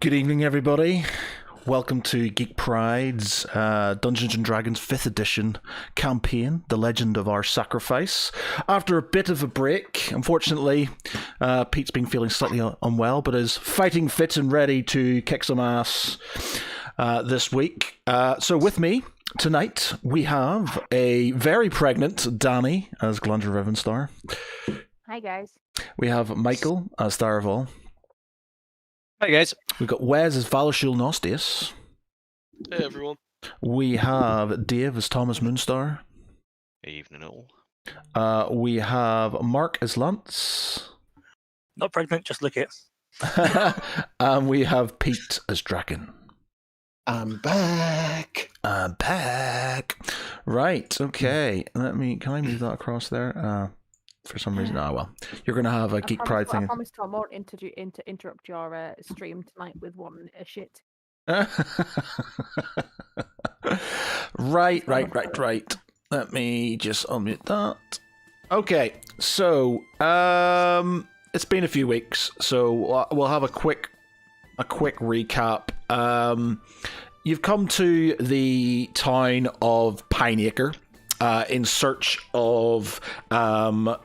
Good evening, everybody. Welcome to Geek Pride's Dungeons & Dragons 5th edition campaign, The Legend of Our Sacrifice. After a bit of a break, unfortunately, Pete's been feeling slightly unwell, but is fighting fit and ready to kick some ass this week. So with me tonight, we have a very pregnant Danny as Glandra Revenstar. Hi, guys. We have Michael as Tharaval. Hi guys. We've got Wes as Valashul Nostius. Hey everyone. We have Dave as Thomas Moonstar. Evening all. We have Mark as Lance. Not pregnant, just look it. And we have Pete as Draken. I'm back. Right, okay. Can I move that across there? For some reason, well, you're going to have a Geek Pride thing. I promise Tom won't interrupt your stream tonight with one shit. Right. Let me just unmute that. Okay, so it's been a few weeks, so we'll have a quick recap. You've come to the town of Pineacre. In search of Sir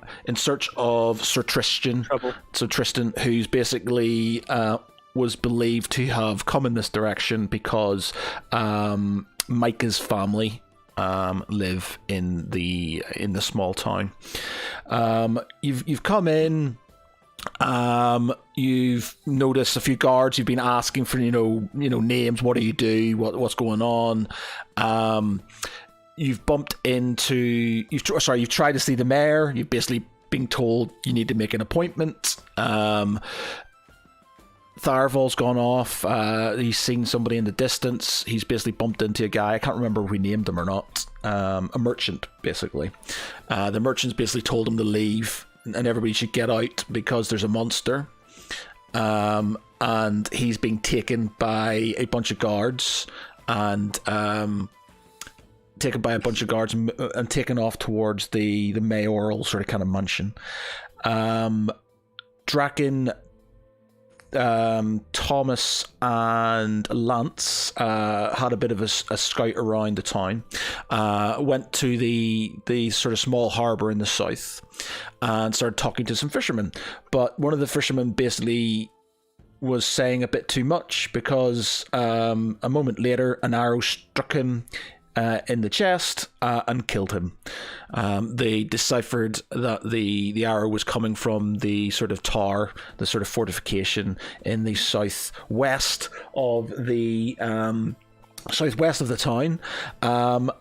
Tristan. Trouble. So Tristan, who's basically was believed to have come in this direction because Micah's family live in the small town. You've come in. You've noticed a few guards. You've been asking for names. What do you do? What's going on? You've bumped into. You've tried to see the mayor. You've basically been told you need to make an appointment. Tharval's gone off. He's seen somebody in the distance. He's basically bumped into a guy. I can't remember if we named him or not. A merchant, basically. The merchant's basically told him to leave and everybody should get out because there's a monster. And he's being taken by a bunch of guards and taken off towards the mayoral sort of kind of mansion. Draken, Thomas and Lance had a bit of a scout around the town, went to the sort of small harbour in the south and started talking to some fishermen, but one of the fishermen basically was saying a bit too much because a moment later an arrow struck him in the chest and killed him. They deciphered that the arrow was coming from the sort of tower, the sort of fortification in the southwest of the town,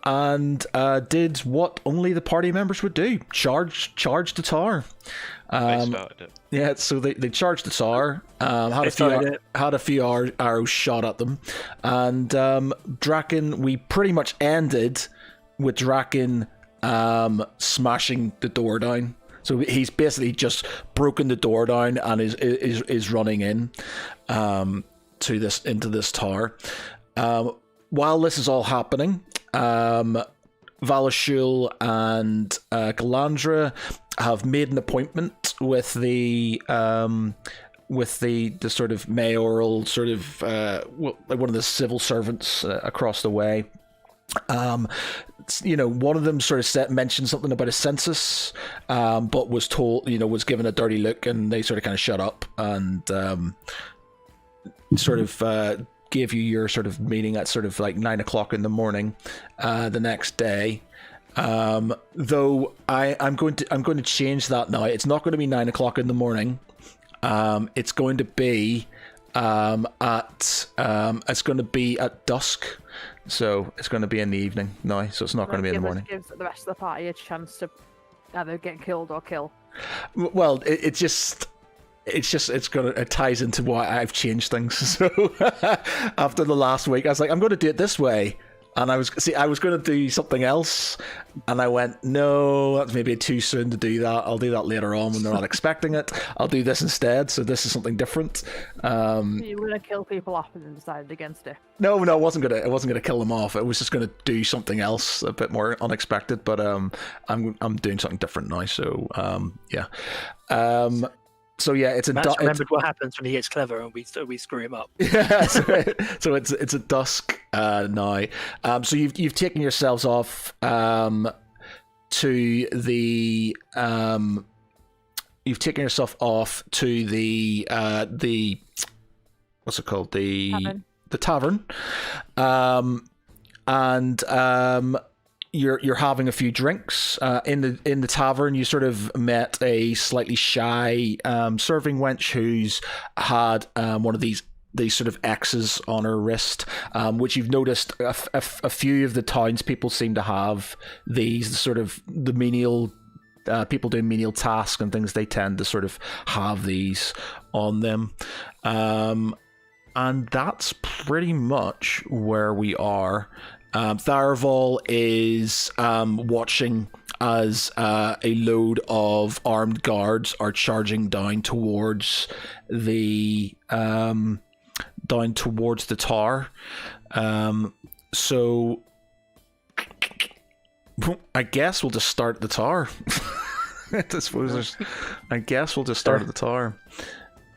and did what only the party members would do: charge the tower. They started it. Yeah, so they charged the tower, had a few arrows shot at them, and Draken, we pretty much ended with Draken smashing the door down. So he's basically just broken the door down and is running in into this tower. While this is all happening, Valashul and Galandra have made an appointment with the sort of mayoral sort of like one of the civil servants across the way. One of them sort of mentioned something about a census, but was told, was given a dirty look, and they sort of kind of shut up and sort of gave you your sort of meeting at sort of like 9 o'clock in the morning the next day. Though I'm going to change that now. It's not going to be 9 o'clock in the morning. It's going to be at dusk. So it's going to be in the evening now. So it's not going to be in the morning. Gives the rest of the party a chance to either get killed or kill. Well, it ties into why I've changed things. So after the last week, I was like, I'm going to do it this way. And I was going to do something else, and I went, no, that's maybe too soon to do that. I'll do that later on when they're not expecting it. I'll do this instead. So this is something different. You were going to kill people off and then decided against it. No, I wasn't gonna kill them off. I was just gonna do something else a bit more unexpected. But I'm doing something different now. So yeah. So yeah, it's a Matt's remembered what happens when he gets clever and we screw him up. yeah, so it's a dusk now. So you've taken yourselves off to the you've taken yourself off to the what's it called, the tavern, and you're having a few drinks in the tavern. You sort of met a slightly shy serving wench who's had one of these sort of X's on her wrist, which you've noticed a few of the townspeople seem to have these sort of the menial people doing menial tasks and things. They tend to sort of have these on them, and that's pretty much where we are. Tharaval is watching as a load of armed guards are charging down towards the tower. So I guess we'll just start at the tower. I guess we'll just start at the tower.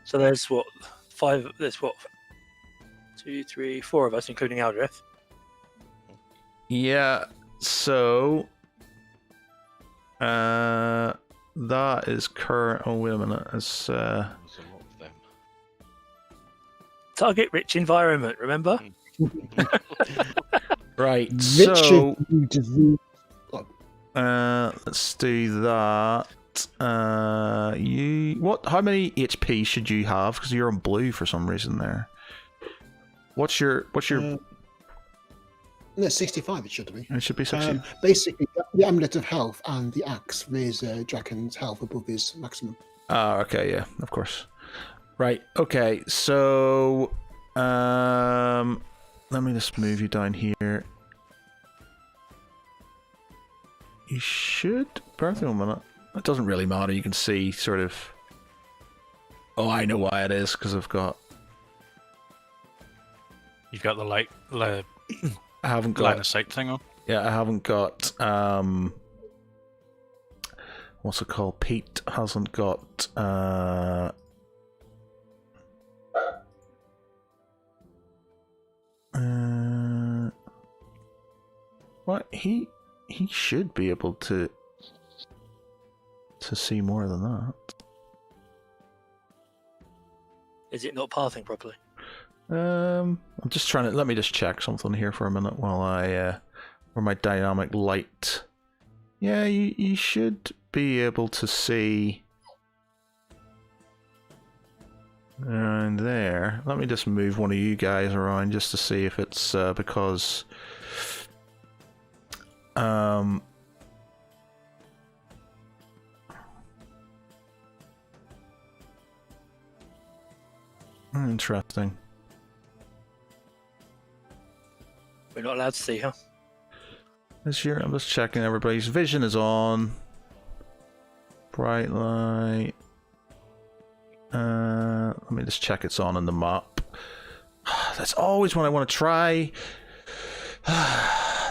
So there's what, 5? There's what, 2, 3, 4 of us, including Aldrith. Yeah, so that is current. Oh, wait a minute. It's There's a lot of them. Target-rich environment, remember? right. Richard, So you disease. let's do that. How many HP should you have? Because you're on blue for some reason there. What's your No, 65 it should be. it should be 60. Basically, the Amulet of Health and the Axe raise Draken's health above his maximum. Okay, yeah, of course. Right, okay, so let me just move you down here. You should birth in a minute. It doesn't really matter, you can see sort of. Oh, I know why it is, because I've got. You've got the light, I haven't line got. of sight thing on. Yeah, I haven't got. What's it called? Pete hasn't got. What he should be able to see more than that. Is it not pathing properly? I'm just trying to. Let me just check something here for a minute while I where my dynamic light. Yeah, you should be able to see around there. Let me just move one of you guys around just to see if it's because interesting. We're not allowed to see, huh? This year, I'm just checking everybody's vision is on. Bright light. Let me just check it's on in the map. That's always what I want to try.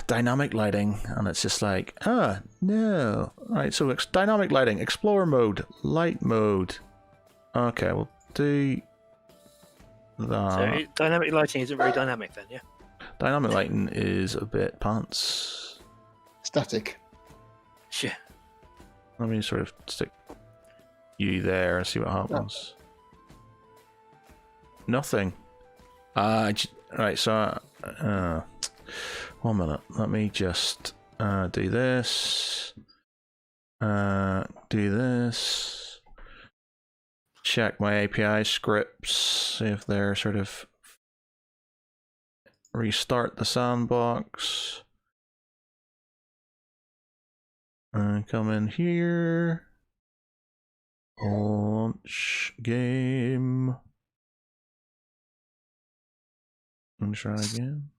Dynamic lighting, and it's just like, no. Alright, so dynamic lighting, explorer mode, light mode. Okay, we'll do that. So dynamic lighting isn't very dynamic then, yeah? Dynamic lighting is a bit pants. Static. Shit. Let me sort of stick you there and see what happens. Nothing. Right, so 1 minute. Let me just do this. Do this. Check my API scripts. See if they're sort of. Restart the sandbox. Come in here. Launch game. And try again.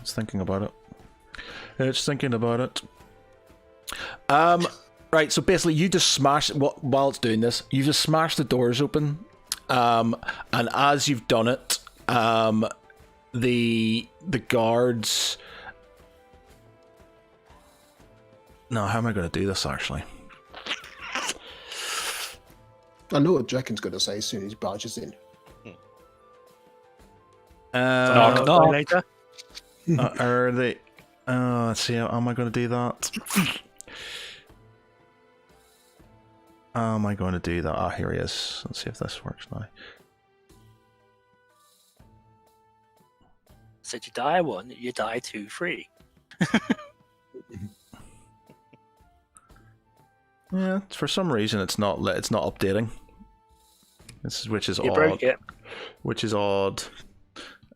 It's thinking about it. It's thinking about it. Right, so basically you just smash while it's doing this, you just smash the doors open and as you've done it, the guards. No, how am I going to do this actually? I know what Drecken's going to say as soon as he barges in. Knock, knock. Later. Are they? Let's see. How am I going to do that? How am I going to do that? Ah, here he is. Let's see if this works now. So you die 1, you die 2, 3. Yeah, for some reason it's not updating. Which is You odd. broke it. Which is odd.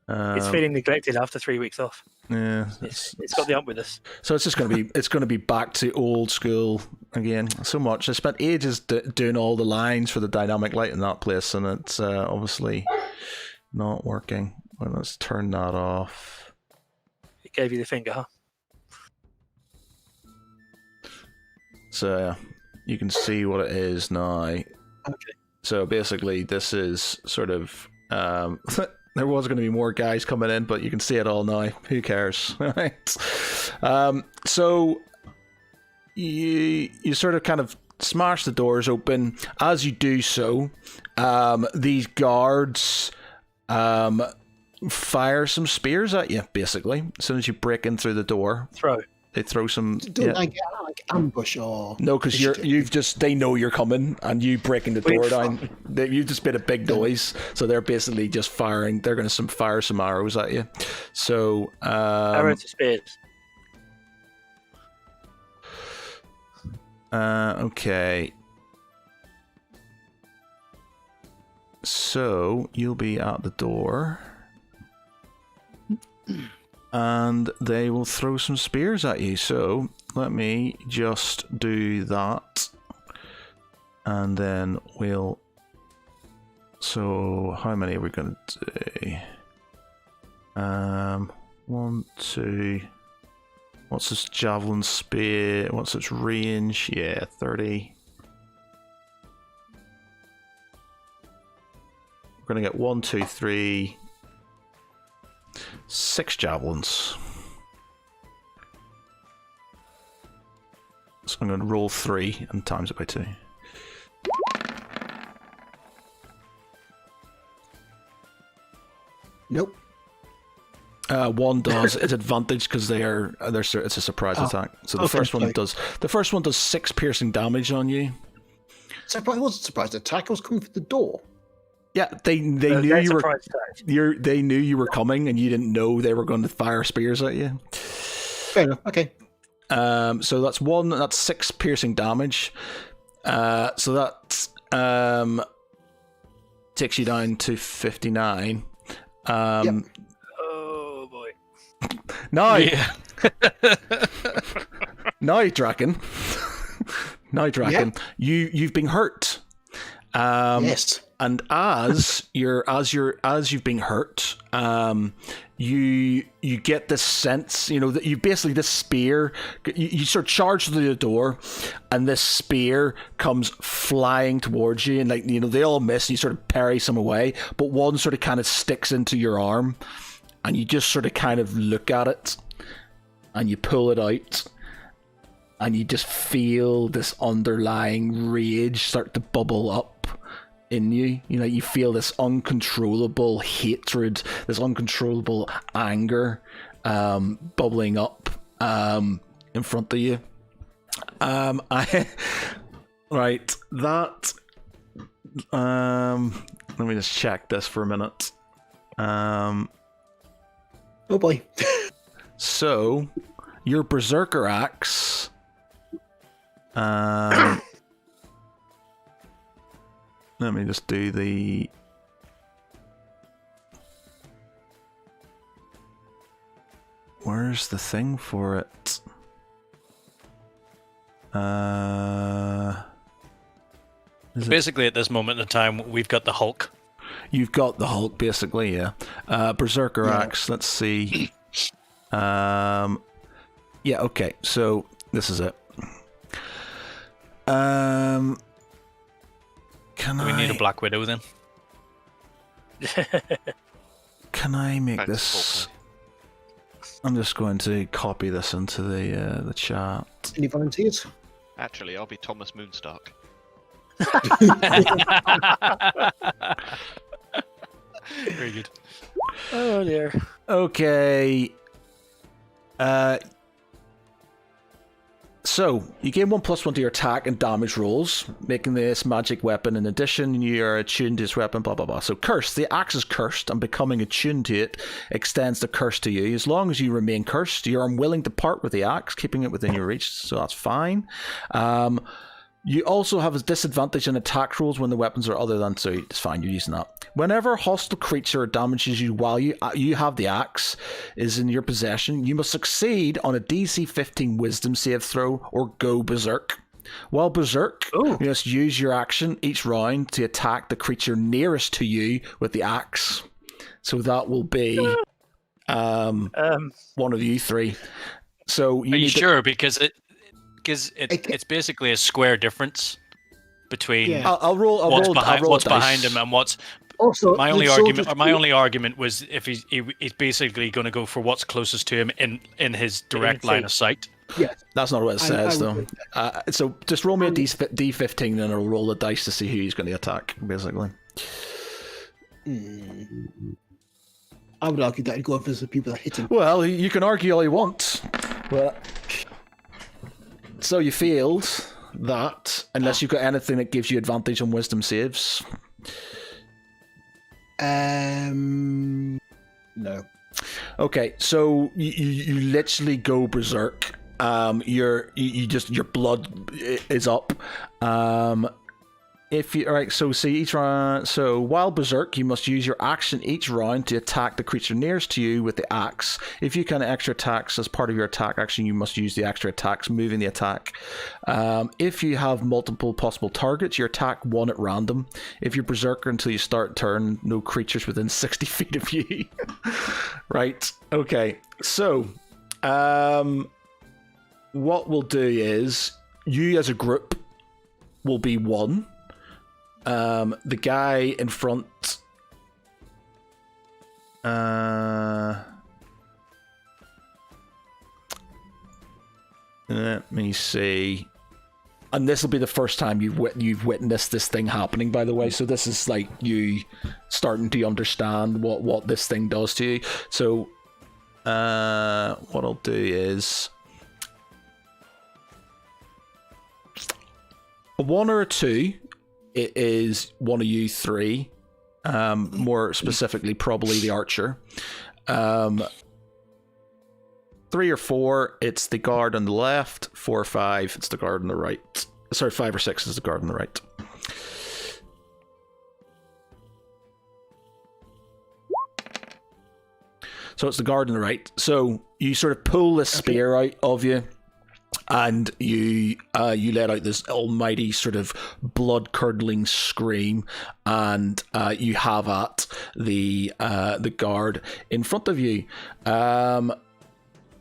It's feeling neglected after 3 weeks off. Yeah, It's got the up with us. so it's just going to be back to old school again. So much. I spent ages doing all the lines for the dynamic light in that place, and it's obviously not working. Well, let's turn that off. It gave you the finger, huh? So you can see what it is now. Okay. So basically, this is sort of. There was going to be more guys coming in, but you can see it all now. Who cares, right? So you sort of kind of smash the doors open. As you do so, these guards fire some spears at you. Basically, as soon as you break in through the door, they throw some. Don't like ambush or No, because they know you're coming and you breaking the door down. You just made a big noise, so they're basically just firing. They're going to fire some arrows at you. So Arrows to spears. Okay. So you'll be at the door. And they will throw some spears at you. So let me just do that. And then we'll... So how many are we going to do? 1, 2... What's this javelin spear? What's its range? Yeah, 30. We're going to get 1, 2, 3... 6 javelins. So I'm going to roll 3 and times it by 2. Nope. 1 does. It's advantage because it's a surprise attack. So the first one does 6 piercing damage on you. So I wasn't surprised. The attack was coming for the door. Yeah, they knew they knew you were coming, and you didn't know they were going to fire spears at you. Fair enough. Okay. So that's 6 piercing damage. So that takes you down to 59. Yep. Oh boy. Now, Yeah. now, Draken. Now, Draken, you've been hurt. Yes. And as you've been hurt, you get this sense, that you basically, this spear, you sort of charge through the door, and this spear comes flying towards you, and they all miss, and you sort of parry some away, but one sort of kind of sticks into your arm, and you just sort of kind of look at it, and you pull it out, and you just feel this underlying rage start to bubble up in you. You feel this uncontrollable hatred, this uncontrollable anger bubbling up in front of you. Right, that let me just check this for a minute. Oh boy. So your berserker axe let me just do the... Where's the thing for it? Basically, at this moment in time, we've got the Hulk. You've got the Hulk, basically, yeah. Berserker axe, let's see. Yeah, okay, so this is it. Do we need a Black Widow then? Can I make Back to this? Falkland. I'm just going to copy this into the chat. Any volunteers? Actually, I'll be Thomas Moonstark. Very good. Oh dear. Okay. So you gain 1+1 to your attack and damage rolls, making this magic weapon. In addition, you are attuned to this weapon. Blah blah blah. So cursed. The axe is cursed, and becoming attuned to it extends the curse to you. As long as you remain cursed, you are unwilling to part with the axe, keeping it within your reach. So that's fine. You also have a disadvantage in attack rolls when the weapons are other than, so it's fine, you're using that. Whenever a hostile creature damages you while you have the axe is in your possession, you must succeed on a DC 15 wisdom save throw or go berserk. While berserk, you must use your action each round to attack the creature nearest to you with the axe. So that will be one of you three. So Are you sure? Because it's basically a square difference between I'll roll what's a behind dice. him and what's. Also, My the only soldiers- argument was if he's basically going to go for what's closest to him in his direct line of sight. Yes. That's not what it says, I would though. So just roll me a D15 and I'll roll the dice to see who he's going to attack, basically. I would argue that I'd go for the people that hit him. Well, you can argue all you want, but... So you failed that, unless you've got anything that gives you advantage on wisdom saves. No. Okay, so you literally go berserk. Your blood is up. So while berserk, you must use your action each round to attack the creature nearest to you with the axe. If you can extra attacks as part of your attack action, you must use the extra attacks, moving the attack. If you have multiple possible targets, you attack one at random. If you're berserker until you start turn, no creatures within 60 feet of you. Right. Okay. So, what we'll do is you as a group will be one. The guy in front. Let me see. And this will be the first time you've witnessed this thing happening, by the way. So this is like you starting to understand what this thing does to you. So, what I'll do is a 1 or a 2. It is one of you three. More specifically, probably the archer. 3 or 4, it's the guard on the left. 4 or 5, it's the guard on the right. Sorry, 5 or 6 is the guard on the right. So it's the guard on the right. So you sort of pull this spear out of you, and you let out this almighty sort of blood-curdling scream, and you have at the guard in front of you.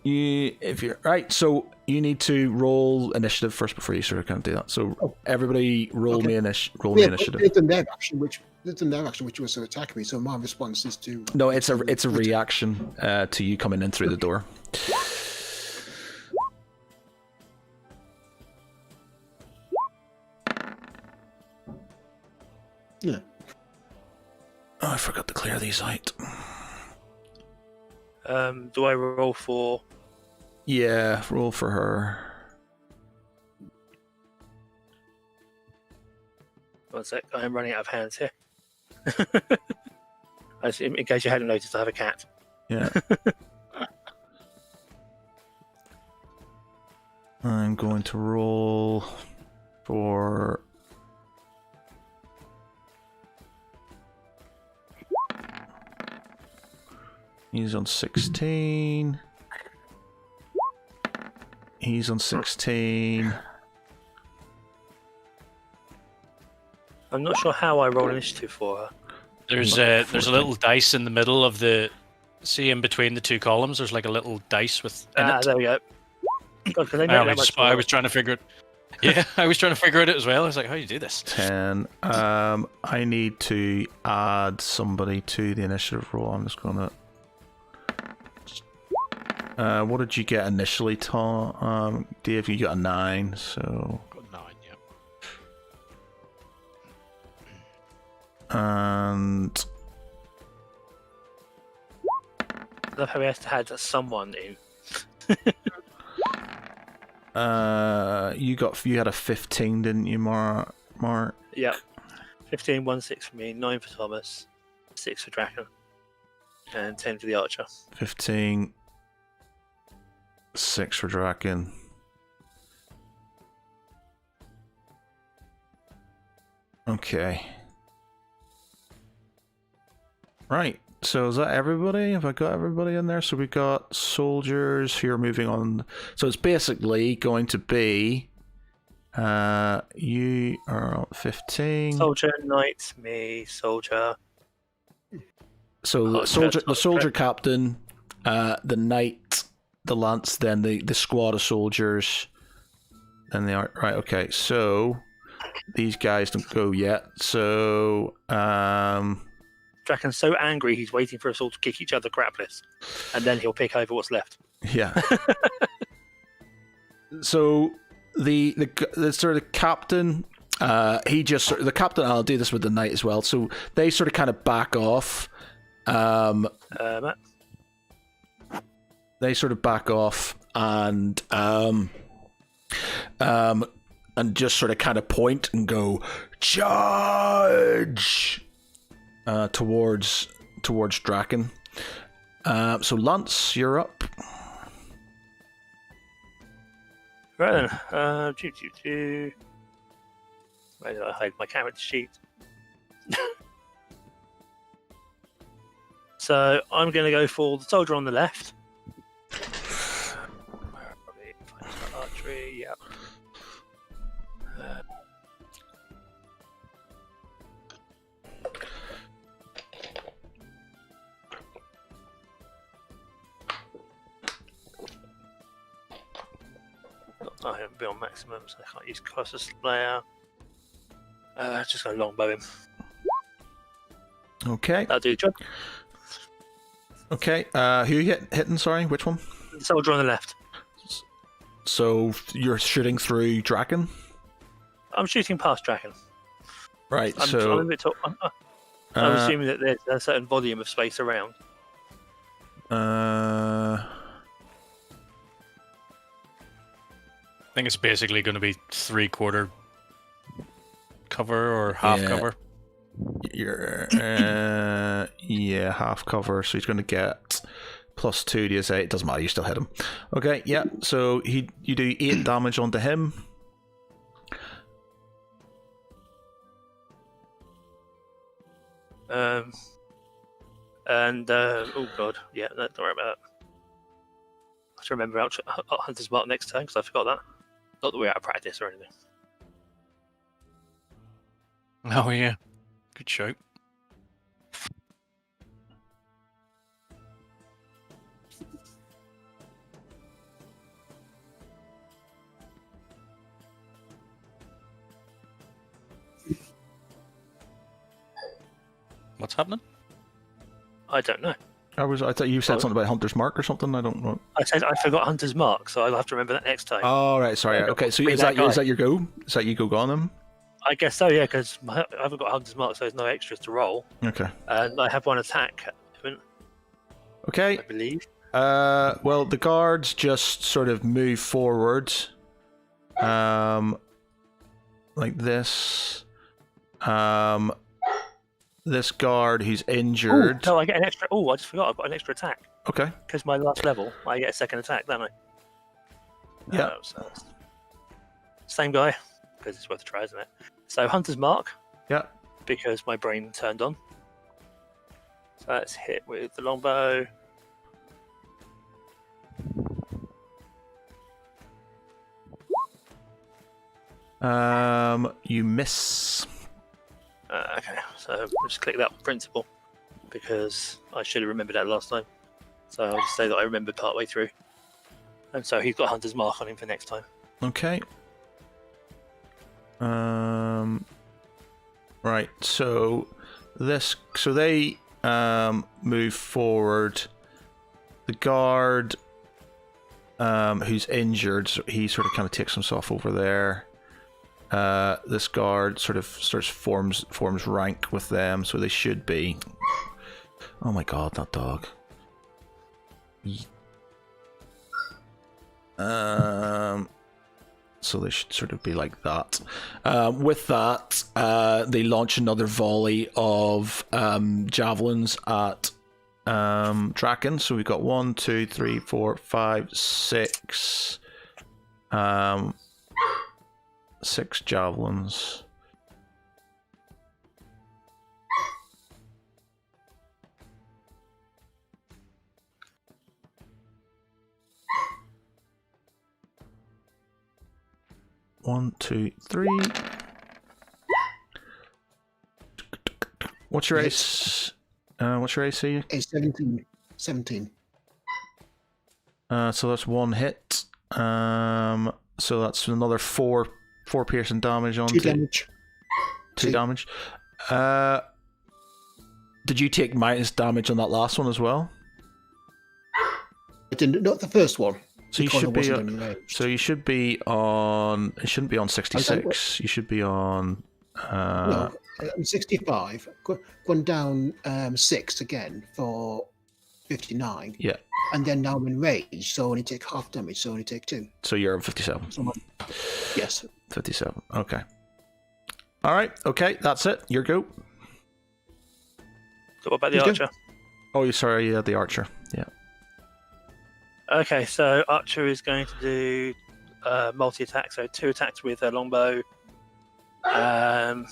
If you're right, so you need to roll initiative first before you sort of kind of do that. So everybody roll me initiative. They've done their action, which was to attack me. So my response is to. No, it's a reaction to you coming in through the door. Yeah. Oh, I forgot to clear these out. Do I roll for? Yeah, roll for her. One sec, I am running out of hands here. In case you hadn't noticed, I have a cat. Yeah. I'm going to roll for... He's on 16. He's on 16. I'm not sure how I roll initiative for her. There's a little dice in the middle of the. See, in between the two columns, there's like a little dice with. In it. There we go. God, can they make that much I was trying to figure it. Yeah, I was trying to figure it out as well. I was like, how do you do this? 10. I need to add somebody to the initiative roll. I'm just gonna. What did you get initially, Tom? Dave, you got a 9, so. Got 9, yeah. And I love how we had someone in. you had a 15, didn't you, Mark? Yeah. 15, 1, 6 for me, 9 for Thomas, 6 for Draken, and 10 for the Archer. 15, 6 for Draken. Okay. Right. So is that everybody? Have I got everybody in there? So we got soldiers who are moving on. So it's basically going to be you are 15. Soldier, Knight, me, Soldier. So the soldier captain, the knight, the lance, then the squad of soldiers, and they are right. Okay, so these guys don't go yet. So Draken's so angry he's waiting for us all to kick each other crapless, and then he'll pick over what's left. yeah. So the sort of captain, he just the captain. I'll do this with the knight as well. So they sort of kind of back off. Matt? They sort of back off and just sort of kind of point and go charge towards Draken. So Lance, you're up. Right then. Where did I hide my character sheet? So I'm going to go for the soldier on the left. Archery, yeah. I haven't been on maximum, so I can't use closest player. Just go longbow him. Okay. That'll do the job. Okay. Who you hitting? Sorry, which one? The soldier on the left. So you're shooting through Draken? I'm shooting past Draken. Right. I'm so a bit I'm assuming that there's a certain volume of space around. I think it's basically going to be 3/4 cover or half Yeah. cover. You're yeah, half cover. So he's going to get +2 to his 8. It doesn't matter. You still hit him. Okay. Yeah. So you do 8 damage onto him. Oh god, yeah, don't worry about that. I have to remember Hunter's Mark next time because I forgot that. Not that we're out of practice or anything. Oh yeah, good show. What's happening? I don't know. I thought you said something about Hunter's Mark or something. I don't know. I said I forgot Hunter's Mark, so I'll have to remember that next time. Oh right, sorry. Okay, so Be is that that guy. your go? Is that you go on him? I guess so, yeah, because I haven't got Hunter's Mark, so there's no extras to roll. Okay. And I have one attack at the moment, Okay. I believe. Well, the guards just sort of move forward, like this. This guard who's injured. No, I get an extra. Oh, I just forgot. I've got an extra attack Okay. because my last level, I get a second attack, don't I? Yeah. So same guy, because it's worth a try, isn't it? So Hunter's Mark, Yeah. because my brain turned on. So let's hit with the longbow. You miss. Okay, so I'll just click that principle because I should have remembered that last time. So I'll just say that I remembered partway through. And so he's got Hunter's Mark on him for next time. Okay. Right. So they move forward. The guard who's injured, so he sort of kind of takes himself over there. This guard sort of forms rank with them, so they should be. Oh my god, that dog. So they should sort of be like that. With that, they launch another volley of javelins at Draken. So we've got 1, 2, 3, 4, 5, 6. 6 javelins. One, two, three. What's your ace? What's your AC? It's 17. 17. So that's 1 hit. So that's another 4 piercing damage on 2 damage. 2 damage. Did you take minus damage on that last one as well? I didn't. Not the first one. So you because should I be. wasn't enraged. So you should be on. It shouldn't be on 66. You should be on. No, I'm 65. Gone down 6 again for 59. Yeah. And then now I'm enraged, so I only take half damage, so I only take 2. So you're on 57. Yes. 57. Okay. All right. Okay. That's it. Your go. So what about the You archer? Oh, you sorry. Yeah, the archer. Yeah. Okay, so archer is going to do multi-attack, so 2 attacks with her longbow. From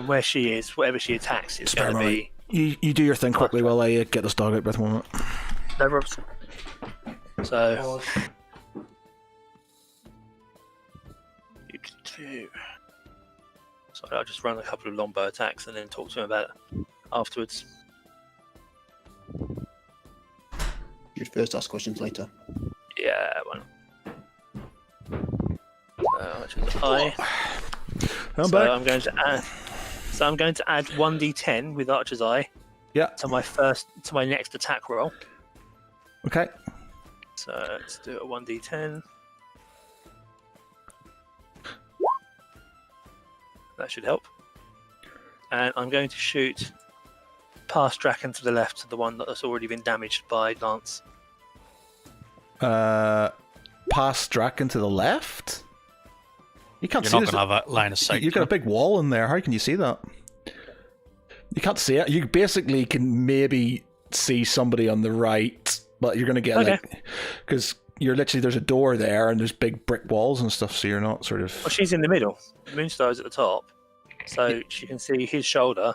where she is, whatever she attacks, it's going to be. You do your thing quickly while I get this dog out with 1 moment. No problems. So. 2. Sorry, I'll just run a couple of longbow attacks and then talk to him about it afterwards. You'd first ask questions later. Yeah, one. Which is I. I'm So back. I'm going to add. So I'm going to add 1d10 with Archer's Eye. Yeah. To my next attack roll. Okay. So let's do a 1d10. That should help. And I'm going to shoot past Draken to the left, to the one that has already been damaged by Lance. Past Draken to the left? You can't You're see not this. going to have a line of sight. You've got a big wall in there. How can you see that? You can't see it. You basically can maybe see somebody on the right, but you're going to get because you're literally, there's a door there and there's big brick walls and stuff, so you're not sort of. Well, she's in the middle. Moonstar is at the top, so she can see his shoulder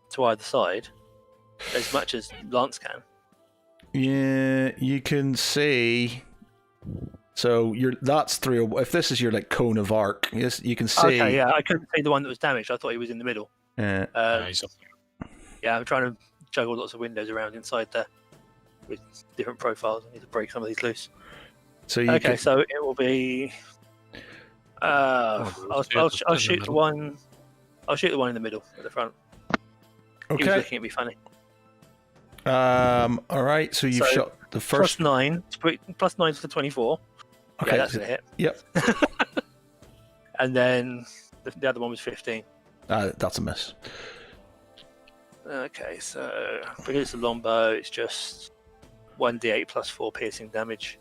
to either side as much as Lance can. Yeah, you can see. So that's through. If this is your like cone of arc, yes, you can see. Okay, yeah, I couldn't see the one that was damaged. I thought he was in the middle. Yeah. Yeah, I'm trying to juggle lots of windows around inside there with different profiles. I need to break some of these loose. So you Okay, so it will be. I'll shoot the one. I'll shoot the one in the middle at the front. He was Okay. looking at me funny. All right. So you've shot the first. +9 to the 24. Okay. Yeah, that's gonna hit. Yep. And then the other one was 15. That's a miss. Okay, so because it's a longbow, it's just 1d8 plus 4 piercing damage.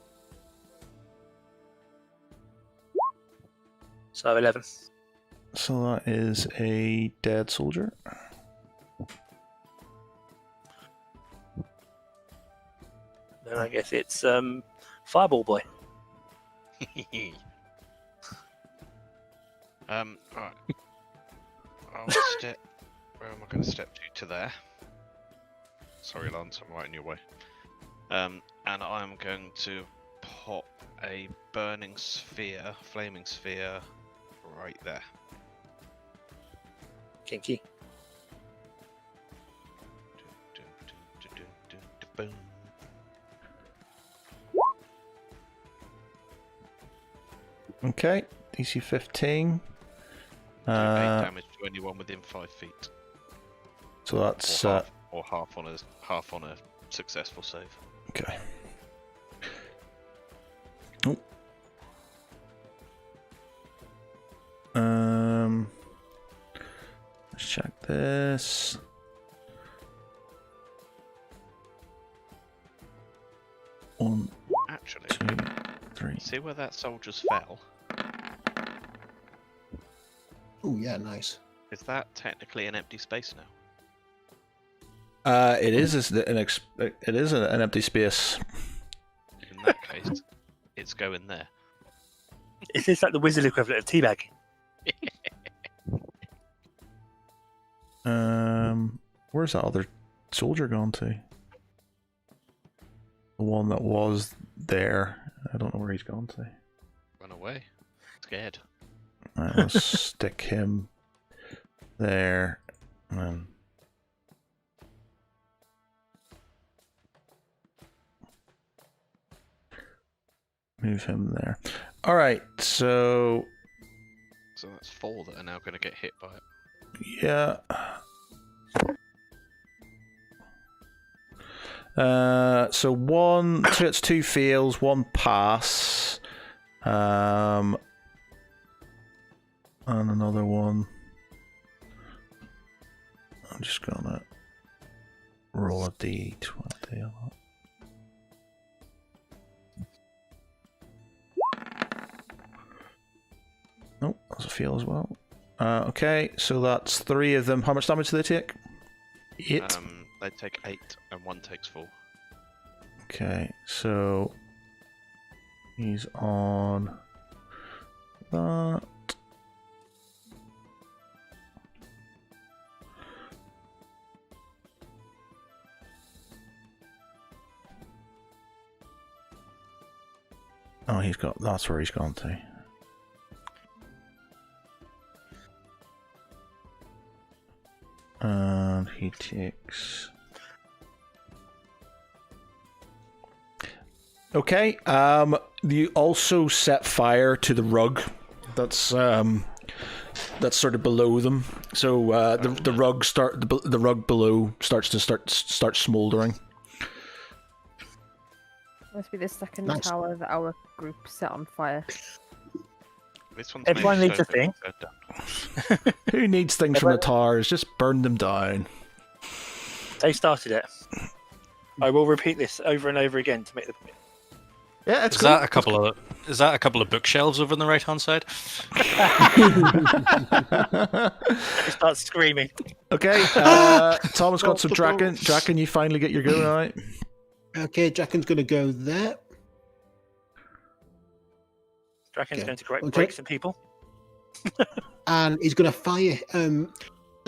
So 11. So that is a dead soldier. Then I guess it's Fireball Boy. Alright. I'll step. Where am I going to step to there? Sorry, Lance, I'm right in your way. And I'm going to pop a burning sphere, flaming sphere, right there. Kinky. Boom. Okay. DC 15. Do 8 damage to anyone within 5 feet. So that's Or half on a successful save. okay. Oh. Let's check this. One, Actually, 2, 3. see where that soldier's fell? Oh yeah, nice. Is that technically an empty space now? It is an empty space. In that case, it's going there. Is this like the wizard equivalent of teabag? Where's that other soldier gone to? The one that was there. I don't know where he's gone to. Run away. Scared. Right, let's stick him there. And then move him there. All right, so So that's 4 that are now going to get hit by it. yeah. So it's 2 fails, 1 pass, and another one. I'm just gonna roll a d20 on that. Oh, that's a fail as well. Okay, so that's 3 of them. How much damage do they take? 8. They take 8 and 1 takes 4. Okay, so he's on that. Oh, that's where he's gone to. And he takes. Okay. You also set fire to the rug. That's sort of below them. So the rug below starts smoldering. Must be the second Nice. tower that our group set on fire. This one's Everyone maybe needs a so thing. big. Who needs things from the towers? Just burn them down. They started it. I will repeat this over and over again to make the point. Yeah, it's Is that a couple of bookshelves over on the right hand side? They start screaming. Okay, Tom's got some Draken. Draken, you finally get your go right. Okay, Draken's going to go there. Draken's Okay. going to Okay. break some people. And he's going to fire. And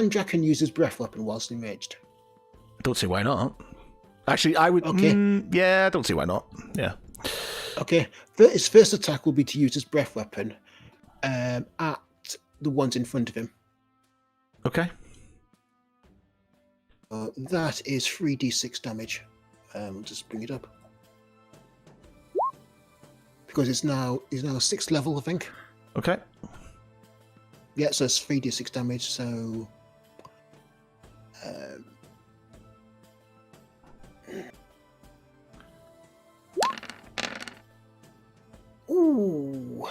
Draken uses breath weapon whilst enraged. Don't see why not. Actually, I would. Okay. Yeah, I don't see why not. Yeah. Okay, his first attack will be to use his breath weapon at the ones in front of him. Okay. That is 3d6 damage. We'll just bring it up. Because he's now 6th level, I think. Okay. Yeah, so it's 3d6 damage, so... Ooh.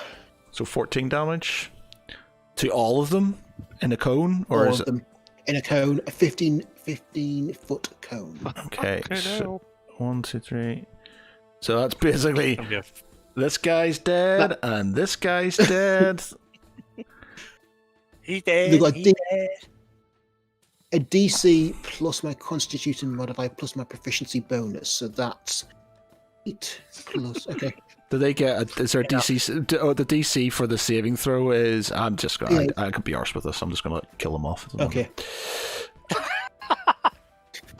So 14 damage to all of them in a cone, or All is of it? them in a cone, a 15 foot cone. Okay. Okay, So no. 1, 2, 3. So that's basically Gonna be a- this guy's dead and this guy's dead. He's dead. They've got He's dead. a DC plus my Constitution modifier plus my proficiency bonus, so that's 8 plus. Okay, Do they get? Is there a DC? Oh, the DC for the saving throw is. I'm just gonna. Yeah. I could be arsed with this. I'm just gonna kill him off. at the okay. moment.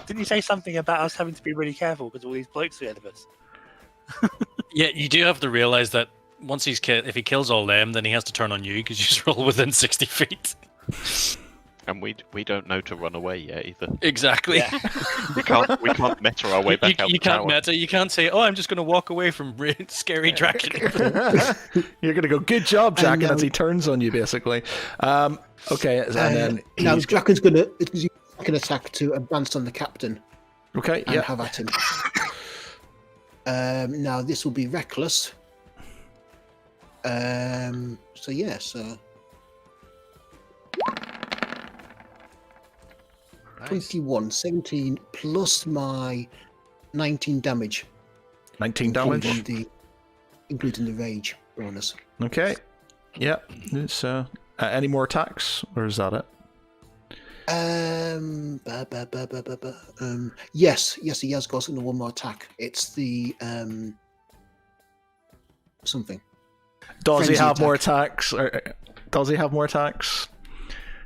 Didn't you say something about us having to be really careful because all these blokes ahead of us? Yeah, you do have to realize that once if he kills all them, then he has to turn on you because you just roll within 60 feet. And we don't know to run away yet either. Exactly. Yeah. We can't meta our way back out you the can't tower. meta. You can't say, "Oh, I'm just going to walk away from scary Draken." You're going to go, good job, Jack, And, as he turns on you, basically. Okay, and then now he's... Draken's going to use a second attack to advance on the captain Okay, and yeah. have at him. Now this will be reckless. So yeah, so 21, 17 plus my 19 damage. 19 damage. Including the rage bonus. Okay. Yeah. So, any more attacks, or is that it? Yes, he has got one more attack. It's the something. Does he Frenzy have more attack. attacks? Or does he have more attacks?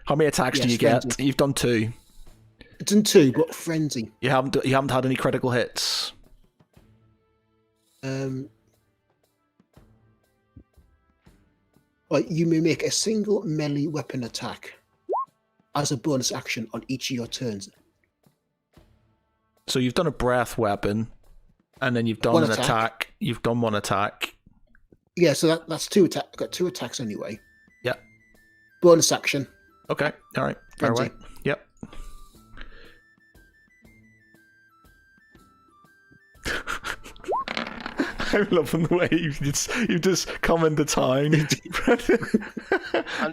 How many attacks do Yes, you get? frenzy. You've done 2. It's in 2, but frenzy. You haven't had any critical hits. Right, you may make a single melee weapon attack as a bonus action on each of your turns. So you've done a breath weapon, and then you've done One an attack. attack. You've done 1 attack. Yeah, so that's 2 attacks. I've got 2 attacks anyway. Yeah. Bonus action. Okay. All right. Fire away. Frenzy. Yep. I'm loving the way you've just come into town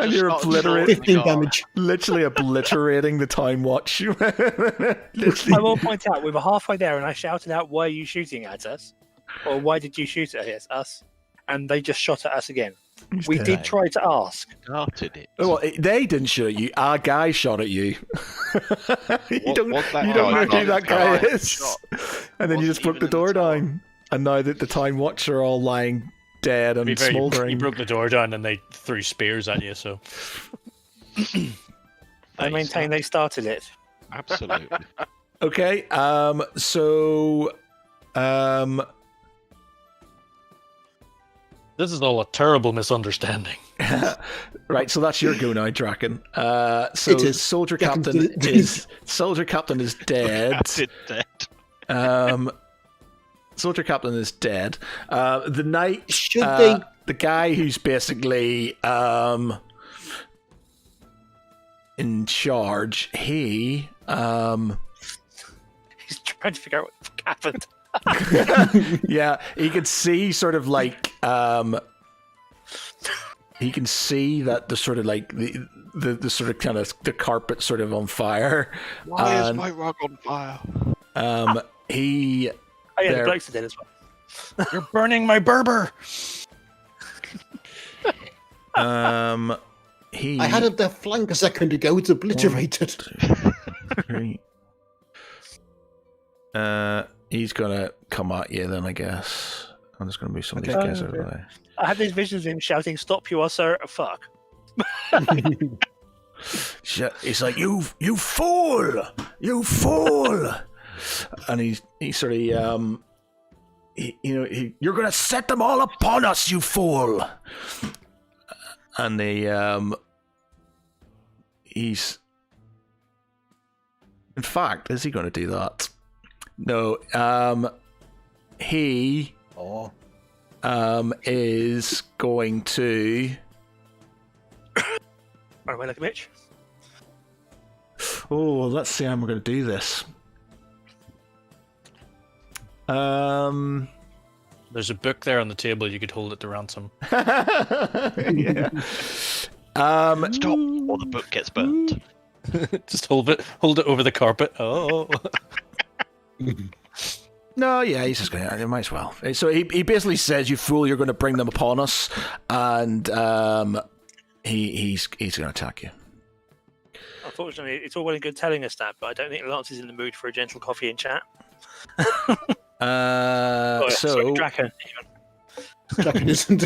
and you're obliterating, 15 damage. literally obliterating the time watch. I Literally. will point out, we were halfway there and I shouted out, "Why are you shooting at us?" Or "Why did you shoot at us?" And they just shot at us again. We did try to ask. Started it. Well, they didn't shoot at you. Our guy shot at you. You don't know guy who that guy shot? is. And then you Wasn't just broke even the in door the tower. down. And now that the Time Watch are all lying dead To be and fair, you smouldering. broke the door down and they threw spears at you. So I maintain they started it. Absolutely. Okay, so this is all a terrible misunderstanding. right, so that's your go now, Draken. So It is. Soldier Draken's Captain gonna- is dead. Captain dead. Soldier Captain is dead. The knight, Should they? the guy who's basically in charge, he He's trying to figure out what the fuck happened. yeah, he could see sort of like he can see that the sort of like the sort of kind of the carpet sort of on fire. Why is And, my rug on fire? he Oh yeah, There. the blokes are dead as well. You're burning my Berber. he I had the flank a second ago. It's obliterated. 3. He's gonna come at you then, I guess. I'm just gonna move some of these Okay. guys out of the way. I had these visions of him shouting, "Stop, you are sir!" Fuck. He's like, you fool, you fool, and he sort of you're gonna set them all upon us, you fool. And he's, in fact, is he going to do that? No, he Oh, is going to. Run away like a bitch. Oh, let's see how we're going to do this. There's a book there on the table. You could hold it to ransom. Yeah. Stop, or the book gets burnt. Just hold it over the carpet. Oh, No, yeah, he's just going to. Might as well. So he basically says, "You fool! You're going to bring them upon us," and he's going to attack you. Unfortunately, it's all well and good telling us that, but I don't think Lance is in the mood for a gentle coffee and chat. So Sorry, Draken. Draken isn't.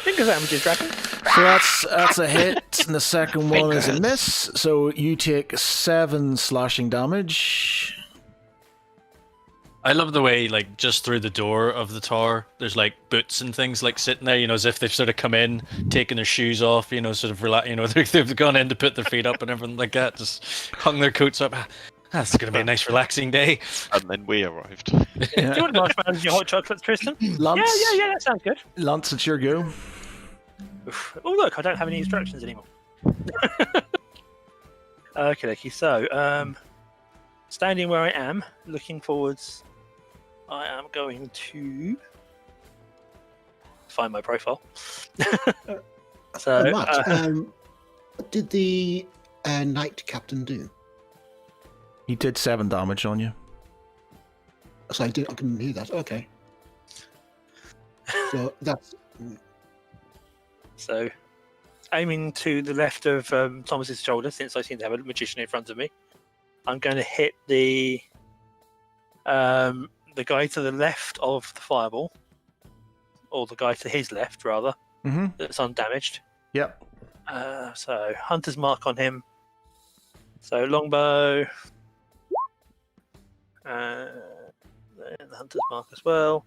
Think of damages, Draken. So that's a hit, and the second one is a miss. So you take 7 slashing damage. I love the way, like, just through the door of the tower, there's like boots and things like sitting there, as if they've sort of come in, taken their shoes off, sort of relax, they've gone in to put their feet up and everything like that, just hung their coats up. That's going to be a nice, relaxing day. And then we arrived. Do you want marshmallows in your hot chocolates, Tristan? Lance, Yeah, that sounds good. Lance, it's your go. Oh, look, I don't have any instructions anymore. Okay, so, standing where I am, looking forwards, I am going to find my profile. So, Matt, what did the knight captain do? He did 7 damage on you. So I couldn't hear that. Okay. So that's So, aiming to the left of Thomas's shoulder, since I seem to have a magician in front of me, I'm going to hit the guy to the left of the fireball, or the guy to his left, rather, that's undamaged. Yep. So, hunter's mark on him. So, longbow. The hunter's mark as well.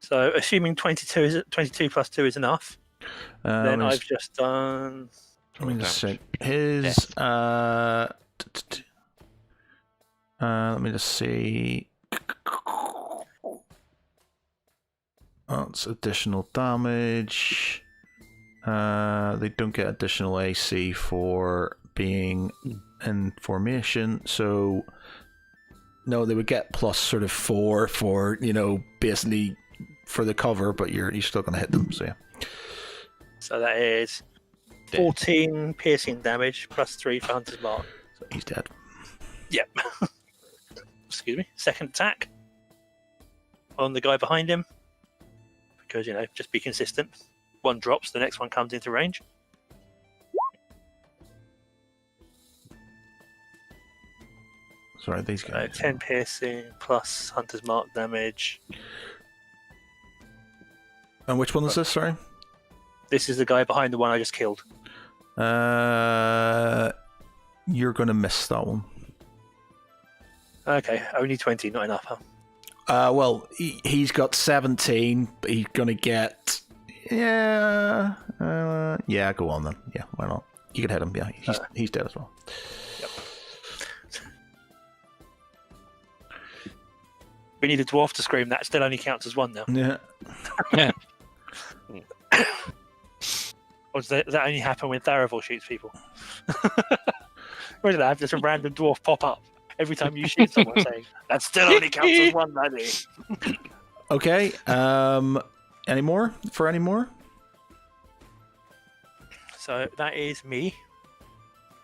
So, assuming 22 plus 2 is enough, then I've just done. Let me just see. His let me just see. That's additional damage. They don't get additional AC for being in formation, so no, they would get plus sort of 4 for basically for the cover, but you're still going to hit them. So yeah. So that is 14 piercing damage plus 3 for hunter's mark. So he's dead. Yep. Excuse me. Second attack on the guy behind him, because just be consistent. One drops, the next one comes into range. Sorry, these guys. 10 piercing plus hunter's mark damage. And which one is this? Sorry. This is the guy behind the one I just killed. You're gonna miss that one. Okay, only 20, not enough, huh? Well, he's got 17, but he's gonna get. Yeah, go on then. Yeah, why not? You can hit him. Yeah, he's dead as well. Yep. We need a dwarf to scream. That still only counts as 1 now. Yeah. Yeah. Or does that only happen when Tharavel shoots people? Or does that have just a random dwarf pop up every time you shoot someone saying, that still only counts as 1, laddie? Okay. Any more? For any more? So that is me.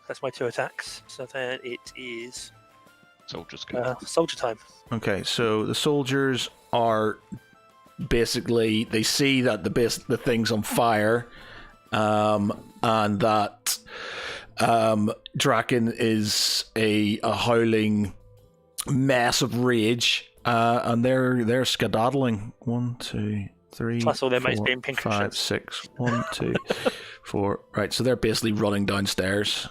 That's my 2 attacks. So then it is Soldier's go. soldier time. Okay, so the soldiers are basically, they see that the thing's on fire, and that Draken is a howling mess of rage, and they're skedaddling. 1, 2, 3, Plus all their mates 4, being pink 5, 6. 1, 2, 4. Right, so they're basically running downstairs.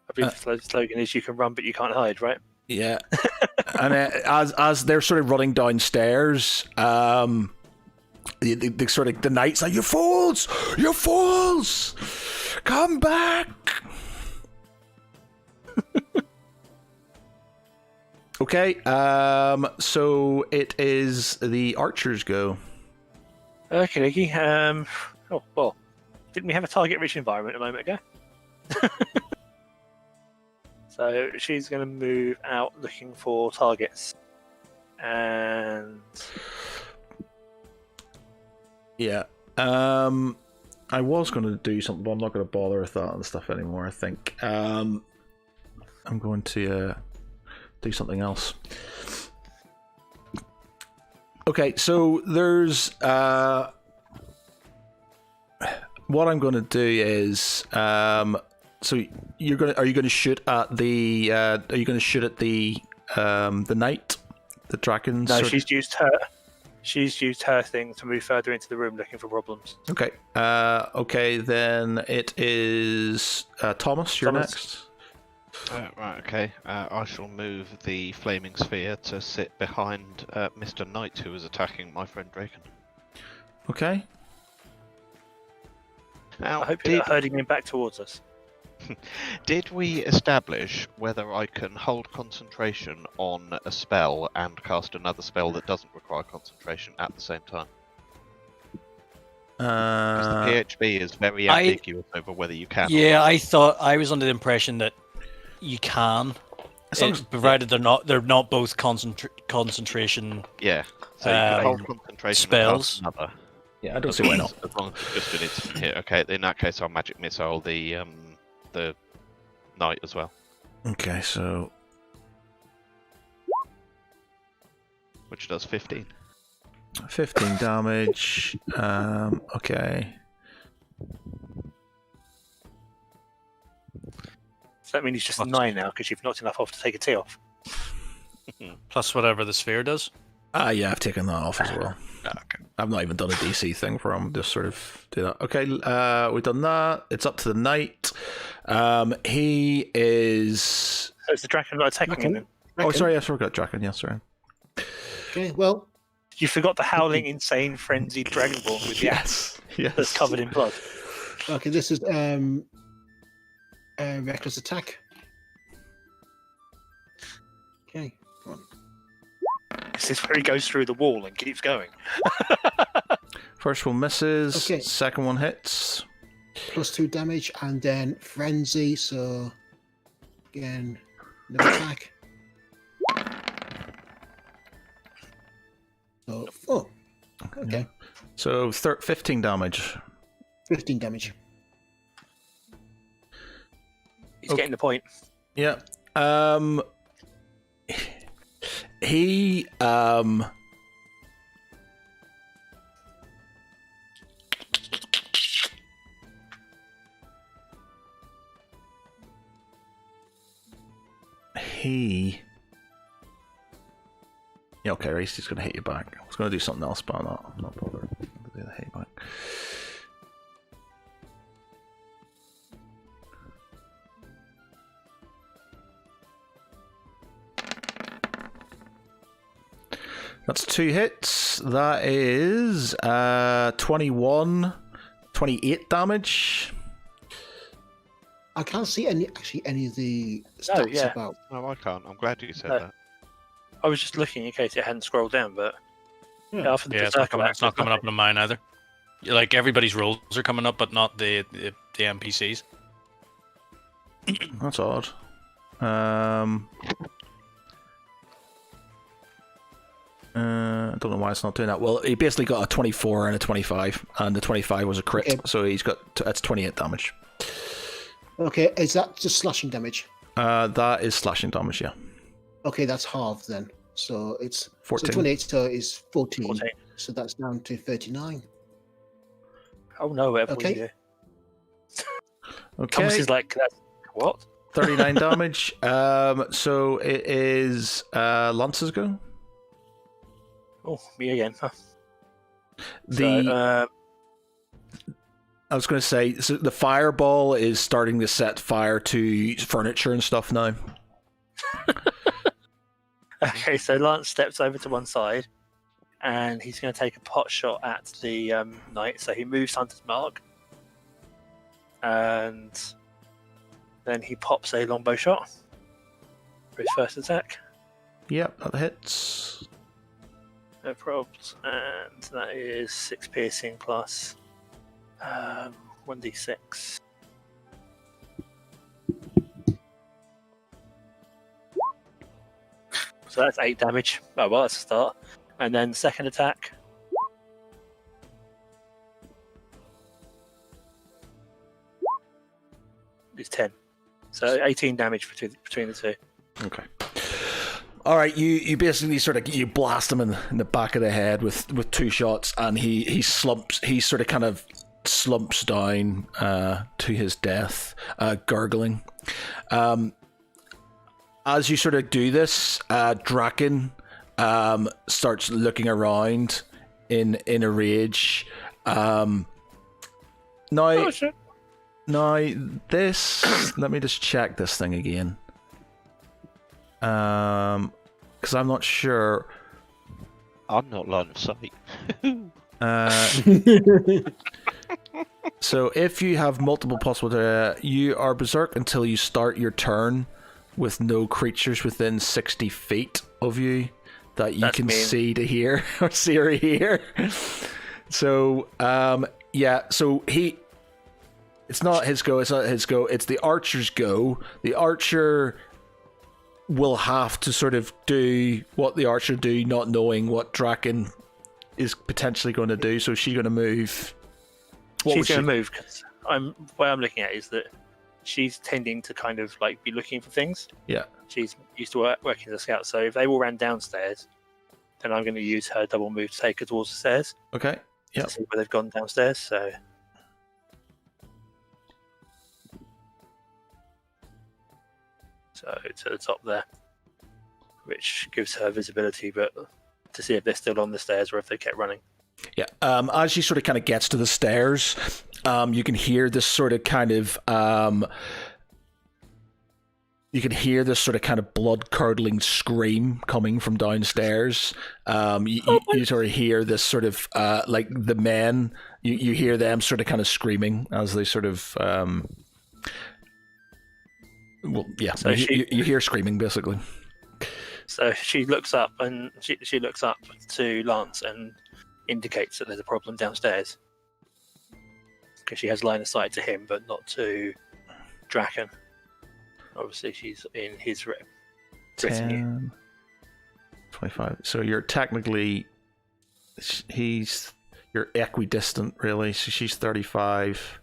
I believe the slogan is you can run but you can't hide, right? Yeah, and as they're sort of running downstairs, the knight's like, "You fools! You fools! Come back!" Okay, so it is the archers' go. Okay. Oh well, didn't we have a target-rich environment a moment ago? So she's going to move out looking for targets. And Yeah. I was going to do something, but I'm not going to bother with that and stuff anymore, I think. I'm going to do something else. Okay, so there's... what I'm going to do is... So are you going to shoot at the knight, the Draken? no, she's used She's used her thing to move further into the room looking for problems. Okay. Okay, then it is Thomas. You're Thomas. next. Right, okay. I shall move the flaming sphere to sit behind Mr. Knight, who is attacking my friend Draken. Okay. Now, I hope you're not herding him back towards us. did we establish whether I can hold concentration on a spell and cast another spell that doesn't require concentration at the same time? Because the PHB is very ambiguous over whether you can. Yeah, I was under the impression that you can, provided they're not both concentration. Yeah, so you can hold concentration spells. and cast another. Yeah, I don't see why not. As long as it's just an instant hit. Okay, in that case, I'll magic missile the knight as well, Okay, so which does 15. 15 damage. Okay. So that means he's just 9 now because you've knocked enough off to take a T off. Plus whatever the sphere does. Yeah, I've taken that off as well. Okay. I've not even done a DC thing for him. Just sort of do that. Okay, we've done that. It's up to the knight. He is. So is the Draken not attacking him then? Oh, sorry, I forgot Draken. Yeah, sorry. Okay, well, You forgot the howling, insane, frenzied Dragonborn with the axe that's covered in blood. okay, this is reckless attack. Okay, come on. This is where he goes through the wall and keeps going. First one misses. Okay. Second one hits. +2 damage, and then frenzy. So again, no attack. So 4. Okay, So 15 damage. 15 damage. He's getting the point. Yeah. He Yeah, okay, Race, he's gonna hit you back. I was gonna do something else, but I'm not bothered. I'm gonna do the hit back. That's 2 hits. That is 28 damage. I can't see any of the stats yeah. about. No, I can't. I'm glad you said No. that. I was just looking in case it hadn't scrolled down, but Yeah. after the Yeah, it's not berserker it's not coming up on mine either. Like everybody's rolls are coming up, but not the NPCs. That's odd. I don't know why it's not doing that. Well, he basically got a 24 and a 25, and the 25 was a crit, Okay. so he's got that's 28 damage. Okay, is that just slashing damage? That is slashing damage, yeah. Okay, that's half then. So it's 14. So 28 so is 14. 14. So that's down to 39. Oh no, whatever Okay. we do. Okay, Thomas is like, that's, what? 39 damage. So it is Lance's go. Oh, me again. Huh. The I was going to say, so the fireball is starting to set fire to furniture and stuff now. Okay, so Lance steps over to one side, and he's going to take a pot shot at the knight. So he moves Hunter's Mark, and then he pops a longbow shot for his first attack. Yep, that hits. No probs, and that is 6 piercing plus 1d6. So that's 8 damage. Oh well, that's a start. And then second attack. Is 10. So 18 damage between the two. Okay. All right, you basically sort of you blast him in the back of the head with 2 shots, and he slumps. He sort of kind of slumps down to his death, gurgling. As you sort of do this, Draken starts looking around in a rage. Now, Oh shit! now this. Let me just check this thing again. Because I'm not sure. I'm not line of sight. So if you have multiple possible, you are berserk until you start your turn with no creatures within 60 feet of you that you That's can mean. see to hear or see or hear. So yeah, so it's not his go. It's not his go. It's the archer's go. The archer will have to sort of do what the archer do, not knowing what Draken is potentially going to do. So she's going to move. She's going to move because the way I'm looking at it is that she's tending to kind of like be looking for things. Yeah. She's used to working as a scout, so if they all ran downstairs, then I'm going to use her double move to take her towards the stairs. Okay. Yep. To see where they've gone downstairs. So to the top there, which gives her visibility, but to see if they're still on the stairs or if they kept running. Yeah. As she sort of kind of gets to the stairs, you can hear this sort of kind of blood curdling scream coming from downstairs. You sort of hear this sort of like the men. You hear them sort of kind of screaming as they sort of. Well, yeah. So you hear screaming basically. So she looks up and she looks up to Lance and indicates that there's a problem downstairs because she has line of sight to him, but not to Draken. Obviously, she's in his retinue. 10, 25. So you're technically you're equidistant, really. So she's 35.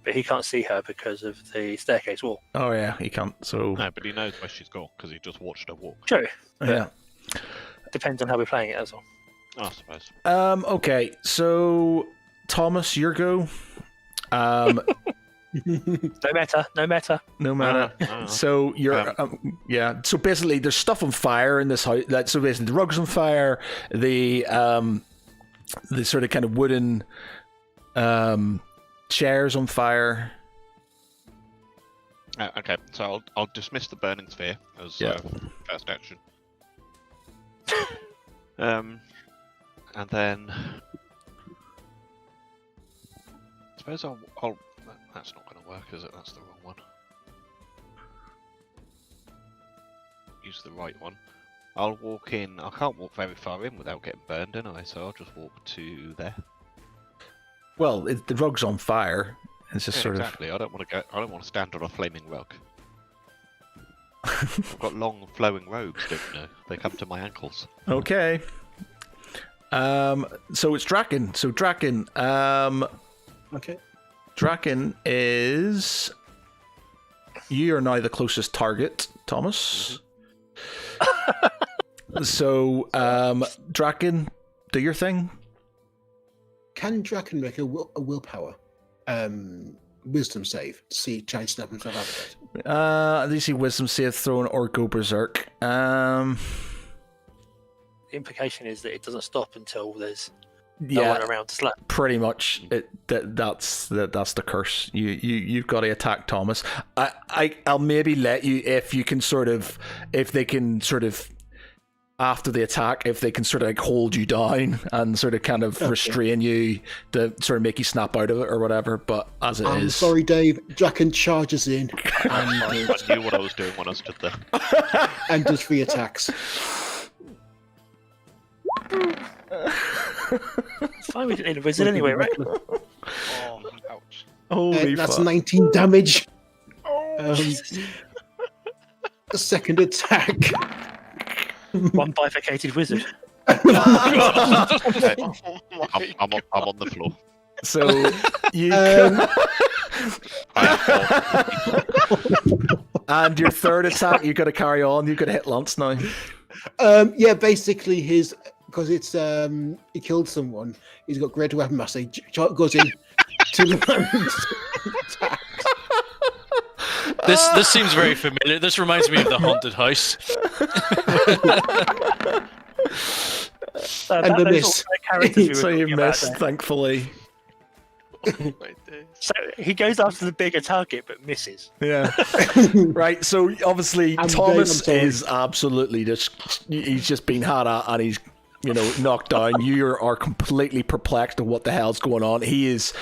But he can't see her because of the staircase wall. Oh yeah, he can't. So No, but he knows where she's gone because he just watched her walk. True. yeah. Depends on how we're playing it as well. I suppose. Okay. So Thomas, your go. No matter. No matter. No. So you're yeah. So basically, there's stuff on fire in this house. So basically, the rug's on fire. The sort of kind of wooden chairs on fire. Okay, so I'll dismiss the burning sphere as first action. And then I suppose I'll. That's not going to work, is it? That's the wrong one. Use the right one. I'll walk in. I can't walk very far in without getting burned, anyway, so I'll just walk to there. Well, the rug's on fire. It's just sort exactly. I don't want to go. I don't want to stand on a flaming rug. I've got long flowing robes, don't you know? They come to my ankles. of okay. So it's Draken. So Draken. Okay. Draken is. You are now the closest target, Thomas. So, Draken, do your thing. Can Draken make a willpower wisdom save to try and snap himself out of it? Do you see wisdom save thrown or go berserk? The implication is that it doesn't stop until there's no one around to slap. Pretty much. That's the curse. You've got to attack Thomas. I'll maybe let you if they can sort of after the attack, if they can sort of like hold you down and sort of kind of restrain you to sort of make you snap out of it or whatever. But as it I'm is, sorry, Dave. Draken charges in I knew what I was doing when I stood there. and does 3 attacks. It's fine, we didn't need a wizard anyway, right? Oh, ouch. holy That's fuck. 19 damage. The second attack. One bifurcated wizard. I'm on the floor. So you and your third attack, you got to carry on. You got to hit Lance now. Yeah, basically because it's he killed someone. He's got greater weapon mass. He goes in to the attack. This seems very familiar. This reminds me of the haunted house. And the those miss. characters we were So you talking about missed, there. thankfully. My days. So he goes after the bigger target but misses. Yeah. Right. So obviously I'm Thomas sorry. is absolutely he's just been had at and he's knocked down. You are completely perplexed at what the hell's going on. He is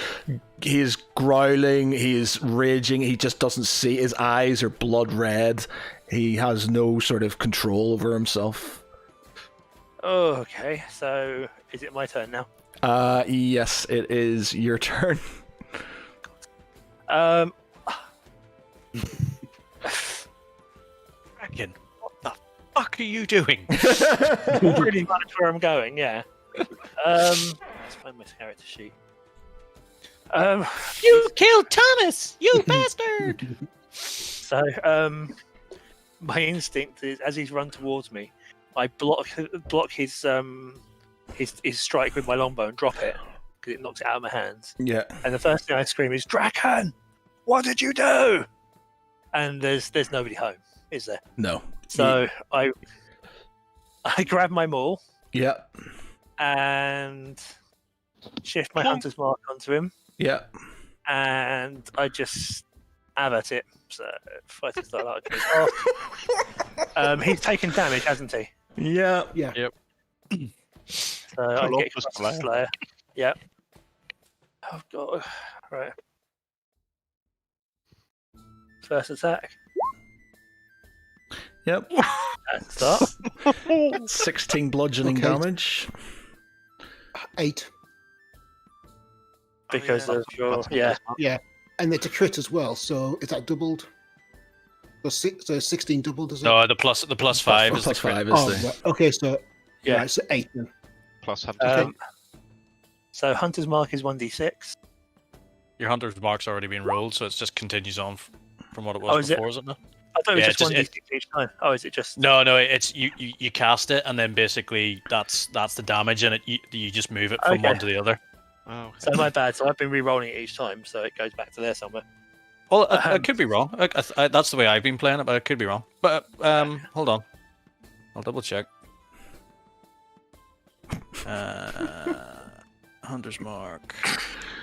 growling, he is raging, he just doesn't see, his eyes are blood red. He has no sort of control over himself. Oh, okay. So is it my turn now? Yes, it is your turn. Um, Dragon, what the fuck are you doing? pretty much where I'm going. Yeah. Let's find my character sheet. You killed Thomas, you bastard! So, my instinct is, as he's run towards me, I block his strike with my longbow and drop it because it knocks it out of my hands. Yeah. And the first thing I scream is, "Draken, what did you do?" And there's nobody home, is there? No. So I grab my maul Yeah. and shift my hunter's mark onto him, Yeah. and I just have at it. So fighting style like he's taken damage, hasn't he? Yeah. Yeah. So I Pull get off the across the Slayer. Slayer. Yep. Oh god. Right. First attack. Yep. That's start. 16 bludgeoning Okay. damage. 8. Because Oh, of your That's- yeah. And it's a crit as well, so is that doubled? So 16 doubled, is it? No, the plus 5 is the Plus crit. 5 is Oh, the. right. Okay, so Yeah. right, so 8 then. Plus have So Hunter's Mark is 1d6. Your hunter's mark's already been rolled, so it just continues on from what it Oh, was is it? before, isn't it? I thought it was Yeah, just just- 1d6 each time. Oh, is it just? No, it's you cast it, and then basically that's the damage, and you just move it from Okay. one to the other. Oh, So my bad. So I've been re-rolling it each time, so it goes back to there somewhere. Well, I could be wrong. That's the way I've been playing it, but I could be wrong. But hold on, I'll double check. Hunter's Mark.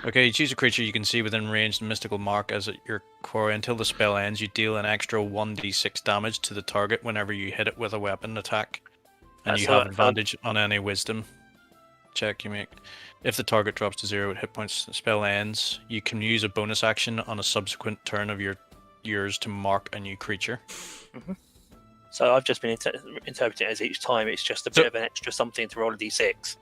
Okay, you choose a creature you can see within range and mystical mark as your quarry. Until the spell ends, you deal an extra 1d6 damage to the target whenever you hit it with a weapon attack, and That's you how have it- advantage on any wisdom check you make. If the target drops to 0 with hit points, the spell ends. You can use a bonus action on a subsequent turn of yours to mark a new creature. So I've just been interpreting it as each time it's just a bit of an extra something to roll a d6.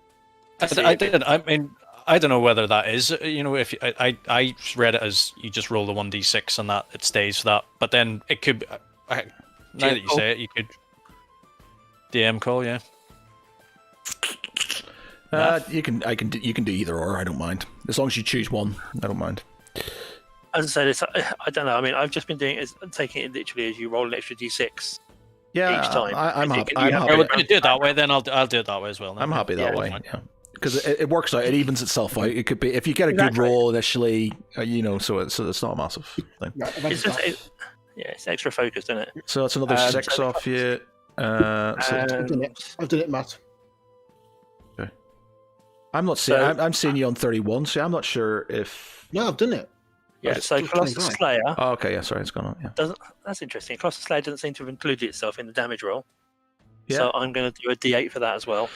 I mean, I don't know whether that is. If I read it as you just roll the 1d6 and that it stays for that. But then it could. Now that you say it, you could DM call, yeah. You can do either or. I don't mind as long as you choose one. I don't mind. As I said, I don't know. I mean, I've just been doing it as taking it literally as you roll an extra d6. Yeah, Each time. I'm You happy. can- you I'm have I happy. would do it that way. Then I'll do it that way as well. Then. I'm happy that Yeah, way. fine. Yeah, because it works out. It evens itself out. It could be if you get a good Exactly. roll initially, so it's not a massive thing. Right, It's just, it's extra focused, isn't it? So that's another 6 so- off you. So I've done it. I've done it, Matt. I'm not seeing. So- I'm seeing you on 31. So I'm not sure if. No, I've done it. Yeah. It's So just Colossus 25. Slayer Oh, okay. Yeah. Sorry, it's gone on. Yeah. doesn't. That's interesting. Colossus Slayer doesn't seem to have included itself in the damage roll. Yeah. So I'm going to do a d8 for that as well.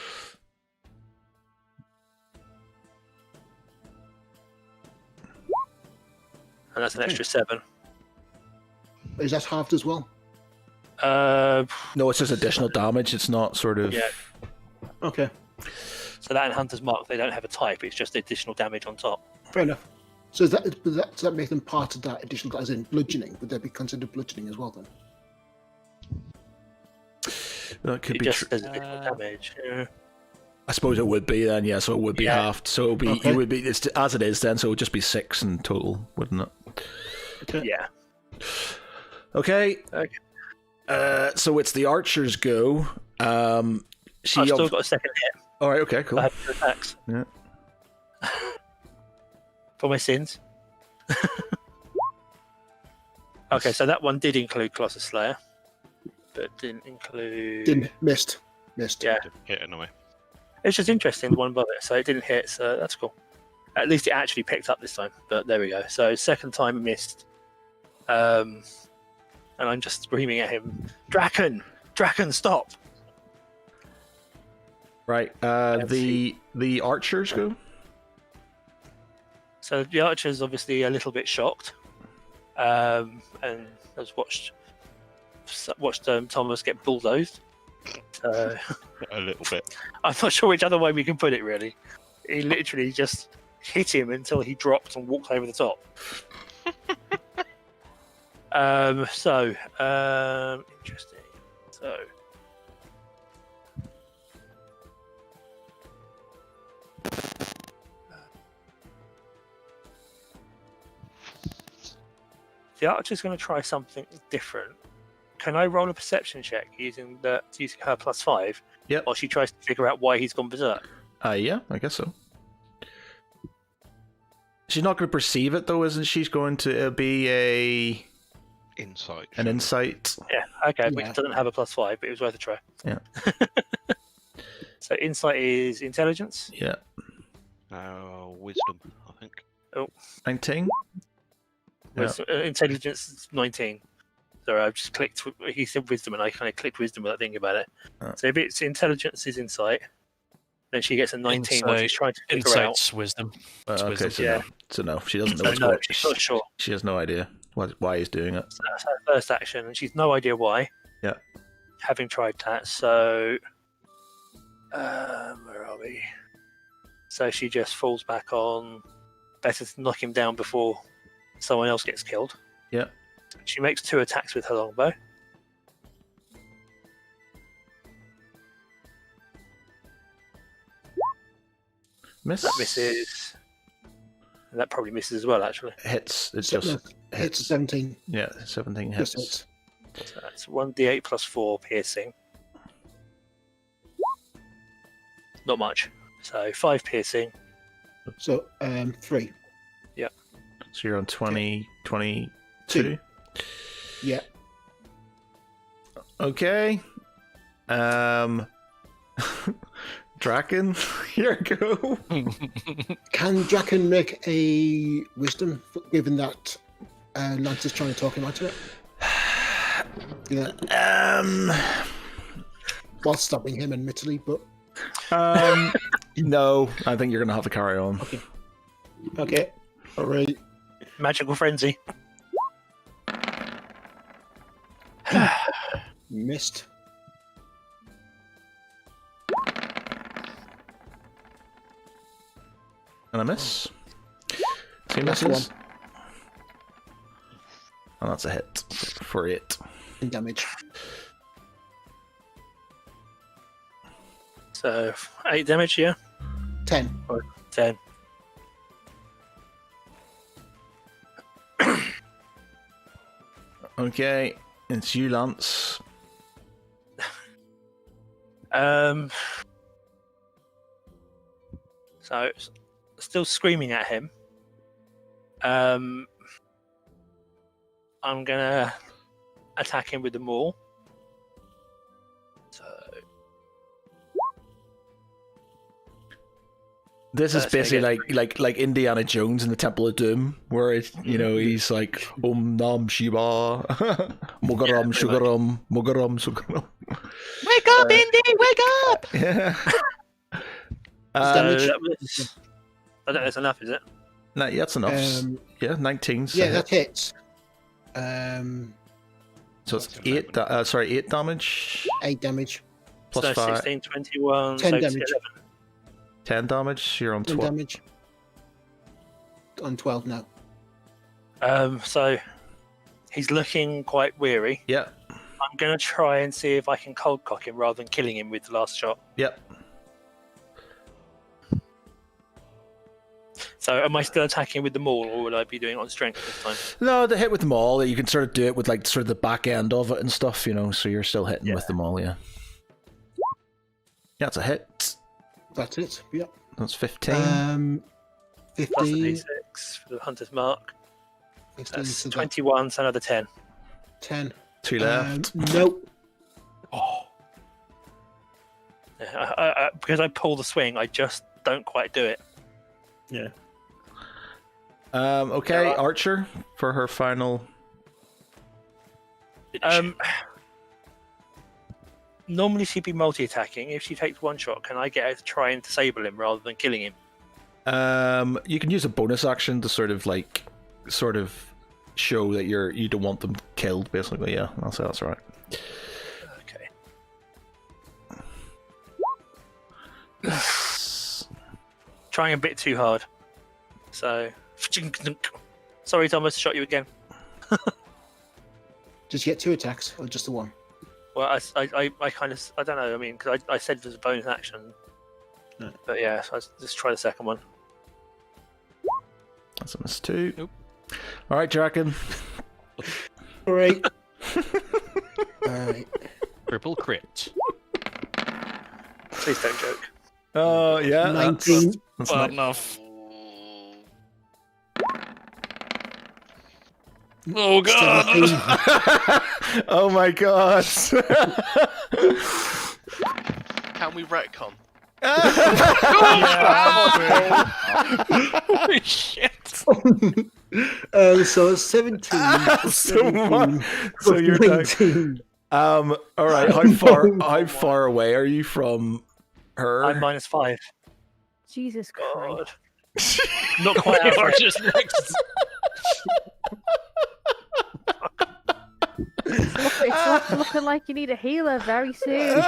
And that's an Okay. extra 7. Is that halved as well? No, it's just additional damage. It's not sort of. Yeah. Okay, So that in Hunter's Mark, they don't have a type. It's just additional damage on top. fair enough. So does that make them part of that additional, as in bludgeoning? Would they be considered bludgeoning as well then? That could It be just true. says additional damage. Yeah. I suppose it would be then. Yeah. So it would be Yeah. halved. So it would be. Okay. It would be. It's as it is then. So it would just be 6 in total, wouldn't it? Okay. Yeah. Okay. Okay. So it's the archer's go. She I've still got a second hit. All right. Okay. Cool. I have 2 attacks. Yeah. For my sins. Okay, so that one did include Colossus Slayer, but didn't include. Didn't missed. Yeah. hit anyway. It's just interesting, the one above it. So it didn't hit, so that's cool. At least it actually picked up this time, but there we go. So second time it missed. And I'm just screaming at him, Draken! Draken, stop! Right. The archers go. So the archer's obviously a little bit shocked. And has watched Thomas get bulldozed. So A little bit. I'm not sure which other way we can put it, really. He literally just hit him until he dropped and walked over the top. Interesting. So the archer's going to try something different. Can I roll a perception check using her +5? Yep. While she tries to figure out why he's gone berserk. Yeah, I guess so. She's not going to perceive it though, isn't she? She's going to be Insight. an insight. Yeah, okay, but Yeah. it doesn't have a +5, but it was worth a try. Yeah. So insight is intelligence. Yeah. Wisdom, I think. 19. Yeah. Intelligence is 19. Sorry, I've just clicked. He said wisdom, and I kind of clicked wisdom without thinking about it. So if it's intelligence is insight, then she gets a 19 when she's trying to figure out. Insight's wisdom. Okay, wisdom. so Yeah. no. So no, she doesn't know So what's no, going. she's not sure. She has no idea why he's doing it. So that's her first action, and she's no idea why. Yeah. Having tried that, so where are we? So she just falls back on. Better to knock him down before someone else gets killed. Yeah. She makes 2 attacks with her longbow. Miss. That misses. And that probably misses as well, actually. Hits. It's No, just hits 17. Yeah, 17 Just hits. hits. So that's 1d8 plus 4 piercing. Not much. So 5 piercing. So 3. So you're on 20, 22. 2. Yeah. Okay. Draken, here you go. Can Draken make a wisdom, given that Lance is trying to talk him out of it? Yeah, while stabbing him, admittedly, but No, I think you're gonna have to carry on. okay. All right. Magical frenzy. Missed. And I miss. 2 Last misses. And that's a hit for 8. In damage. So 8 damage, yeah? 10. 10. Okay, it's you, Lance. So still screaming at him. I'm gonna attack him with the maul. So This is So basically he like Indiana Jones in the Temple of Doom, where it, he's like Nam Shiva, Mugaram Sugaram, Mugaram Sugaram. wake up, Indy! Wake up! Yeah. damage? That was, I don't know if that's enough, is it? No, yeah, that's enough. Yeah, 19. Yeah, that hits. So it's 8 damage 8 damage. plus so 5, 16, 21, 10 so damage. 11. 10 damage. You're on 10 12. damage. On 12 now. So he's looking quite weary. Yeah, I'm going to try and see if I can cold cock him rather than killing him with the last shot. yeah. So am I still attacking with the maul, or would I be doing it on strength this time? No, the hit with them all. You can sort of do it with like sort of the back end of it and stuff, so you're still hitting with them all, yeah. Yeah, it's a hit. That's it. Yeah. That's 15. Plus a 15. d6 for the hunter's mark. 15 That's so that's 21, so another 10. 10. 2 left. Nope. Oh, Because I pull the swing, I just don't quite do it. Yeah. Okay, Yeah. Archer for her final. Normally she'd be multi-attacking. If she takes one shot, can I get her to try and disable him rather than killing him? You can use a bonus action to sort of show that you don't want them killed. Basically, yeah, I'll say that's right. Okay. Trying a bit too hard. So, sorry, Thomas, shot you again. Just get 2 attacks or just the one? Well, I kind of, I don't know. I mean, because I said there's a bonus action, No. but yeah, so just try the second one. That's a miss too. Nope. All right, Draken. All right. All right. Triple crit. Please don't joke. Oh yeah, 19. that's Well not. enough. Oh god! 17. Oh my god. Can we retcon? Holy shit! So 17. plus So much. 17 So plus you're down. 19. All right. How far away are you from her? I'm -5. Jesus Christ. God. Not quite You are average. just next. It's looking like you need a healer very soon. Or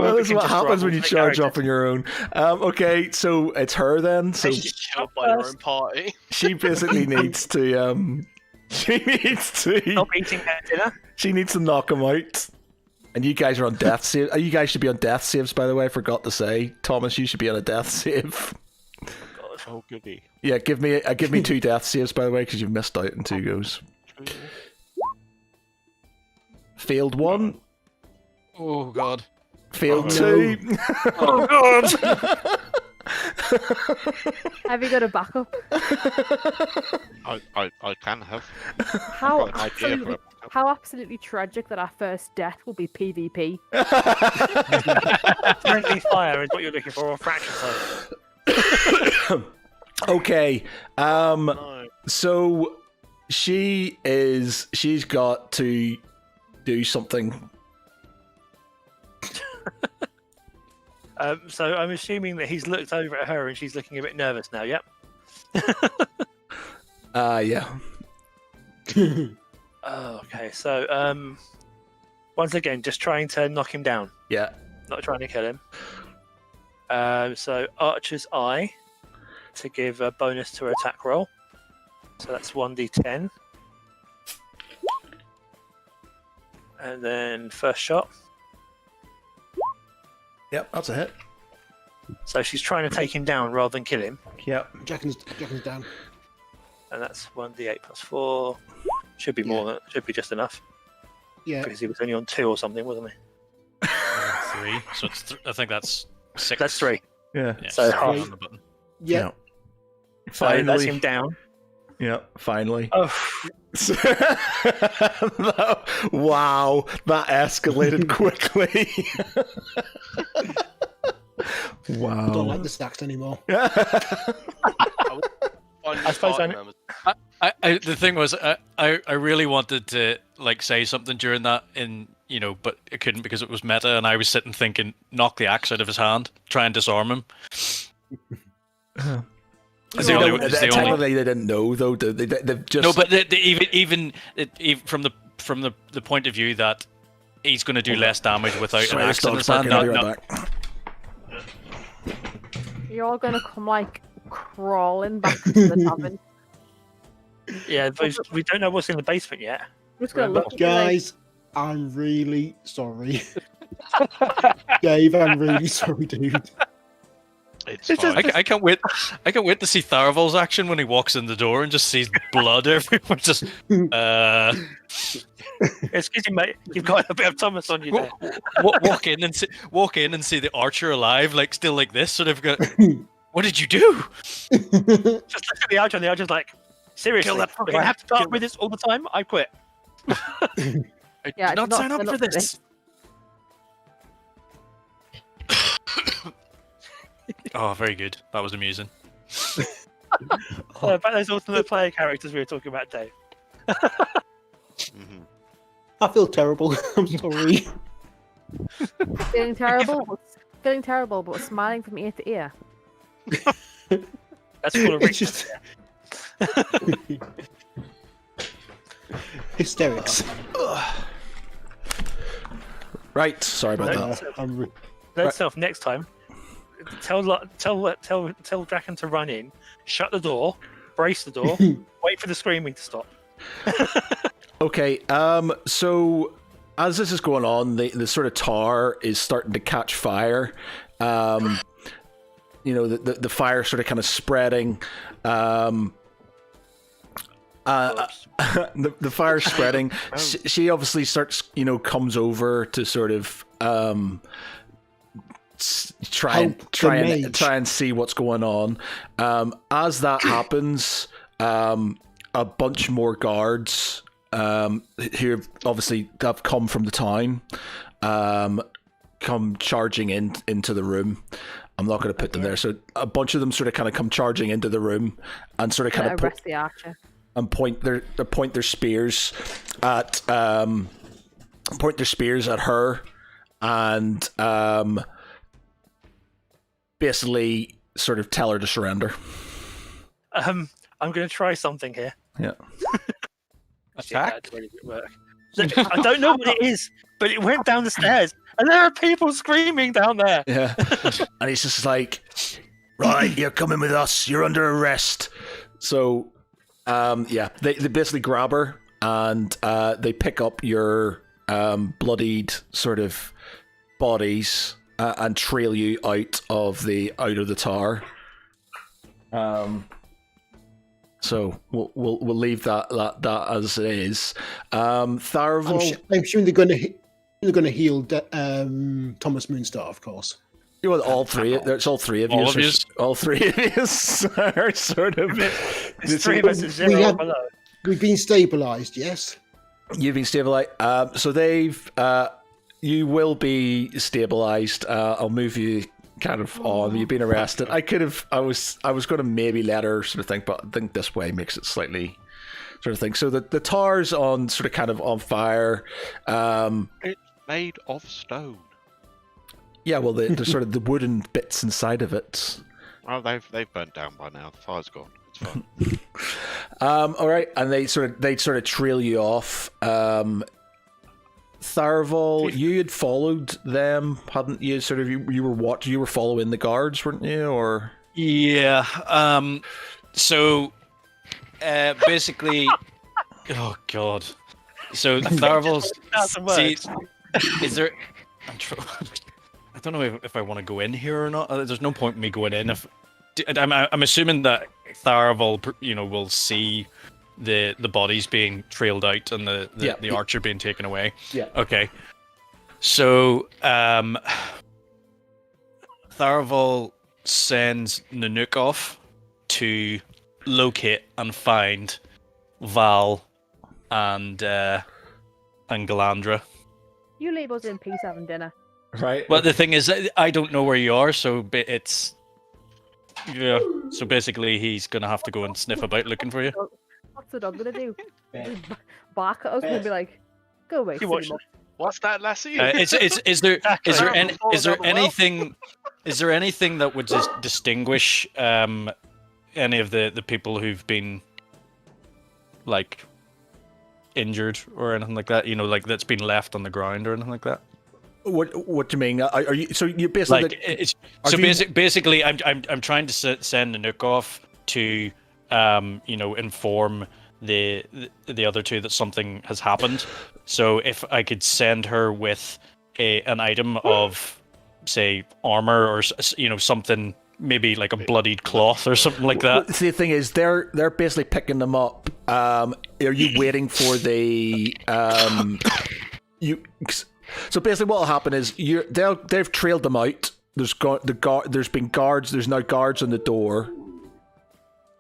Well, we this is can what just happens roll when you the charge character. up on your own. Okay, so it's her then. So She's killed by her own party. she basically needs to she needs to Stop eating that dinner. she needs to knock him out. And you guys are on death save. You guys should be on death saves, by the way. I forgot to say, Thomas, you should be on a death save. God. Oh goody. Yeah, give me 2 death saves, by the way, because you've missed out in 2 goes. Failed 1, Oh god. failed Oh, 2. Oh god! Have you got a backup? I can have. How Got an idea for absolutely, it. how absolutely tragic that our first death will be PvP. Friendly fire is what you're looking for, or fraction fire. Okay. No. So she's got to do something. So I'm assuming that he's looked over at her and she's looking a bit nervous now. Yep. Yeah. Oh, okay. So once again, just trying to knock him down, Yeah. not trying to kill him. So Archer's Eye to give a bonus to her attack roll. So that's 1d10. And then first shot. Yep, that's a hit. So she's trying to take him down rather than kill him. Yep. Jacken's down. And that's 1d8 plus 4. Should be more than should be just enough. Yeah. Because he was only on 2 or something, wasn't he? 3. So it's I think that's 6. That's 3. Yeah. Yeah, So three half. on the button. Yeah. So that's Finally. him down. Yeah, finally. Oh, Wow, that escalated quickly. I don't like Wow. the stacks anymore. I suppose The thing was, I really wanted to like say something during that, but I couldn't because it was meta, and I was sitting thinking, knock the axe out of his hand, try and disarm him. It's the only- it's the only- Technically, they didn't know though. They've just No, but even from the point of view that he's going to do less damage without Sorry, an this axe in dog's his hand. barking. I'll be right back. You're all gonna come like crawling back to the tavern. yeah, we don't know what's in the basement yet. I'm just gonna look at you like, Guys, I'm really sorry. Dave, I'm really sorry, dude. It's It's just- fine. I can't wait. I can't wait to see Tharavol's action when he walks in the door and just sees blood everywhere. Just Excuse me, mate. You've got a bit of Thomas on you there. walk in and see the archer alive, like still like this. Sort of. What did you do? Just look at the Archer, and the Archer's like, seriously, Kill that if fucking- I have to start with this all the time, I quit. I Yeah, did not sign up for this. Oh, very good. That was amusing. About those ultimate player characters we were talking about, Dave. Mhm. I feel terrible. I'm sorry. Feeling terrible, but smiling from ear to ear. That's called a It's reach. just hysterics. Right, sorry about No. that. Note self next time. Tell Draken to run in, shut the door, brace the door, wait for the screaming to stop. Okay, so as this is going on, the sort of tower is starting to catch fire. You know, the fire sort of kind of spreading. The fire's spreading. She obviously starts, comes over to sort of try and see what's going on. As that happens, a bunch more guards who obviously have come from the town come charging into the room. I'm not going to put them there. So a bunch of them sort of kind of come charging into the room and sort of kind of arrest the archer and point their spears at her and basically sort of tell her to surrender. I'm going to try something here. Yeah. Attack? I don't know what it is, but it went down the stairs, and there are people screaming down there. Yeah. And he's just like, right, you're coming with us. You're under arrest. So, they basically grab her and they pick up your bloodied sort of bodies and trail you out of the tower. So we'll leave that as it is. Tharavel, I'm sure they're going to heal Thomas Moonstar, of course. well, all three. It's all three of you. All of you? All three of you are sort of. It's 3 versus 0 below. We've been stabilised, yes. You've been stabilized. So they've. You will be stabilized. I'll move you kind of on. You've been arrested. I was going to maybe let her sort of think, but I think this way makes it slightly sort of thing. So the tower's on sort of kind of on fire. It's made of stone. Yeah, well, the sort of the wooden bits inside of it. Oh, they've burnt down by now. The fire's gone. It's fine. All right, and they sort of trail you off. Tharavel, you had followed them, hadn't you? Sort of, you were following the guards, weren't you? Or Yeah. So, basically, oh god. So Tharavel's. See, is there? I don't know if I want to go in here or not. There's no point in me going in. I'm assuming that Tharavel, will see the bodies being trailed out and the archer being taken away. Yeah. Okay. So Tharavel sends Nanook off to locate and find Val and Galandra. You leave us in peace having dinner. right? Well, the thing is, I don't know where you are, so it's So basically, he's gonna have to go and sniff about looking for you. What's the dog gonna do? Bark at us and be like, "Go away." You watch What's that, Lassie? Is there anything that would just distinguish any of the people who've been like injured or anything like that? You know, like that's been left on the ground or anything like that. What do you mean? Are you so you're basically like, basically I'm trying to send Nanook off to inform the other two that something has happened. So if I could send her with an item of, say, armor or something, maybe like a bloodied cloth or something like that. See, the thing is, they're basically picking them up. Are you waiting for the So basically, what will happen is they've trailed them out. There's been guards. There's now guards on the door.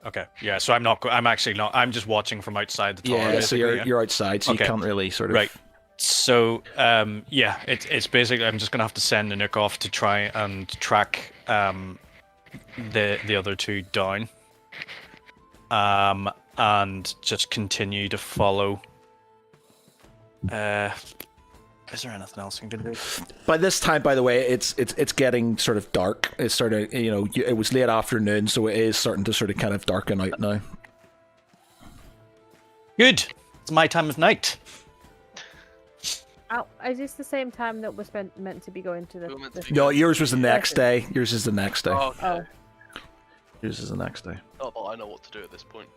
Okay, yeah. So I'm actually not. I'm just watching from outside the tower. Yeah, so you're outside, so okay. You can't really sort of. Right. So it's basically I'm just gonna have to send Nanook off to try and track the other two down, and just continue to follow. Is there anything else I can do? By this time, by the way, it's getting sort of dark. It's sort of, it was late afternoon, so it is starting to sort of kind of darken out now. Good. It's my time of night. Oh, is this the same time that we're meant to be going to We were meant to the be No, going yours to was the the- next day. Yours is the next day. Oh, okay. Yours is the next day. Not that I know what to do at this point.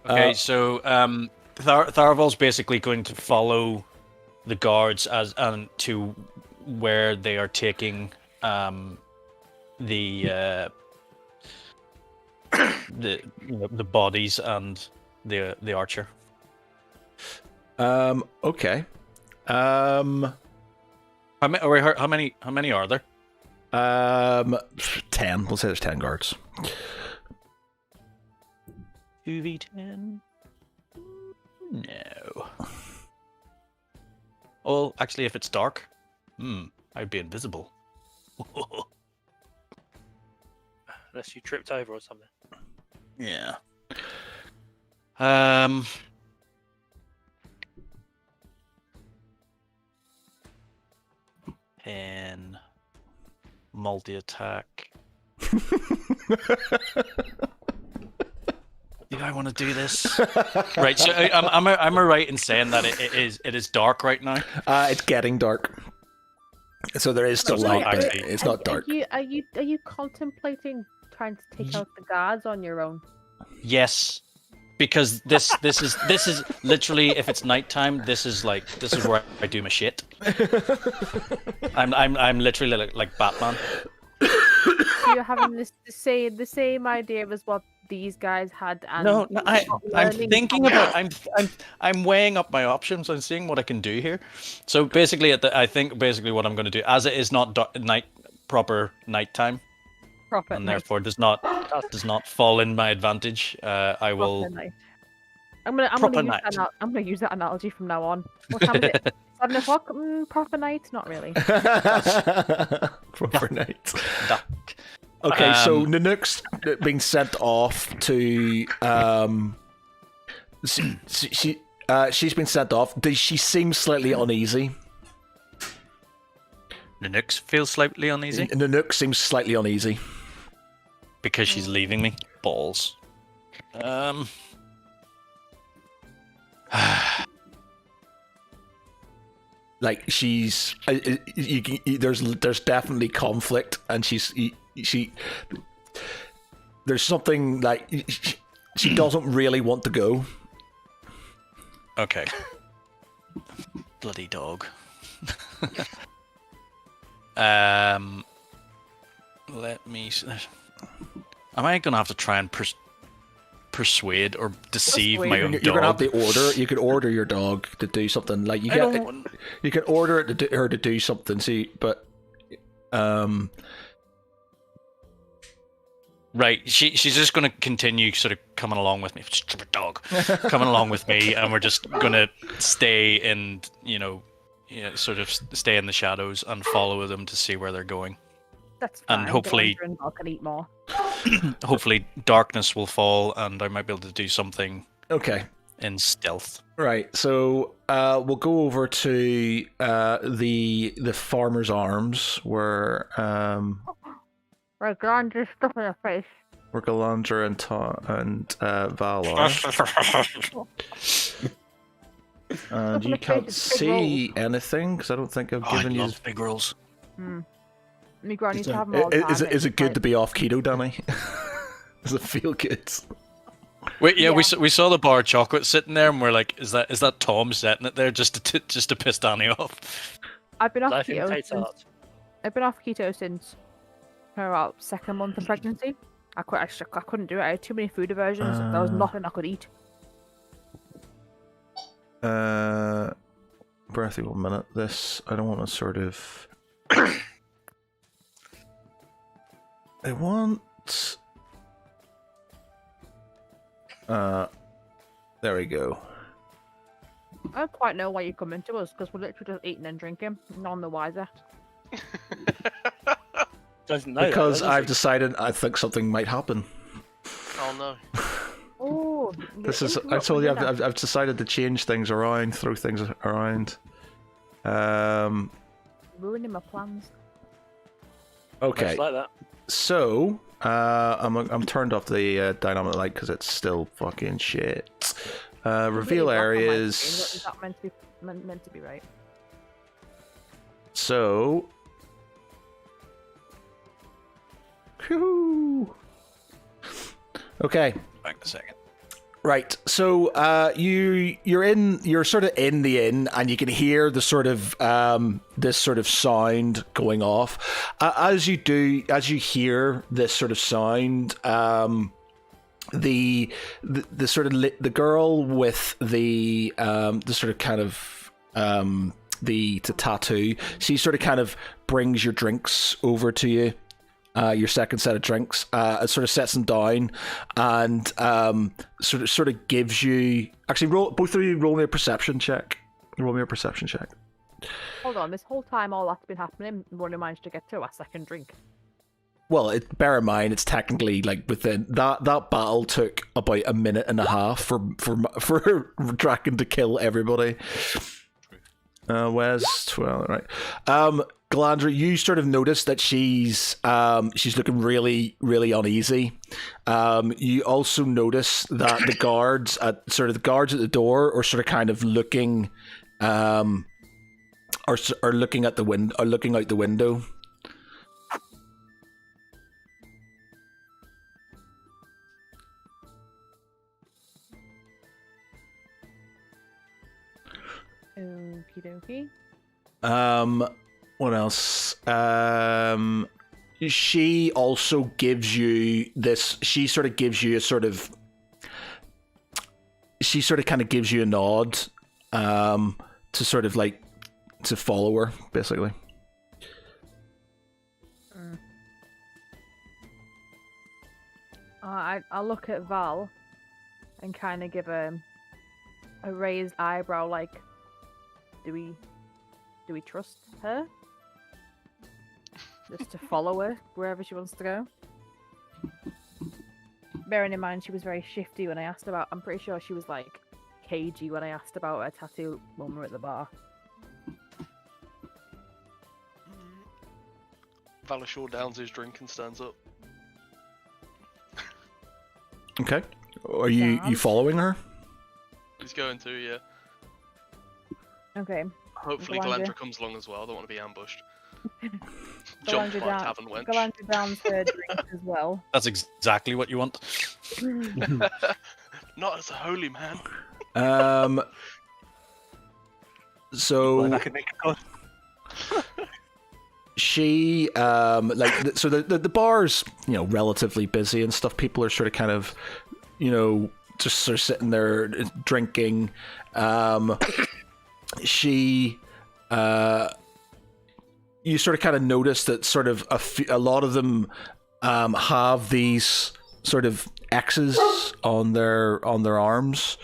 Okay, so Tharavol's basically going to follow the guards to where they are taking the the bodies and the archer. Okay. How many are there? 10. We'll say there's 10 guards. 2v10? No. Well, actually, if it's dark, I'd be invisible. Unless you tripped over or something. Yeah. And multi-attack. Do I want to do this? Right. So am I right in saying that it is dark right now? It's getting dark. So there is still So light, but actually- it's not dark. Are you contemplating trying to take out the guards on your own? Yes, because this is literally, if it's nighttime, this is where I do my shit. I'm literally like Batman. So you're having the same idea as what these guys had. And No, I'm learning thinking from about I'm weighing up my options. I'm seeing what I can do here. So basically, I think what I'm going to do, as it is not proper nighttime, proper and night. therefore does not fall in my advantage, I will. Proper night. I'm gonna use that analogy from now on. What time is it? 7 o'clock? Proper night? Not really. Proper night. Duck. Okay, so Nanook's being sent off to she's been sent off. Does she seem slightly uneasy? Nanook feels slightly uneasy Nanook seems slightly uneasy. because she's leaving me. Balls. Like she's, there's definitely conflict, and she there's something like she doesn't really want to go. Okay. Bloody dog. Let me. Am I gonna have to try and persuade or deceive my own You're dog? gonna have to order. You could order your dog to do something. Like you can order it to her to do something. See, but Right, she's just going to continue sort of coming along with me, stupid dog, coming along with me, and we're just going to stay in, sort of stay in the shadows and follow them to see where they're going. That's fine. And hopefully- I can eat more. Hopefully, darkness will fall, and I might be able to do something okay. in stealth. Right, so we'll go over to the Farmer's Arms, where Right, Grand, just stuff in your face. where Galandra and Val are. And you can't see anything because I don't think I've given you. big rolls. Me granny to have more. Is it good to be off keto, Danny? Does it feel good? Wait, yeah, Yeah. we saw the bar of chocolate sitting there, and we're like, is that Tom setting it there just to piss Danny off? I've been off Life keto imitates since. art. I've been off keto since about 2nd month of pregnancy. I couldn't do it. I had too many food aversions. There was nothing I could eat. Breathy, 1 minute. This I don't want to sort of. I want. There we go. I don't quite know why you come into us because we're literally just eating and drinking. None the wiser. doesn't know because that, does I've he? decided I think something might happen. Oh no. Oh, This is. I told you I've decided to change things around, throw things around. Ruining my plans. Okay. Much like that. So, I'm turned off the dynamic light because it's still fucking shit. Reveal What areas. is that meant to be right? So, whew. Okay. Back a second. Right, so you're sort of in the inn, and you can hear the sort of this sort of sound going off. As you hear this sort of sound, the sort of the girl with the sort of kind of the tattoo, she sort of kind of brings your drinks over to you. Your second set of drinks, it sort of sets them down, and sort of gives you. Actually, both of you roll me a perception check. Roll me a perception check. Hold on, this whole time all that's been happening, we only managed to get to our second drink. Well, bear in mind it's technically like within that battle took about a minute and a half for Draken to kill everybody. Where's 12? Right. Galandra, you sort of notice that she's looking really, really uneasy. You also notice that the guards at the door are sort of kind of looking, are looking at the window, are looking out the window. Okie dokie. What else? She also gives you this. She sort of gives you a sort of. She sort of kind of gives you a nod, to sort of like to follow her, basically. I'll look at Val and kind of give a raised eyebrow, like, do we trust her? Just to follow her wherever she wants to go. Bearing in mind she was very shifty when I asked about. I'm pretty sure she was like cagey when I asked about her tattoo when we were at the bar. Valashore downs his drink and stands up. Okay. Are you following her? He's going to, yeah. Okay. Hopefully Galandra. Galandra comes along as well. I don't want to be ambushed. Jump Galandra like tavern wench. Galandra downs her drink as well. That's exactly what you want. Not as a holy man. So Like, I can make a god. she so the bar's relatively busy and stuff. People are sort of kind of just sort of sitting there drinking. You sort of kind of notice that sort of a lot of them have these sort of X's on their arms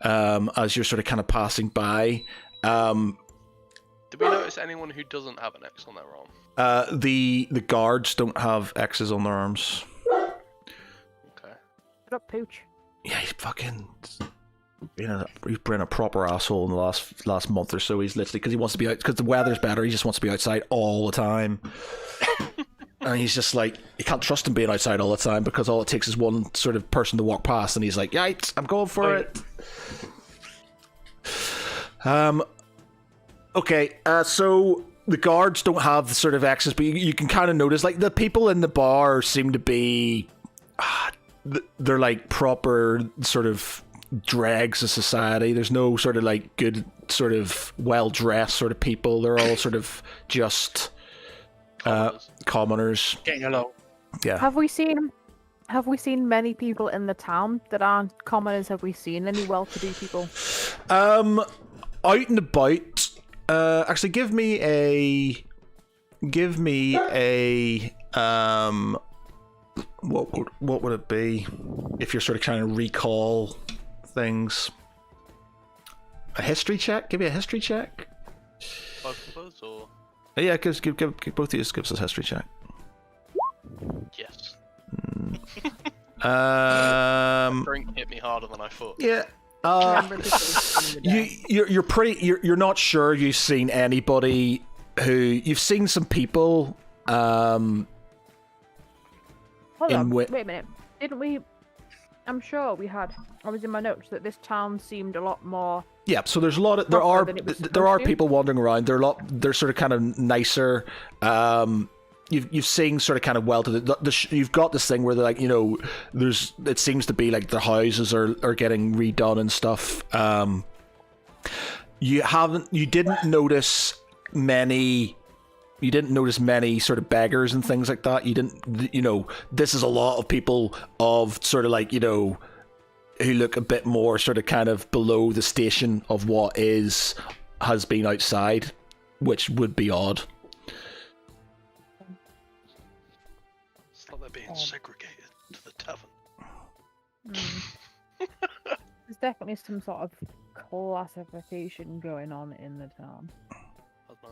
as you're sort of kind of passing by. Did we notice anyone who doesn't have an X on their arm? The guards don't have X's on their arms. Okay. Shut up, Pooch. Yeah, he's fucking he's been a proper asshole in the last month or so. He's literally, because he wants to be out, because the weather's better, he just wants to be outside all the time. And he's just like, you can't trust him being outside all the time, because all it takes is one sort of person to walk past and he's like, yikes, I'm going for it. Okay, so the guards don't have the sort of access, but you can kind of notice, like, the people in the bar seem to be, they're like proper sort of dregs of society. There's no sort of like good sort of well-dressed sort of people. They're all sort of just commoners. Getting along. Yeah. Have we seen many people in the town that aren't commoners? Have we seen any well-to-do people? Out and about. Actually, give me a what would it be if you're sort of trying to recall things? A history check? Give me a history check. Both of us, or Yeah, give both of you gives us a history check. Drink hit me harder than I thought. Yeah. Remember people in the day. You're not sure you've seen anybody who you've seen some people. Hold in on, wi- wait a minute. Didn't we? I'm sure we had. I was in my notes that this town seemed a lot more. Yeah, so there's a lot of there Proper are than it was there are supposed to. people wandering around. They're sort of kind of nicer. You've seen sort of kind of well to you've got this thing where they're like, it seems to be like the houses are getting redone and stuff. You didn't notice many sort of beggars and things like that. This is a lot of people of sort of like, who look a bit more sort of kind of below the station of what has been outside, which would be odd. It's like they're being segregated to the tavern. There's definitely some sort of classification going on in the town, I don't know.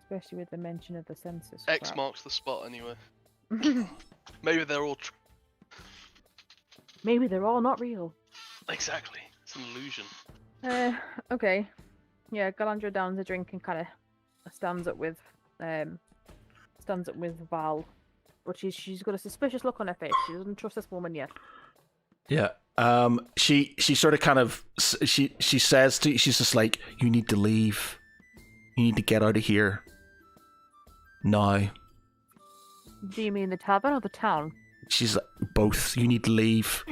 especially with the mention of the census. X crap. marks the spot anyway. Maybe they're all Maybe they're all not real. exactly. It's an illusion. Okay. Yeah, Galandra downs a drink and kind of stands up with Val, but she's got a suspicious look on her face. She doesn't trust this woman yet. Yeah. She sort of kind of she says to she's just like, you need to leave. You need to get out of here. Now. Do you mean the tavern or the town? She's like, both. You need to leave.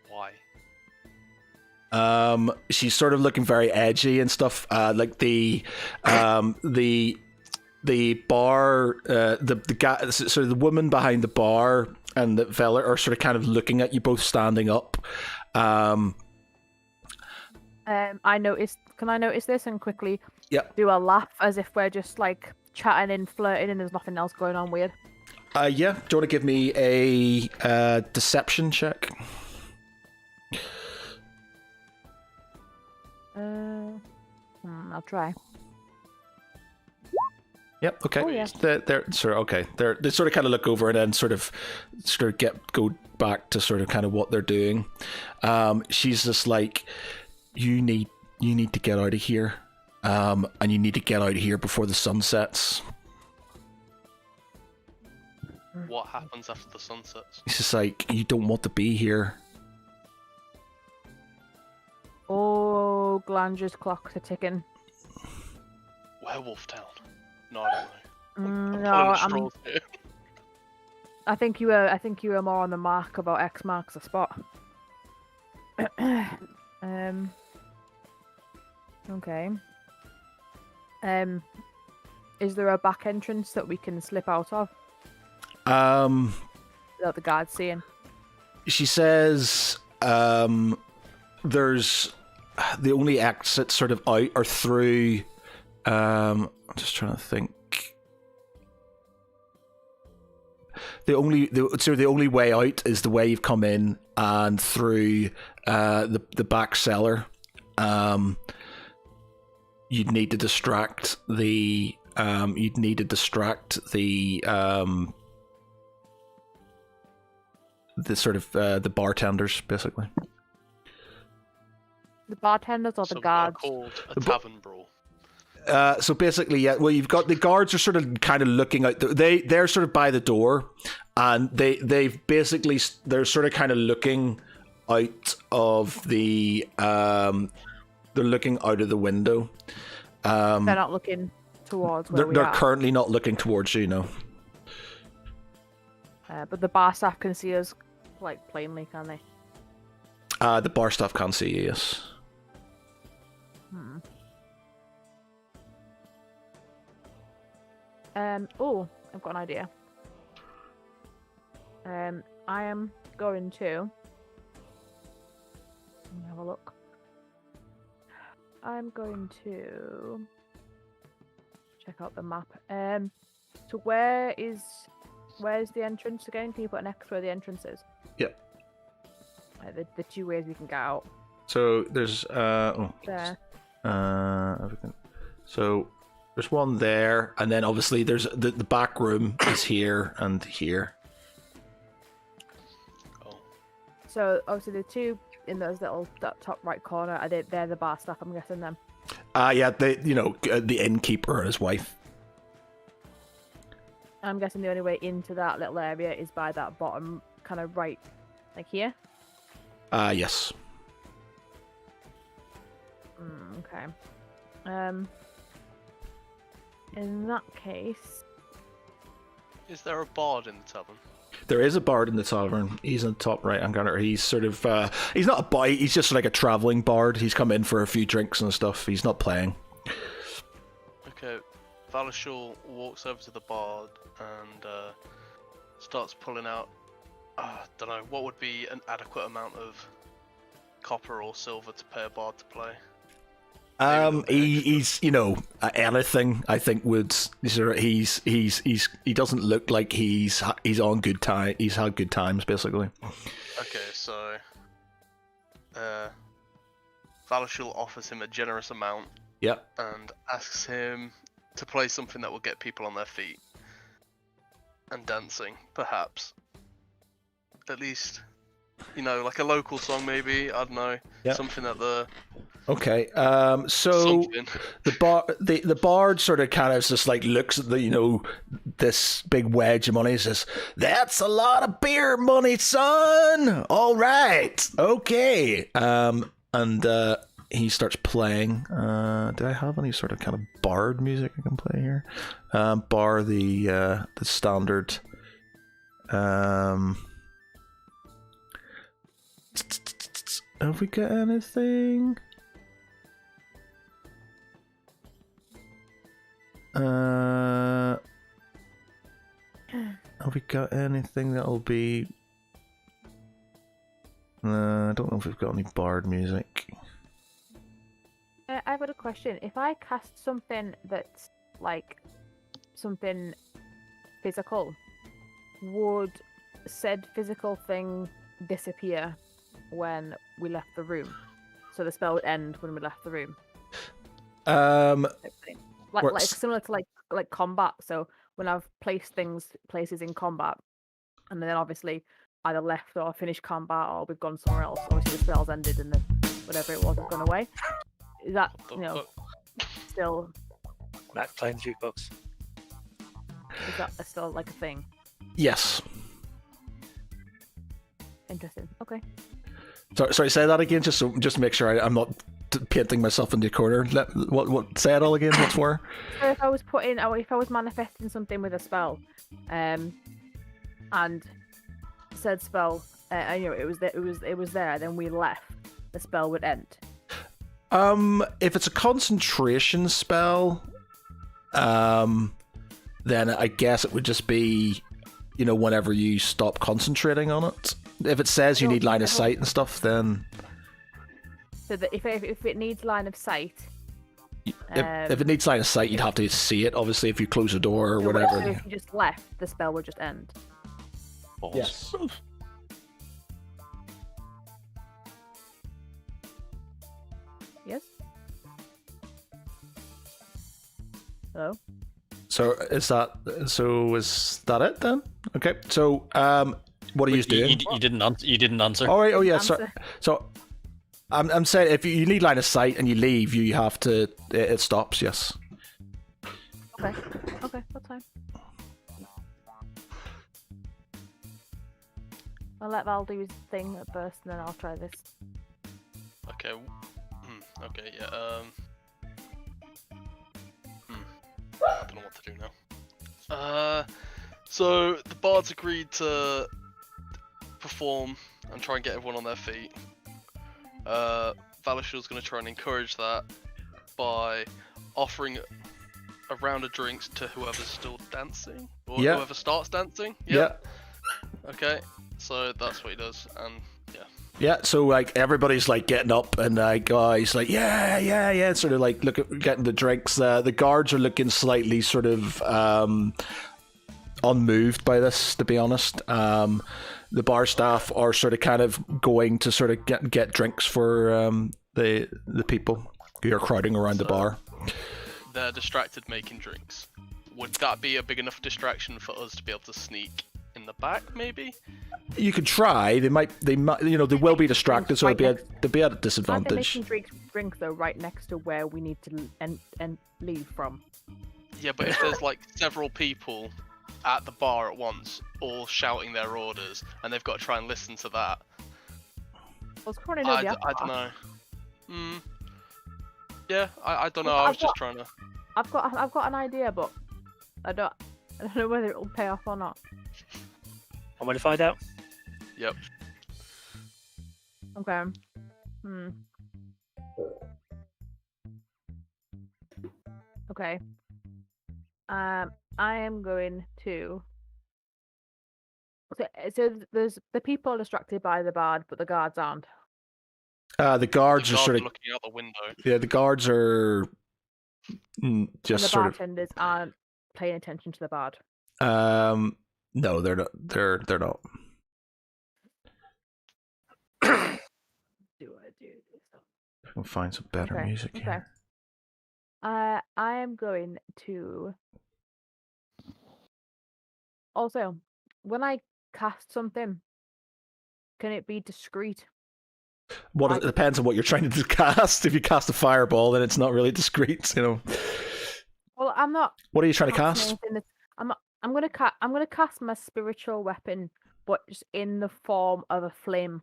Why? She's sort of looking very edgy and stuff. Like the bar, the guy, sort of the woman behind the bar and the fella are sort of kind of looking at you both standing up. I noticed. Can I notice this and quickly Yep. do a laugh as if we're just like chatting and flirting and there's nothing else going on weird? Yeah. Do you want to give me a deception check? I'll try. Yep. Okay. Oh, yeah. They're sort of okay. They sort of kind of look over and then sort of go back to sort of kind of what they're doing. She's just like, you need to get out of here, and you need to get out of here before the sun sets. What happens after the sun sets? It's just like, you don't want to be here. Oh, Galandra's clocks are ticking. Werewolf Town. No, I don't know. I'm No, pulling I'm. straws here. I think you were more on the mark about X marks the spot. Okay. Is there a back entrance that we can slip out of without the guards seeing? She says, there's the only exits sort of out are through. I'm just trying to think. The only way out is the way you've come in and through the back cellar. You'd need to distract the sort of the bartenders, basically. The bartenders or the So guards? called a tavern brawl. So basically, yeah. Well, you've got the guards are sort of kind of looking out. They're sort of by the door, and they're sort of kind of looking out of the. They're looking out of the window. They're not looking towards where we They're are. currently not looking towards you, no. But the bar staff can see us like plainly, can they? The bar staff can't see you, yes. Oh, I've got an idea. I am going to let me have a look. I'm going to check out the map. So where's the entrance again? Can you put an X where the entrance is? Yep. The two ways we can get out. So there's There. everything. So there's one there, and then obviously there's the back room is here and here. So obviously the two in those little that top right corner they're the bar staff, I'm guessing them. Yeah, the innkeeper and his wife. I'm guessing the only way into that little area is by that bottom kind of right, like here. Yes. Okay. In that case, Is there a bard in the tavern? There is a bard in the tavern. He's in the top right hand corner. He's sort of he's not a bite. He's just like a traveling bard. He's come in for a few drinks and stuff. He's not playing. Okay, Valashul walks over to the bard and starts pulling out. Don't know what would be an adequate amount of copper or silver to pay a bard to play. He's anything I think would he doesn't look like he's on good time. He's had good times basically. Okay, so Valashul offers him a generous amount. Yep. And asks him to play something that will get people on their feet and dancing, perhaps. At least, like a local song, maybe. I don't know. Yep. Something that the. Okay. So Something. the bard sort of kind of just like looks at this big wedge of money and says, "That's a lot of beer money, son. All right. Okay." And he starts playing. Do I have any sort of kind of bard music I can play here? Bar the standard. Have we got anything? Have we got anything that'll be? I don't know if we've got any bard music. I've got a question. If I cast something that's like something physical, would said physical thing disappear when we left the room? So the spell would end when we left the room. Like similar to like combat. So when I've placed places in combat, and then obviously either left or finished combat, or we've gone somewhere else. Obviously the spell's ended, and then whatever it was has gone away. Is that still? Matt playing the jukebox. Is that still like a thing? Yes. Interesting. Okay. Sorry, say that again, just to make sure I'm not painting myself in the corner. What? Say it all again. What's for? So if I was manifesting something with a spell, and said spell, it was there, then we left, the spell would end. If it's a concentration spell, then I guess it would just be, whenever you stop concentrating on it. If it says you need line of sight and stuff, then. So that if it needs line of sight. If it needs line of sight, you'd have to see it. Obviously, if you close the door or whatever. So if you just left, the spell would just end. Yes. Yes. Hello. So is that it then? Okay. So what are you doing? You didn't answer. You didn't answer. All right. Oh yeah. So I'm saying if you need line of sight and you leave, you have to. It stops. Yes. Okay. Okay. That's fine. I'll let Val do his thing at first, and then I'll try this. Okay. Okay. Yeah. I don't know what to do now. So the bards agreed to perform and try and get everyone on their feet. Valashul's going to try and encourage that by offering a round of drinks to whoever's still dancing, or whoever starts dancing. Yeah. Okay, so that's what he does, and yeah. Yeah, so like everybody's like getting up, and guys like yeah, sort of like getting the drinks. The guards are looking slightly sort of unmoved by this, to be honest. The bar staff are sort of kind of going to sort of get drinks for the people who are crowding around the bar. They're distracted making drinks. Would that be a big enough distraction for us to be able to sneak in the back, maybe? You could try. They might. They will be distracted, so they'll be at a Aren't they disadvantage. making drinks though, right next to where we need to and leave from? Yeah, but if there's like several people at the bar at once, all shouting their orders, and they've got to try and listen to that, Well, it's currently nobody at the I don't bar. know. Yeah, I don't know. Well, I I've was just got- trying to. I've got an idea, but I don't know whether it'll pay off or not. I'm going to find out. Yep. Okay. Okay. I am going to. So there's the people are distracted by the bard, but the guards aren't. The guards The are guard sort of. looking out the window. Yeah, the guards are And just the sort of. bartenders aren't paying attention to the bard. No, they're not. They're not. Do I do this? I can find some better Okay, music okay. here. I am going to. Also, when I cast something, can it be discreet? It depends on what you're trying to cast. If you cast a fireball, then it's not really discreet. Well, I'm not. What are you trying to casting cast? anything that's- I'm gonna cast my spiritual weapon, but just in the form of a flame.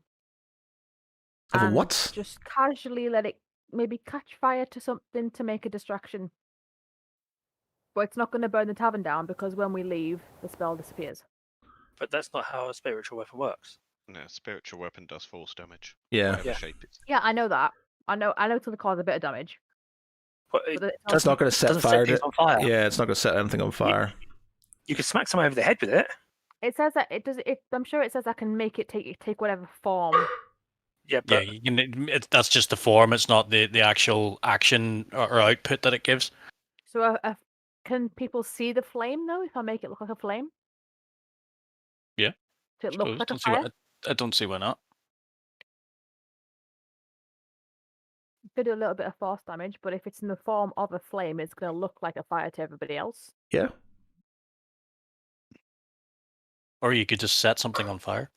Of a and what? Just casually let it maybe catch fire to something to make a distraction. But it's not going to burn the tavern down because when we leave, the spell disappears. But that's not how a spiritual weapon works. No, spiritual weapon does force damage. Yeah. Whatever Yeah. shape it's. Yeah, I know that. I know it's going to cause a bit of damage. But it But That's not going to set doesn't fire. set things on fire. Yeah, it's not going to set anything on fire. You can smack someone over the head with it. It says that it does. I'm sure it says I can make it take whatever form. Yeah, Yeah, but that's just the form. It's not the actual action or output that it gives. So can people see the flame though if I make it look like a flame? Yeah, Does it look Suppose. like a Don't see why- fire? I don't see why not. Could do a little bit of force damage, but if it's in the form of a flame, it's going to look like a fire to everybody else. Yeah. Or you could just set something on fire.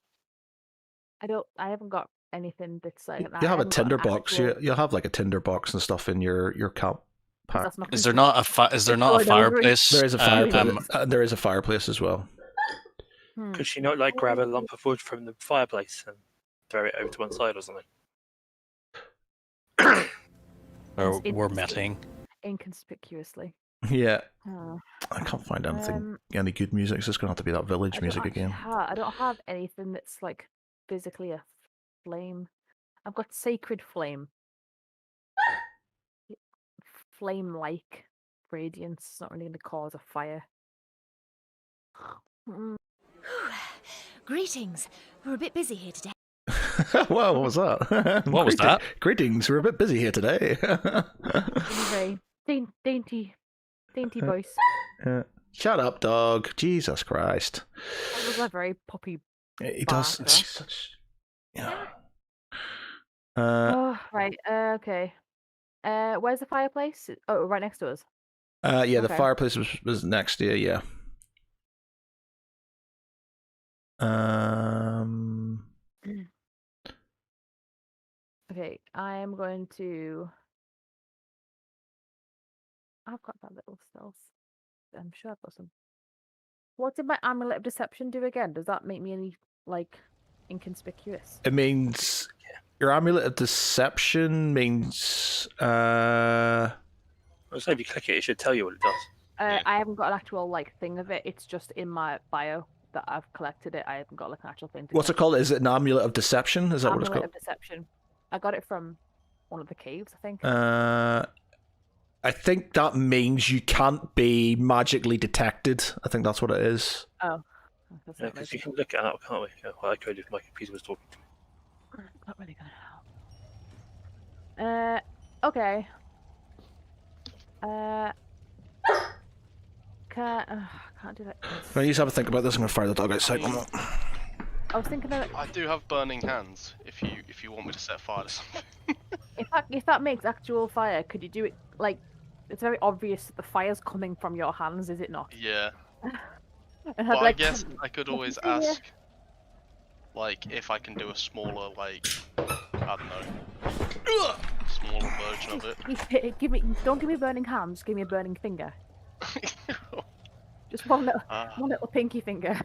I haven't got anything that's like. You have a tinder box. You'll have like a tinder box and stuff in your camp pack. That's not Is there not a Is there not a It's going over it. fireplace? There is a fireplace. There is a fireplace as well. could she not like grab a lump of wood from the fireplace and throw it over to one side or something? Or It's we're interesting. meeting. Inconspicuously. Yeah. Oh, I can't find anything. Um, Any good music? It's just going to have to be that village music again. I don't have anything that's like physically a flame. I've got sacred flame. Flame-like radiance. It's not really going to cause a fire. Greetings. We're a bit busy here today. Wow, what was that? What was that? Greetings, we're a bit busy here today. Very dainty voice. Shut up, dog. Jesus Christ. That was a very poppy. He does Barker. such. Yeah. Oh, right. Okay. Where's the fireplace? Oh, right next to us. Yeah, the Okay. fireplace was next to you, yeah. Okay, I am going to. I've got that little stealth. I'm sure I've got some. What did my amulet of deception do again? Does that make me any like inconspicuous? It means your amulet of deception means I was saying if you click it, it should tell you what it does. Yeah. I haven't got an actual like thing of it. It's just in my bio that I've collected it. I haven't got like an actual thing. To what's it called? Is it an amulet of deception? Is that what it's Amulet called? of deception. I got it from one of the caves, I think. I think that means you can't be magically detected. I think that's what it is. Oh, that's Yeah, not, because really, you can look it up, can't we? Yeah, well, I could if my computer was talking to me. not really gonna help. Okay. Can't do that. Now, you just have a think about this. I'm going to fire the dog outside. I was thinking that I do have burning hands. If you want me to set fire to something. if that makes actual fire, could you do it like? It's very obvious that the fire's coming from your hands, is it not? Yeah. And But I'd I like, guess I could "Can always you see here?" ask, like, if I can do a smaller, like, I don't know, smaller version of it. Don't give me burning hands. Give me a burning finger. Just one little pinky finger.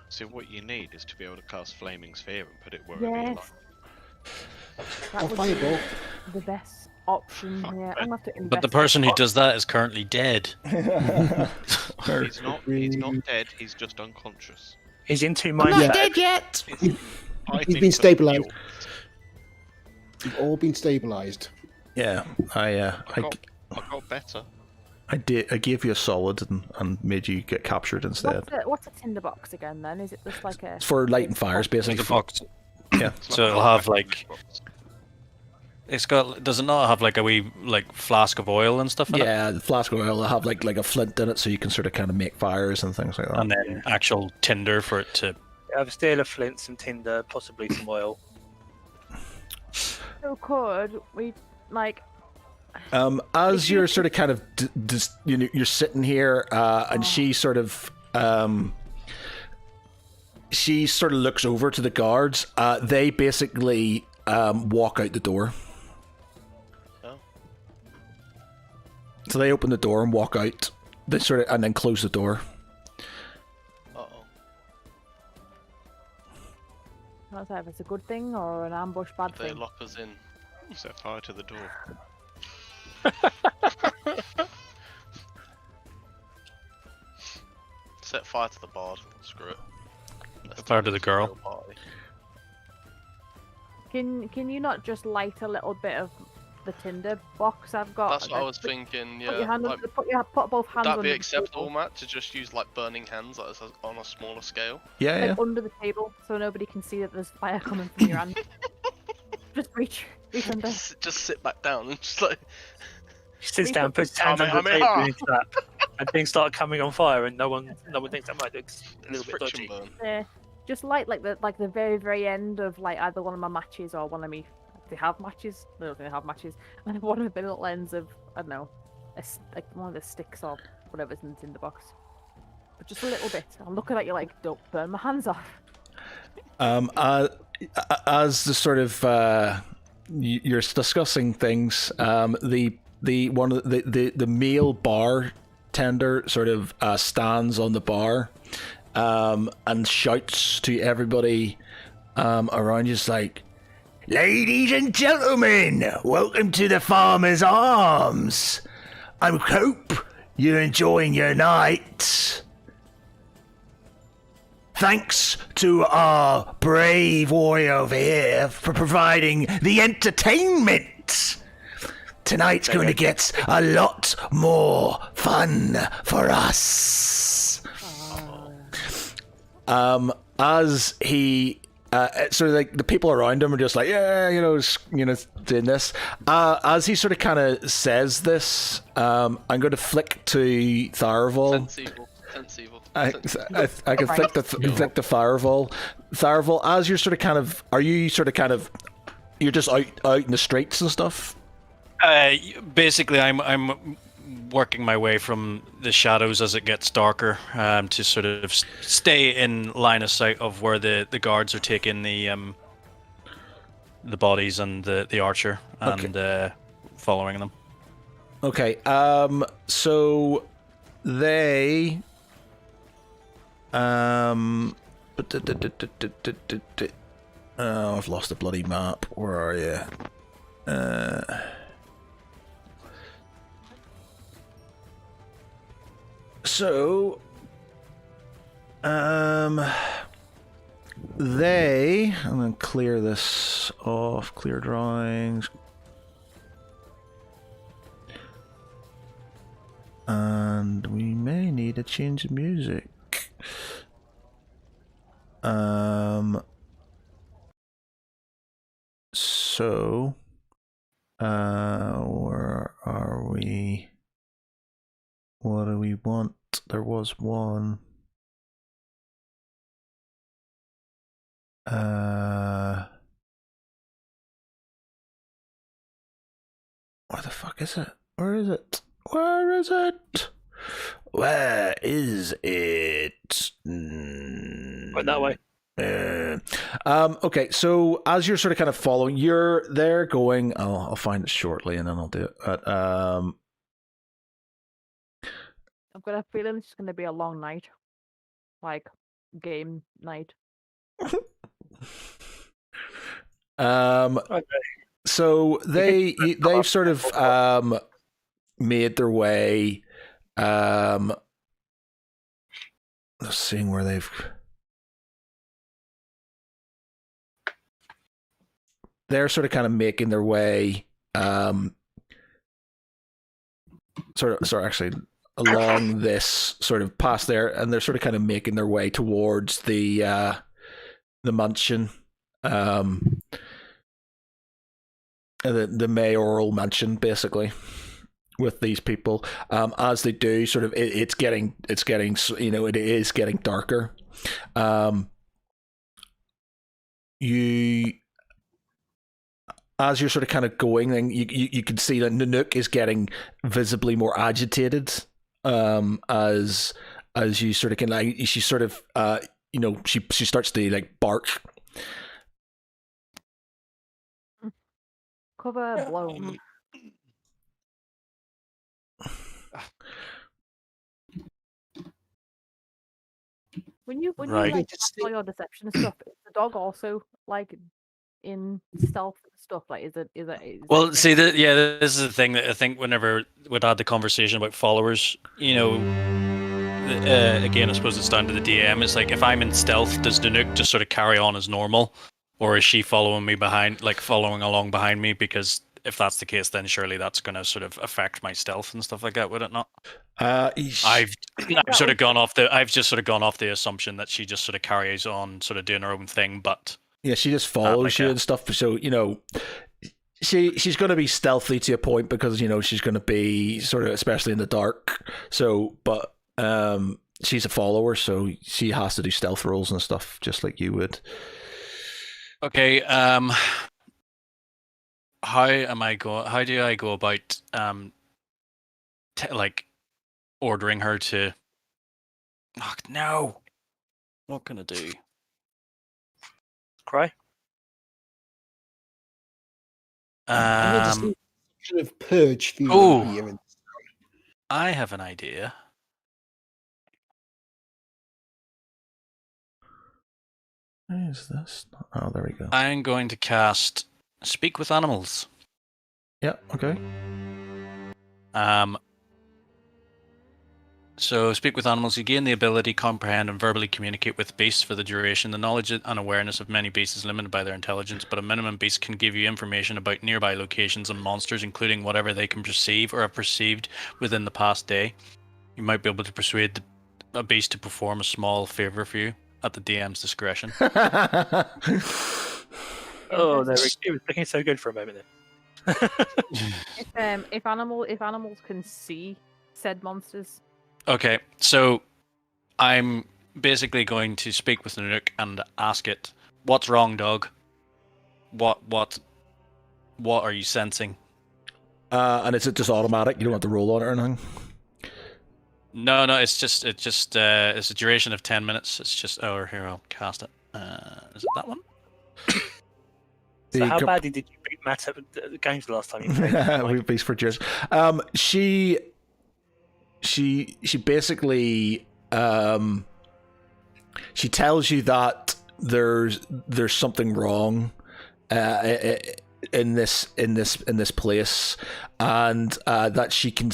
So what you need is to be able to cast Flaming Sphere and put it wherever you Yes, like. that Or would fireball. be the best option here. I'm gonna have to invest. But the person who does that is currently dead. He's not dead. He's just unconscious. He's in 2 I'm minds. not dead yet. He's Fighting been for the stabilised. cure. You've all been stabilised. Yeah, I got better. I gave you a solid and made you get captured instead. What's a tinderbox again? Then is it just like a? It's for lighting fires, basically. Like a box. Yeah. So it'll have like. It's got. Does it not have like a wee like flask of oil and stuff in it? Yeah, the flask of oil will have like a flint in it, so you can sort of kind of make fires and things like that. And then actual tinder for it to. Have a steel of flint, some tinder, possibly some oil. So could we like? As you're sort of kind of you're sitting here, and she sort of looks over to the guards. They basically walk out the door. Oh. So they open the door and walk out. They sort of and then close the door. Uh-oh. Not sure if it's a good thing or an ambush bad They thing. lock us in. Set fire to the door. Set fire to the bard. Screw it. Let's Fire do to the this girl. real party. Can you not just light a little bit of the tinder box I've got? That's what I Like, was thinking. Put your Yeah. hand Like, put both hands. would that under be the acceptable, table, Matt? To just use like burning hands, like on a smaller scale? Yeah, yeah. like under the table, so nobody can see that there's fire coming from your hand. Just reach under. Just sit back down and just like. He sits We down, put puts his hands Hame, on the hame, table ha. and that, and things start coming on fire, and no one thinks that might look a little bit friction dodgy. burn. Just light like the very end of like either one of my matches or one of me. They have matches. I don't think they have matches. And one of the little ends of I don't know, like one of the sticks or whatever's in the tinder box. But just a little bit. I'm looking at you like, don't burn my hands off. As the sort of you're discussing things, the male bartender sort of stands on the bar and shouts to everybody around you, like, "Ladies and gentlemen, welcome to the Farmer's Arms. I hope you're enjoying your night. Thanks to our brave warrior over here for providing the entertainment. Tonight's going to get a lot more fun for us." As he sort of like the people around him are just like, yeah, doing this. As he sort of kind of says this, I'm going to flick to Tharval. Sense evil. Sense evil. I can Right. flick the Tharval. Tharval, as you're sort of kind of, you're just out in the streets and stuff? Basically, I'm working my way from the shadows as it gets darker to sort of stay in line of sight of where the guards are taking the bodies and the archer and following them. Okay, so they oh, I've lost the bloody map. Where are you? So I'm gonna clear this off, clear drawings. And we may need a change of music. So where are we? What do we want? There was one. Where the fuck is it? Where is it? Where is it? Where is it? Right that way. Okay, so as you're sort of kind of following, you're there going. I'll find it shortly, and then I'll do it. I've got a feeling it's going to be a long night, like game night. Okay. So they've sort of made their way. Let's seeing where they're sort of kind of making their way. Actually along this sort of past there, and they're sort of kind of making their way towards the mansion. The mayoral mansion, basically, with these people. As they do, sort of, it's getting, it is getting darker. As you're sort of kind of going, then you can see that Nanook is getting visibly more agitated. As you sort of can, like, she sort of, she starts to like bark. Cover blown. When you Right. like all your deception stuff, is the dog also like in stealth stuff? Like, is it? Well, see, this is the thing that I think whenever we'd had the conversation about followers, again, I suppose it's down to the DM. It's like, if I'm in stealth, does Nanook just sort of carry on as normal, or is she following me behind, like following along behind me? Because if that's the case, then surely that's going to sort of affect my stealth and stuff like that, would it not? I've just sort of gone off the assumption that she just sort of carries on, sort of doing her own thing, but. Yeah, she just follows you and stuff. So, she's going to be stealthy to a point because, she's going to be sort of, especially in the dark. So, but she's a follower, so she has to do stealth rolls and stuff, just like you would. Okay. How do I go about like ordering her to? Oh, no. What can I do? Cry. I need to see kind of purge feeling Oh. here. I have an idea. Where is this? Oh, there we go. I'm going to cast Speak with Animals. Yeah, okay. So, Speak with Animals, you gain the ability to comprehend and verbally communicate with beasts for the duration. The knowledge and awareness of many beasts is limited by their intelligence, but a minimum beast can give you information about nearby locations and monsters, including whatever they can perceive or have perceived within the past day. You might be able to persuade a beast to perform a small favor for you at the DM's discretion. Oh, no, it was looking so good for a moment then. If animals can see said monsters. Okay, so I'm basically going to speak with Nanook and ask it, "What's wrong, dog? What are you sensing?" And is it just automatic? You don't have to roll on it or anything? No, it's a duration of 10 minutes. It's just, here, I'll cast it. Is it that one? So how badly did you beat Matt at the games the last time you played? We've been for years. She basically she tells you that there's something wrong in this place, and that she can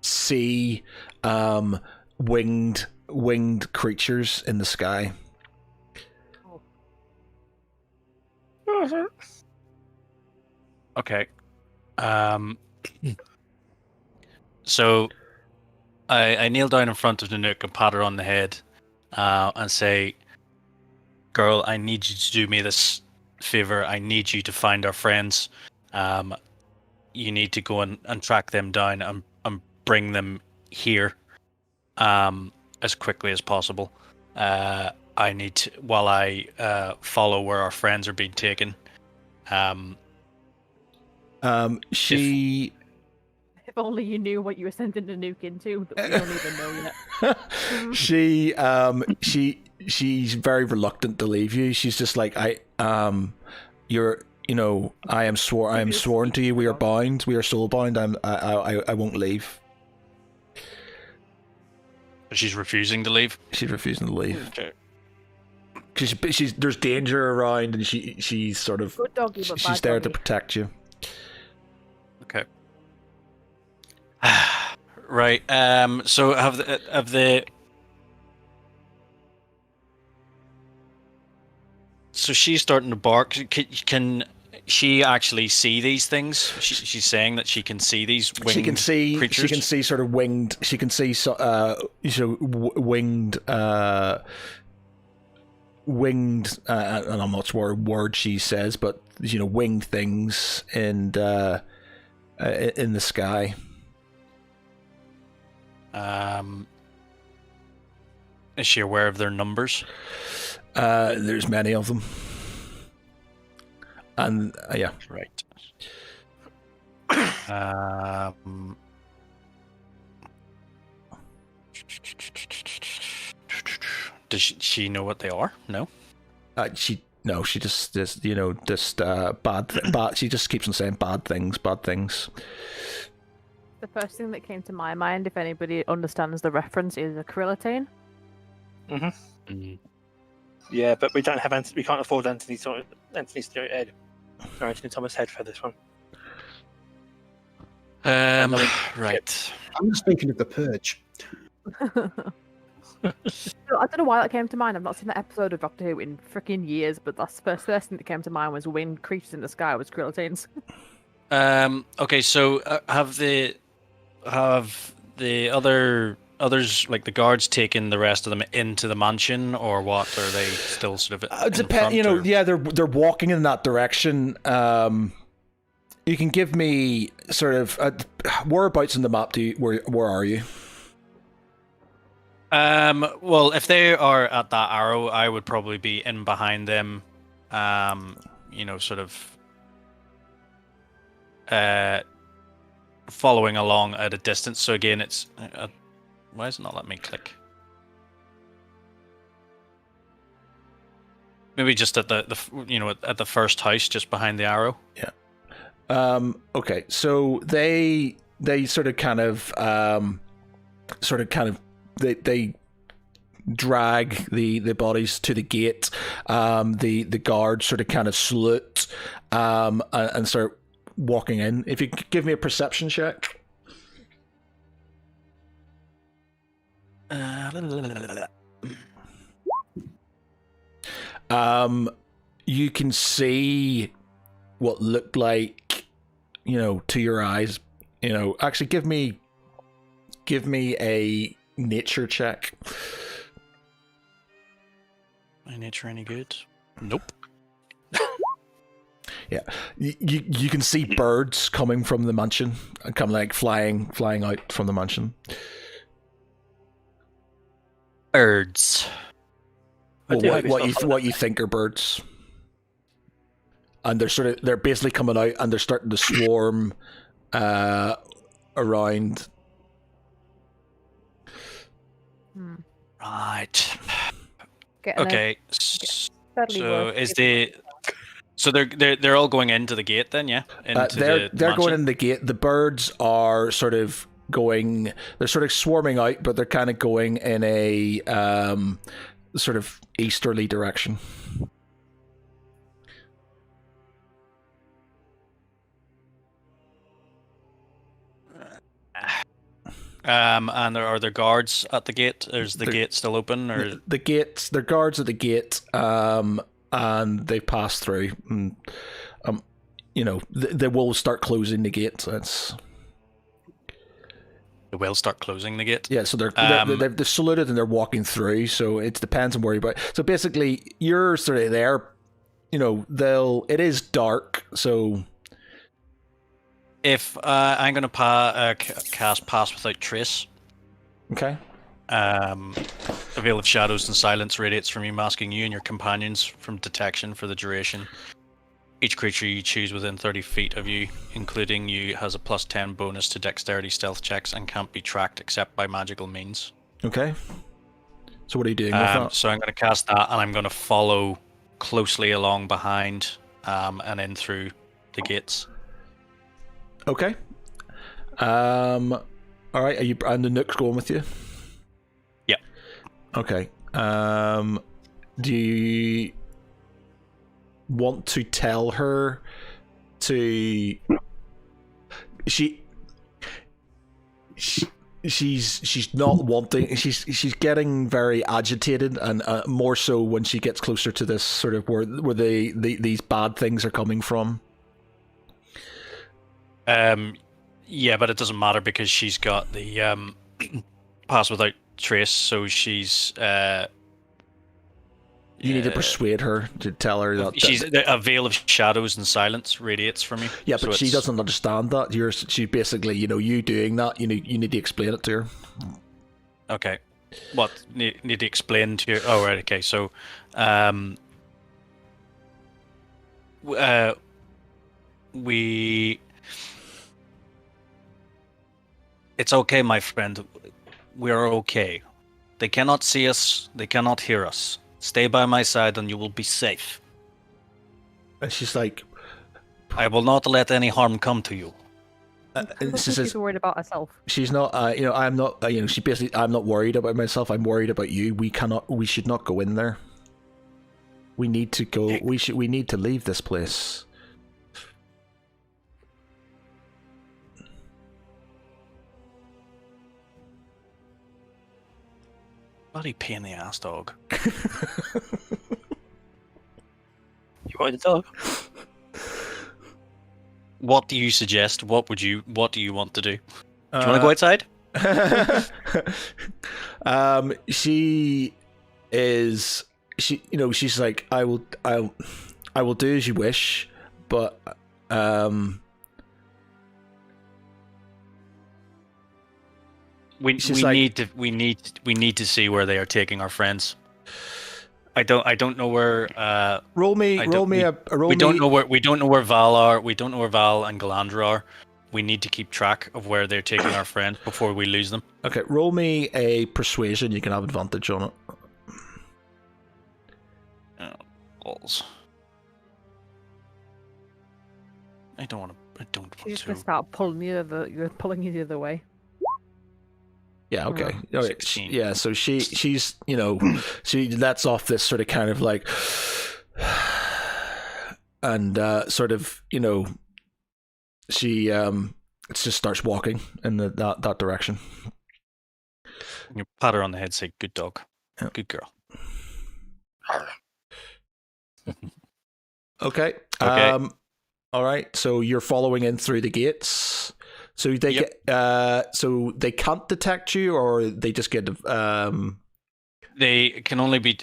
see winged creatures in the sky. Okay. So I kneel down in front of Nanook and pat her on the head and say, "Girl, I need you to do me this favor. I need you to find our friends. You need to go and track them down and bring them here as quickly as possible. I need to, while I follow where our friends are being taken." She only you knew what you were sending the nuke into that we don't even know yet. She's very reluctant to leave you. She's just like, I am sworn to you. We are bound. We are soul bound. I won't leave. She's refusing to leave. She's refusing to leave. Okay. She's there's danger around, and she's sort of Good doggy, but she's bad there to doggy. protect you. Okay. Right. So have the so she's starting to bark. Can she actually see these things? She's saying that she can see these winged She can see. creatures. She can see sort of winged. She can see winged. Winged. And I'm not sure what word she says, but winged things in the sky. Is she aware of their numbers? There's many of them, and yeah. Right. Does she know what they are? No. She just bad. She just keeps on saying bad things. The first thing that came to my mind, if anybody understands the reference, is acrylotane. Yeah, but we don't have we can't afford Anthony Stewart or Anthony Thomas Head for this one. Right. I'm just thinking of the Purge. I don't know why that came to mind. I've not seen that episode of Doctor Who in freaking years, but that's the first thing that came to mind was winged creatures in the sky was acrylotanes. Okay, so have the others, like the guards, taken the rest of them into the mansion, or what? Are they still sort of in front, or? Yeah, they're walking in that direction. You can give me sort of whereabouts in the map. Where are you? Well, if they are at that arrow, I would probably be in behind them. Sort of following along at a distance. So again, it's why is it not letting me click? Maybe just at at the first house, just behind the arrow. Yeah. Okay. So they sort of kind of they drag the bodies to the gate. The guards sort of kind of salute and start walking in. If you could give me a perception check. You can see what looked like, to your eyes, actually give me a nature check. My nature any good? Nope. Yeah, you can see birds coming from the mansion and come like flying out from the mansion. Birds. Well, what you think are birds, and they're basically coming out and they're starting to swarm around. Right. Getting Okay. steadily So worse. they're all going into the gate then, yeah? They're going in the gate. The birds are sort of going. They're sort of swarming out, but they're kind of going in a sort of easterly direction. And are there guards at the gate? Is the gate still open, or the gates? There are guards at the gate, and they pass through. And, they will start closing the gate. So they will start closing the gate? Yeah, so they're saluted and they're walking through. So it depends on where you're. So basically, you're sort of there. It is dark, so. If I'm going to cast Pass Without Trace. Okay. A veil of shadows and silence radiates from you, masking you and your companions from detection for the duration. Each creature you choose within 30 feet of you, including you, has a +10 bonus to dexterity stealth checks and can't be tracked except by magical means. Okay. So what are you doing with that? So I'm going to cast that, and I'm going to follow closely along behind, and in through the gates. Okay. All right. Are you? And the Nook's going with you. Yep. Okay. Do you want to tell her to? She's not wanting. She's getting very agitated, and more so when she gets closer to this sort of where these bad things are coming from. Yeah, but it doesn't matter because she's got the pass without trace, so she's. You need to persuade her to tell her that she's a veil of shadows and silence radiates from you. Yeah, but so she doesn't understand that. She basically, you doing that. You need to explain it to her. Okay. What need to explain to you? Oh, right. Okay. So, we. It's okay, my friend. We're okay. They cannot see us. They cannot hear us. Stay by my side and you will be safe. And she's like, I will not let any harm come to you. And she says, she's worried about herself. She's not, I'm not, she basically, I'm not worried about myself. I'm worried about you. We should not go in there. We need to go. We need to leave this place. Bloody pain in the ass, dog. You want the dog? What do you suggest? What do you want to do? Do you want to go outside? She's like, I will do as you wish, but we need to see where they are taking our friends. I don't know where. We don't know where Val are. We don't know where Val and Galandra are. We need to keep track of where they're taking our friends before we lose them. Okay, roll me a persuasion. You can have advantage on it. Oh, balls. I don't want to. She's gonna start pulling you the other way. Yeah, okay. Oh, All right. So she's she lets off this sort of kind of like and sort of, she just starts walking in that direction. You pat her on the head, say good dog. Yeah. Good girl. Okay. All right. So you're following in through the gates. So they so they can't detect you, or they just get They can only be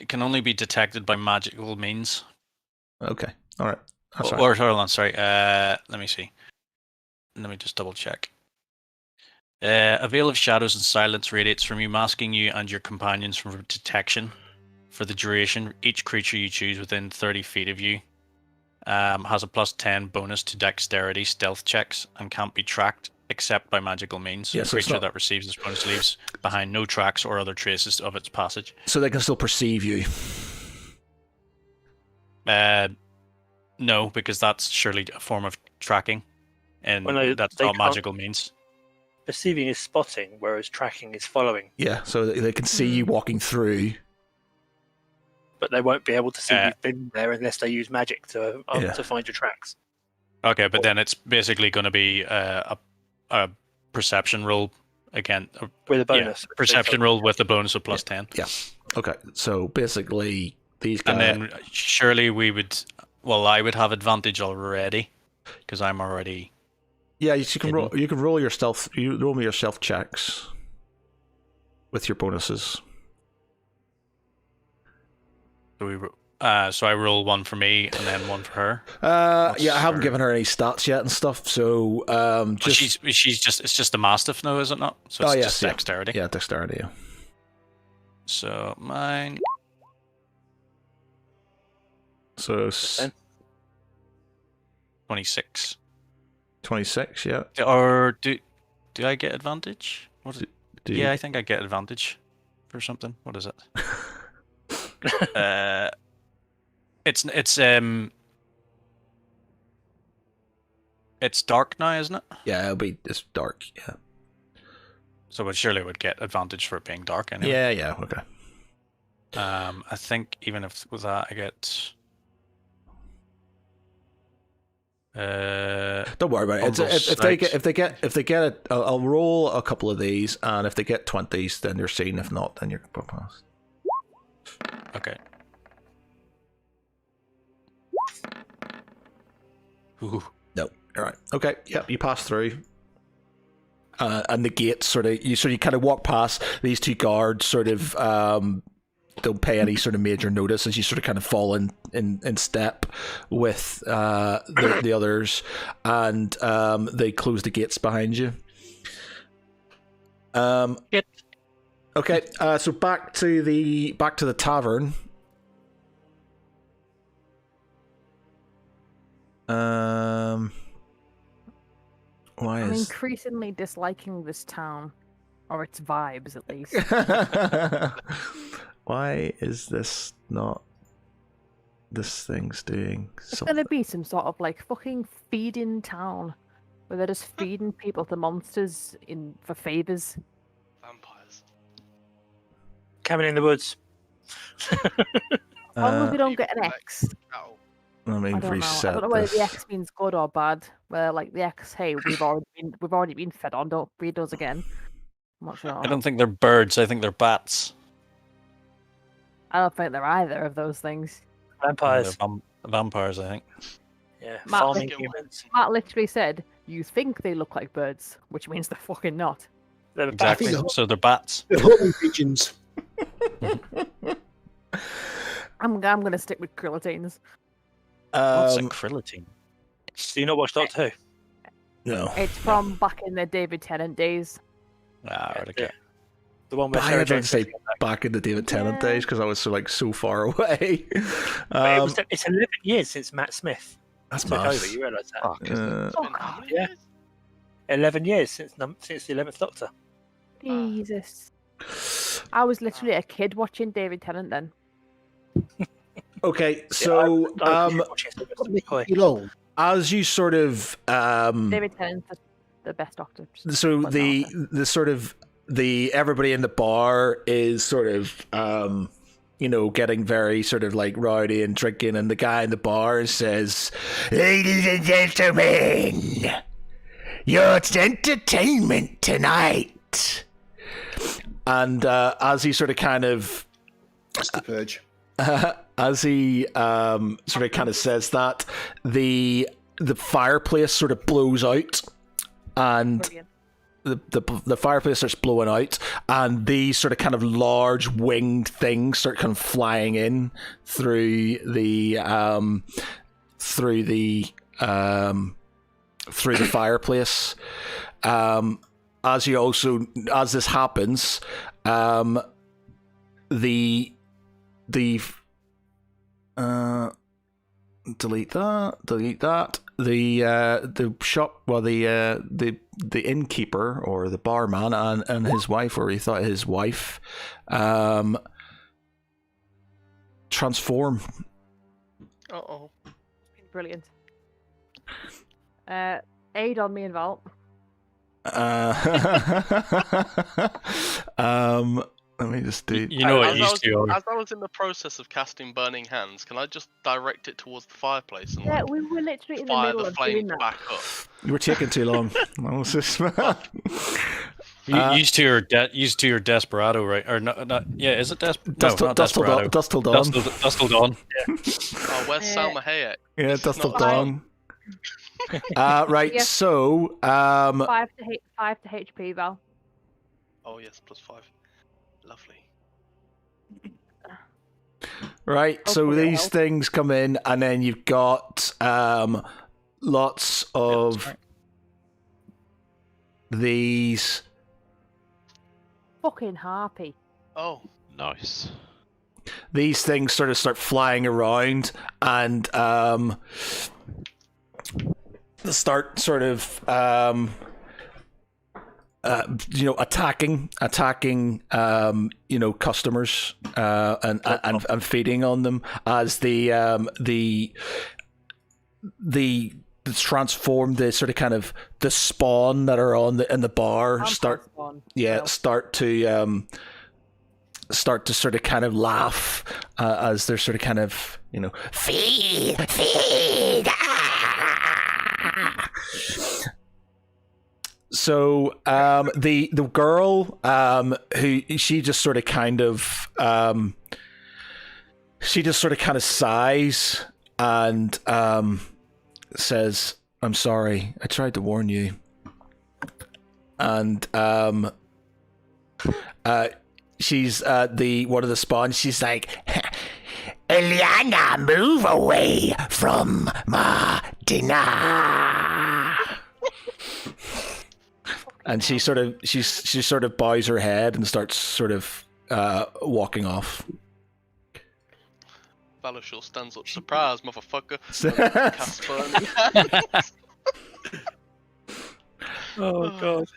detected by magical means. Okay. All right. That's Hold on, sorry. Let me see. Let me just double check. A veil of shadows and silence radiates from you, masking you and your companions from detection. For the duration, each creature you choose within 30 feet of you has a +10 bonus to dexterity stealth checks and can't be tracked except by magical means. Yeah, A so creature that receives this bonus leaves behind no tracks or other traces of its passage. So they can still perceive you. No, because that's surely a form of tracking, and that's not magical means. Perceiving is spotting, whereas tracking is following. Yeah, so they can see you walking through. But they won't be able to see you've been there unless they use magic to find your tracks. Okay, but then it's basically going to be a perception roll again. With a bonus. Yeah, perception roll with a bonus of +10. Yeah. Okay, so basically these guys... And then surely we would... Well, I would have advantage already, because I'm already... Yeah, you can roll. You can roll your stealth. You roll me your stealth checks with your bonuses. So I roll one for me and then one for her. Yeah, I haven't given her any stats yet and stuff. So she's just it's just a mastiff now, is it not? So it's just dexterity. Yeah, dexterity. Yeah. So mine. So 26. 26, yeah. Or do I get advantage? What is it? Do Yeah, I think I get advantage for something. What is it? It's dark now, isn't it? Yeah, it's dark, yeah. So it surely would get advantage for it being dark anyway. Yeah, okay. I think even if with that I get Don't worry about it. If they get it, I'll roll a couple of these, and if they get 20s, then you're seen. If not, then you're past. Okay. Ooh. No, all right. Okay, yep, you pass through. And the gate you kind of walk past these two guards, sort of don't pay any sort of major notice as you sort of kind of fall in step with the others, and they close the gates behind you. Okay, so back to the tavern. I'm increasingly disliking this town, or its vibes at least. Why is this not? This thing's doing It's something. gonna be some sort of like fucking feeding town, where they're just feeding people to monsters for favors. Vampires. Cabin in the woods. As long as we don't get an X. Ow. Let me I don't know. I reset don't know whether this. the X means good or bad. Where like the X, hey, we've already been fed on. Don't feed us again. I'm not sure. I don't think they're birds. I think they're bats. I don't think they're either of those things. Vampires. They're vampires, I think. Yeah, Matt, farming let's get humans. Matt literally said, "You think they look like birds," which means they're fucking not. They're Exactly. bats. So they're bats. The homing pigeons. I'm gonna stick with krillitines. What's a krillitine? Do you not watch Doctor Who? No. It's from back in the David Tennant days. Ah, right, okay. The one where I Sarah had to Jane say back in the David Tennant Yeah. days because I was so far away. it's 11 years since Matt Smith That's took mad. over. You realise that? Fuck, isn't it? It's been how many yeah. years? 11 years since the 11th Doctor. Jesus. I was literally a kid watching David Tennant then. Okay, so You know, as you sort of David Tennant's the best Doctor. so But the not. the sort of the everybody in the bar is sort of getting very sort of like rowdy and drinking, and the guy in the bar says, "Ladies and gentlemen, your entertainment tonight." And as he sort of kind of that's the purge. as he sort of kind of says that, the fireplace sort of blows out, and Brilliant. the fireplace starts blowing out, and these sort of kind of large winged things start kind of flying in through the fireplace. As this happens, delete that. The shop, well, the innkeeper or the barman and his wife, or he thought his wife, transform. Uh-oh. Brilliant. Aid on me and Val. Let me just do. You know what as, used to. as I was in the process of casting Burning Hands, can I just direct it towards the fireplace and Yeah, like, we were literally in the fire middle the of doing flames that. back up? You were taking too long. Used to your desperado, right? Or not? Yeah, is it Dust not till desperado? Dust till Dawn. Dust till dawn. Oh, where's Salma Hayek? Yeah, This is Dust till not Dawn. Right, Yeah. so 5 to HP, Val. Oh yes, +5. Lovely. right, so Hopefully it'll these help. things come in, and then you've got lots of right. these. Fucking harpy. Oh, Nice. These things sort of start flying around, and start sort of attacking customers and feeding on them as the transform, the sort of kind of the spawn that are in the bar start to sort of kind of laugh as they're sort of kind of feed. So the girl who she just sort of kind of sighs and says, "I'm sorry, I tried to warn you." And she's one of the spawns. She's like, "Eliana, move away from my dinner." And she sort of bows her head and starts sort of walking off. Valashul stands up, surprise, motherfucker. Oh god.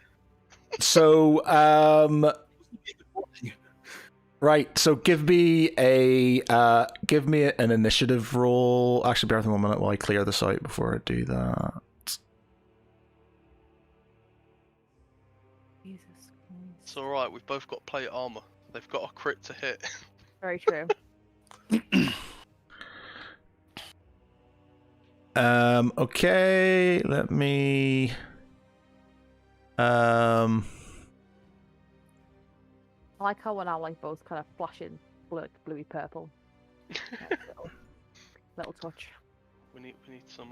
So, right. So give me an initiative roll. Actually, bear with me 1 minute while I clear this out before I do that. It's alright, we've both got plate armor. They've got a crit to hit. Very true. Okay, let me I like how we're now like both kind of flashing bluey purple. Little touch. We need some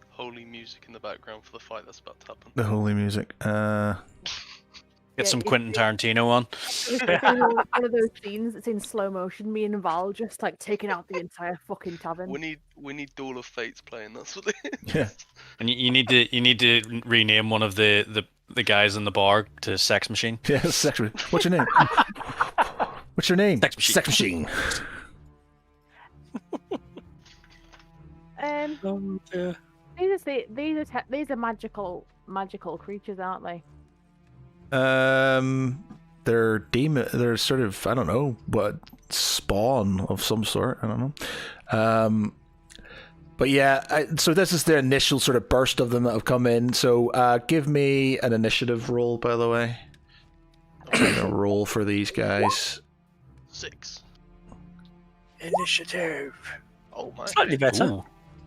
holy music in the background for the fight that's about to happen. the holy music. Get some Quentin Tarantino on. It's one of those scenes. It's in slow motion. Me and Val just like taking out the entire fucking tavern. We need Duel of Fates playing. That's what it is. Yeah. And you need to rename one of the guys in the bar to Sex Machine. Yeah, sex machine. What's your name? What's your name? Sex Machine. Sex machine. These are magical creatures, aren't they? They're demon. They're sort of, I don't know, what, spawn of some sort. I don't know. But yeah, so this is the initial sort of burst of them that have come in. So give me an initiative roll, by the way. I'm trying to roll for these guys. 6. Initiative. Oh my. Slightly better.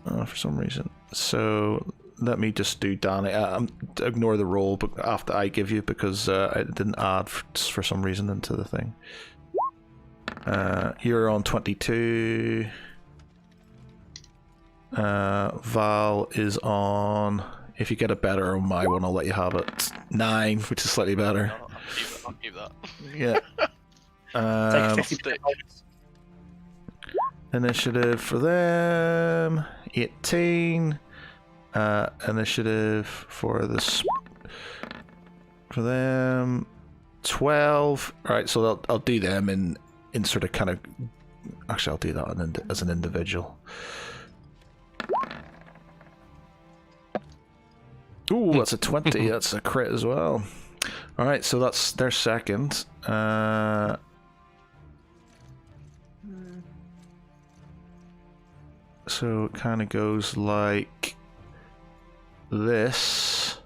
For some reason. So let me just do Danny. Ignore the roll, but after I give you, because I didn't add for some reason into the thing. You're on 22. Val is on. If you get a better on my one, I'll let you have it. 9, which is slightly better. No, I'll keep that. Yeah. Take 50 points. Initiative for them 18. Initiative for this for them 12. All right, so I'll do them in sort of kind of. Actually, I'll do that as an individual. Ooh, that's a 20. That's a crit as well. All right, so that's their second. So it kind of goes like this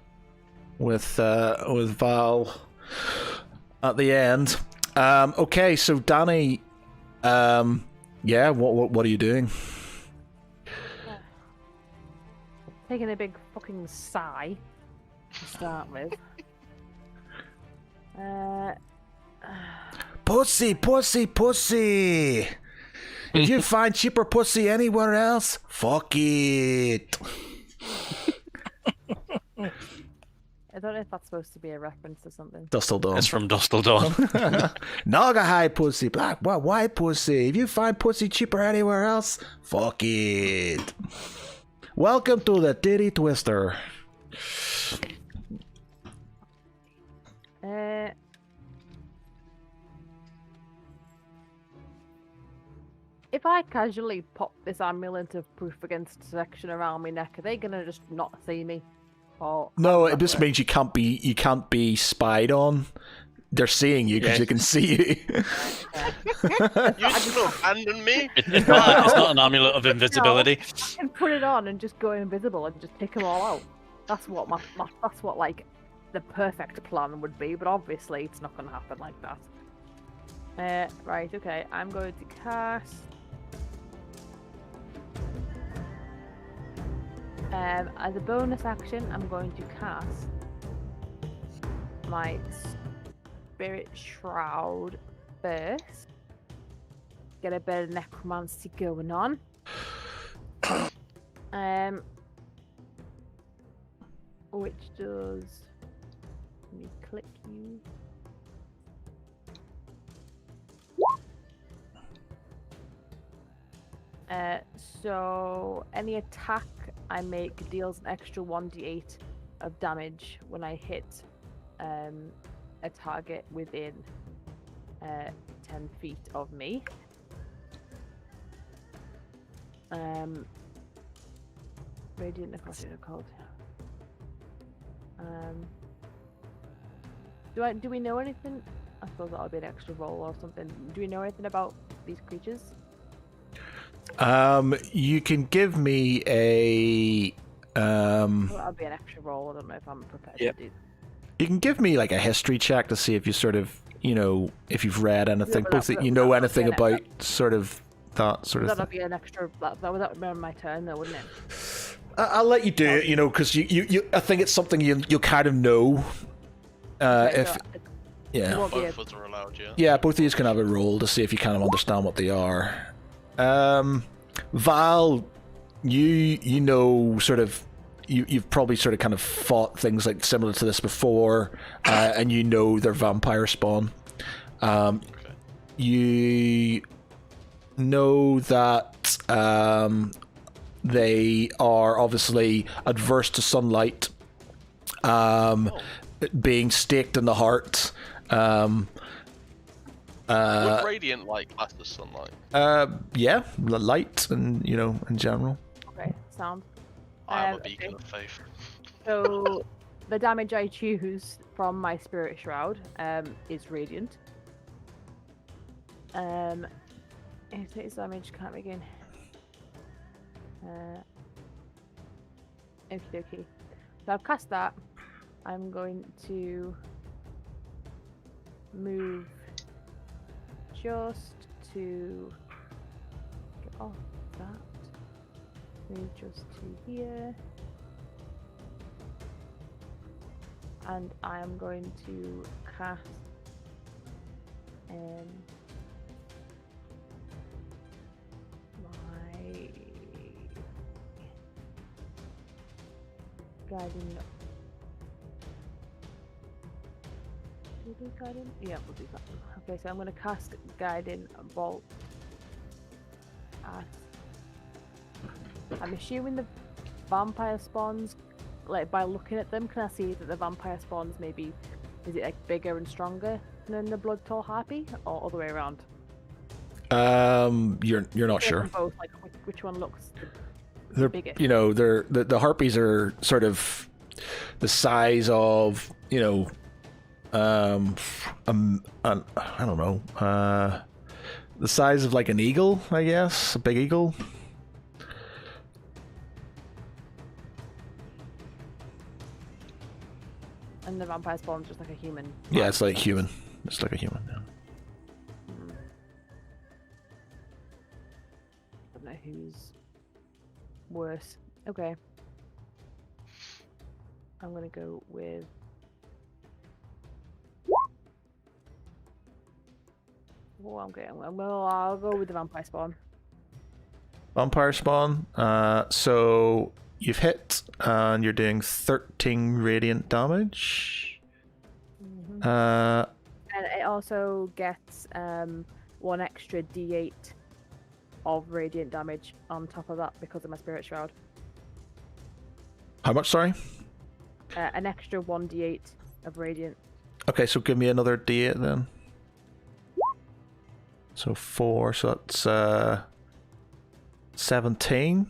with Val at the end. Okay, so Danny, yeah, what are you doing? Taking a big fucking sigh to start with. Pussy, pussy, pussy. If you find cheaper pussy anywhere else, fuck it. I don't know if that's supposed to be a reference to something. Dust Till Dawn. It's from Dust Till Dawn. Naga high pussy, black, white pussy. If you find pussy cheaper anywhere else, fuck it. Welcome to the Titty Twister. if I casually pop this amulet of proof against detection around my neck, are they gonna just not see me? Or No, how does it that just work? means you can't be spied on. They're seeing you because Yeah. they can see you. You still abandon me? It's not an amulet of invisibility. I can put it on and just go invisible and just take them all out. That's what that's what like the perfect plan would be, but obviously it's not going to happen like that. Right, okay, I'm going to cast. As a bonus action, I'm going to cast my Spirit Shroud first. Get a bit of necromancy going on. Which does. Let me click you. So any attack I make deals an extra 1d8 of damage when I hit a target within 10 feet of me. Radiant necrosis called. Do we know anything? I suppose that'll be an extra roll or something. Do we know anything about these creatures? You can give me a Well, that'll be an extra roll. I don't know if I'm prepared Yep. to do. you can give me like a history check to see if you sort of, you know, if you've read anything, but both that- that you that- know that'll anything be an- about sort of that sort of That'll thing. be an extra. That would be my turn, though, wouldn't it? I'll let you do it, you know, because you I think it's something you kind of know. Right, If so it yeah, won't be a- Both of us are allowed, yeah. yeah, both of you can have a roll to see if you kind of understand what they are. Val, you know sort of you've probably sort of kind of fought things like similar to this before, and you know they're vampire spawn. You know that they are obviously adverse to sunlight, being staked in the heart. Would radiant light class as sunlight? Yeah, light and you know in general. Okay, sound. I am a okay. beacon of faith. So the damage I choose from my Spirit Shroud is radiant. It takes damage, can't begin. Okie dokie. So I've cast that. I'm going to move just to get off that. Move just to here. And I am going to cast my guiding. Do we do guiding? Yeah, we'll do that. Okay, so I'm going to cast guiding bolt at. I'm assuming the vampire spawns. Like by looking at them, can I see that the vampire spawns maybe is it like bigger and stronger than the blood tall harpy, or other way around? You're not They're sure. both like which one looks They're biggest? you know the harpies are sort of the size of you know I don't know the size of like an eagle, I guess, a big eagle. and the vampire spawn's just like a human. Yeah, it's like human. It's like a human. Yeah. Don't know who's worse. Okay. I'm gonna go with. Oh, I'll go with the vampire spawn. Vampire spawn. So you've hit, and you're doing 13 radiant damage. And it also gets one extra d8 of radiant damage on top of that because of my Spirit Shroud. How much? Sorry. An extra 1d8 of radiant. Okay, so give me another d8 then. So 4. So that's 17.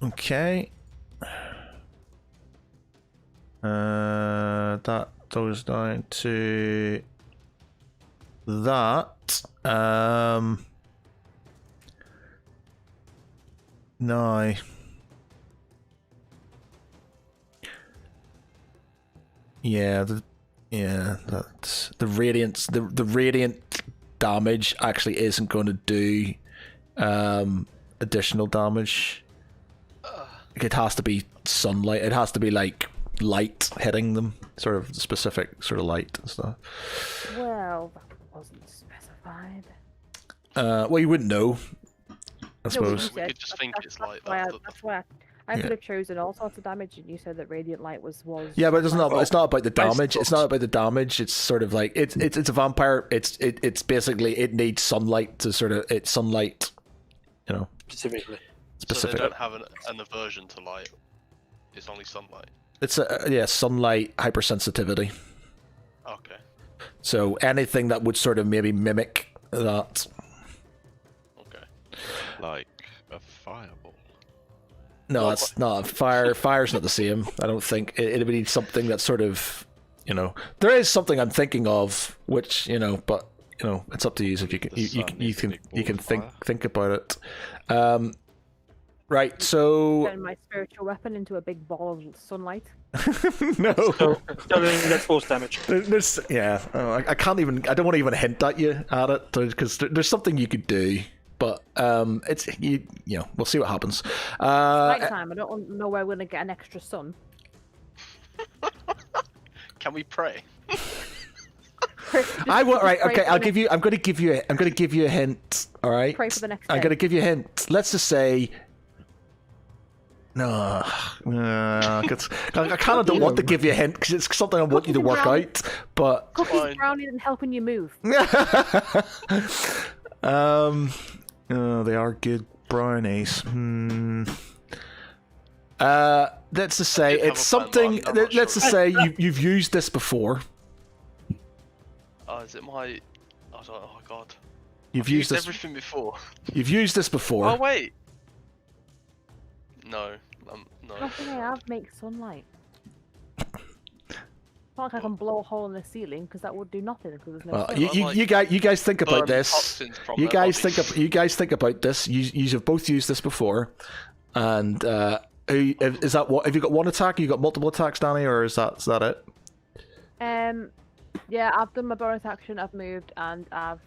Okay. That goes down to that. No. That's the radiance. The radiant damage actually isn't going to do additional damage. It has to be sunlight. It has to be like light hitting them, sort of specific sort of light and stuff. Well, that wasn't specified. Well, you wouldn't know, I suppose. We could just think it's like why that. that's why I could have chosen all sorts of damage, and you said that radiant light was. Yeah, but it's not about the damage. It's not about the damage. It's sort of like it's a vampire. It's basically it needs sunlight to sort of sunlight, you know. Specifically. So they don't have an aversion to light. It's only sunlight. It's sunlight hypersensitivity. Okay. So anything that would sort of maybe mimic that. Okay. Like a fireball. No, it's not. Fire's not the same. I don't think it would need something that's sort of, you know. There is something I'm thinking of, which but it's up to you if you can think about it. Right, so Turn my spiritual weapon into a big ball of sunlight. no. So that's force damage. There's I can't even. I don't want to even hint at it because there's something you could do, but it's we'll see what happens. Nighttime. I don't know where we're gonna get an extra sun. Can we pray? I will. Right. Okay. I'm going to give you a hint. All right. Pray for the next I'm day. going to give you a hint. Let's just say. No, I kind of don't want to give you a hint because it's something I want you to work out. But cookies, brownies, and helping you move. They are good brownies. Let's just say it's something. Let's just say you've used this before. Is it my? I don't. Oh God. You've used this. Everything before. You've used this before. Oh wait. No. No. Nothing I have makes sunlight. It's not like I can blow a hole in the ceiling because that would do nothing because there's no sun. You guys think about this. Toxins from You their guys bodies. think about this. You have both used this before, and is that what? Have you got one attack? You got multiple attacks, Danny, or is that it? Yeah, I've done my bonus action. I've moved, and I've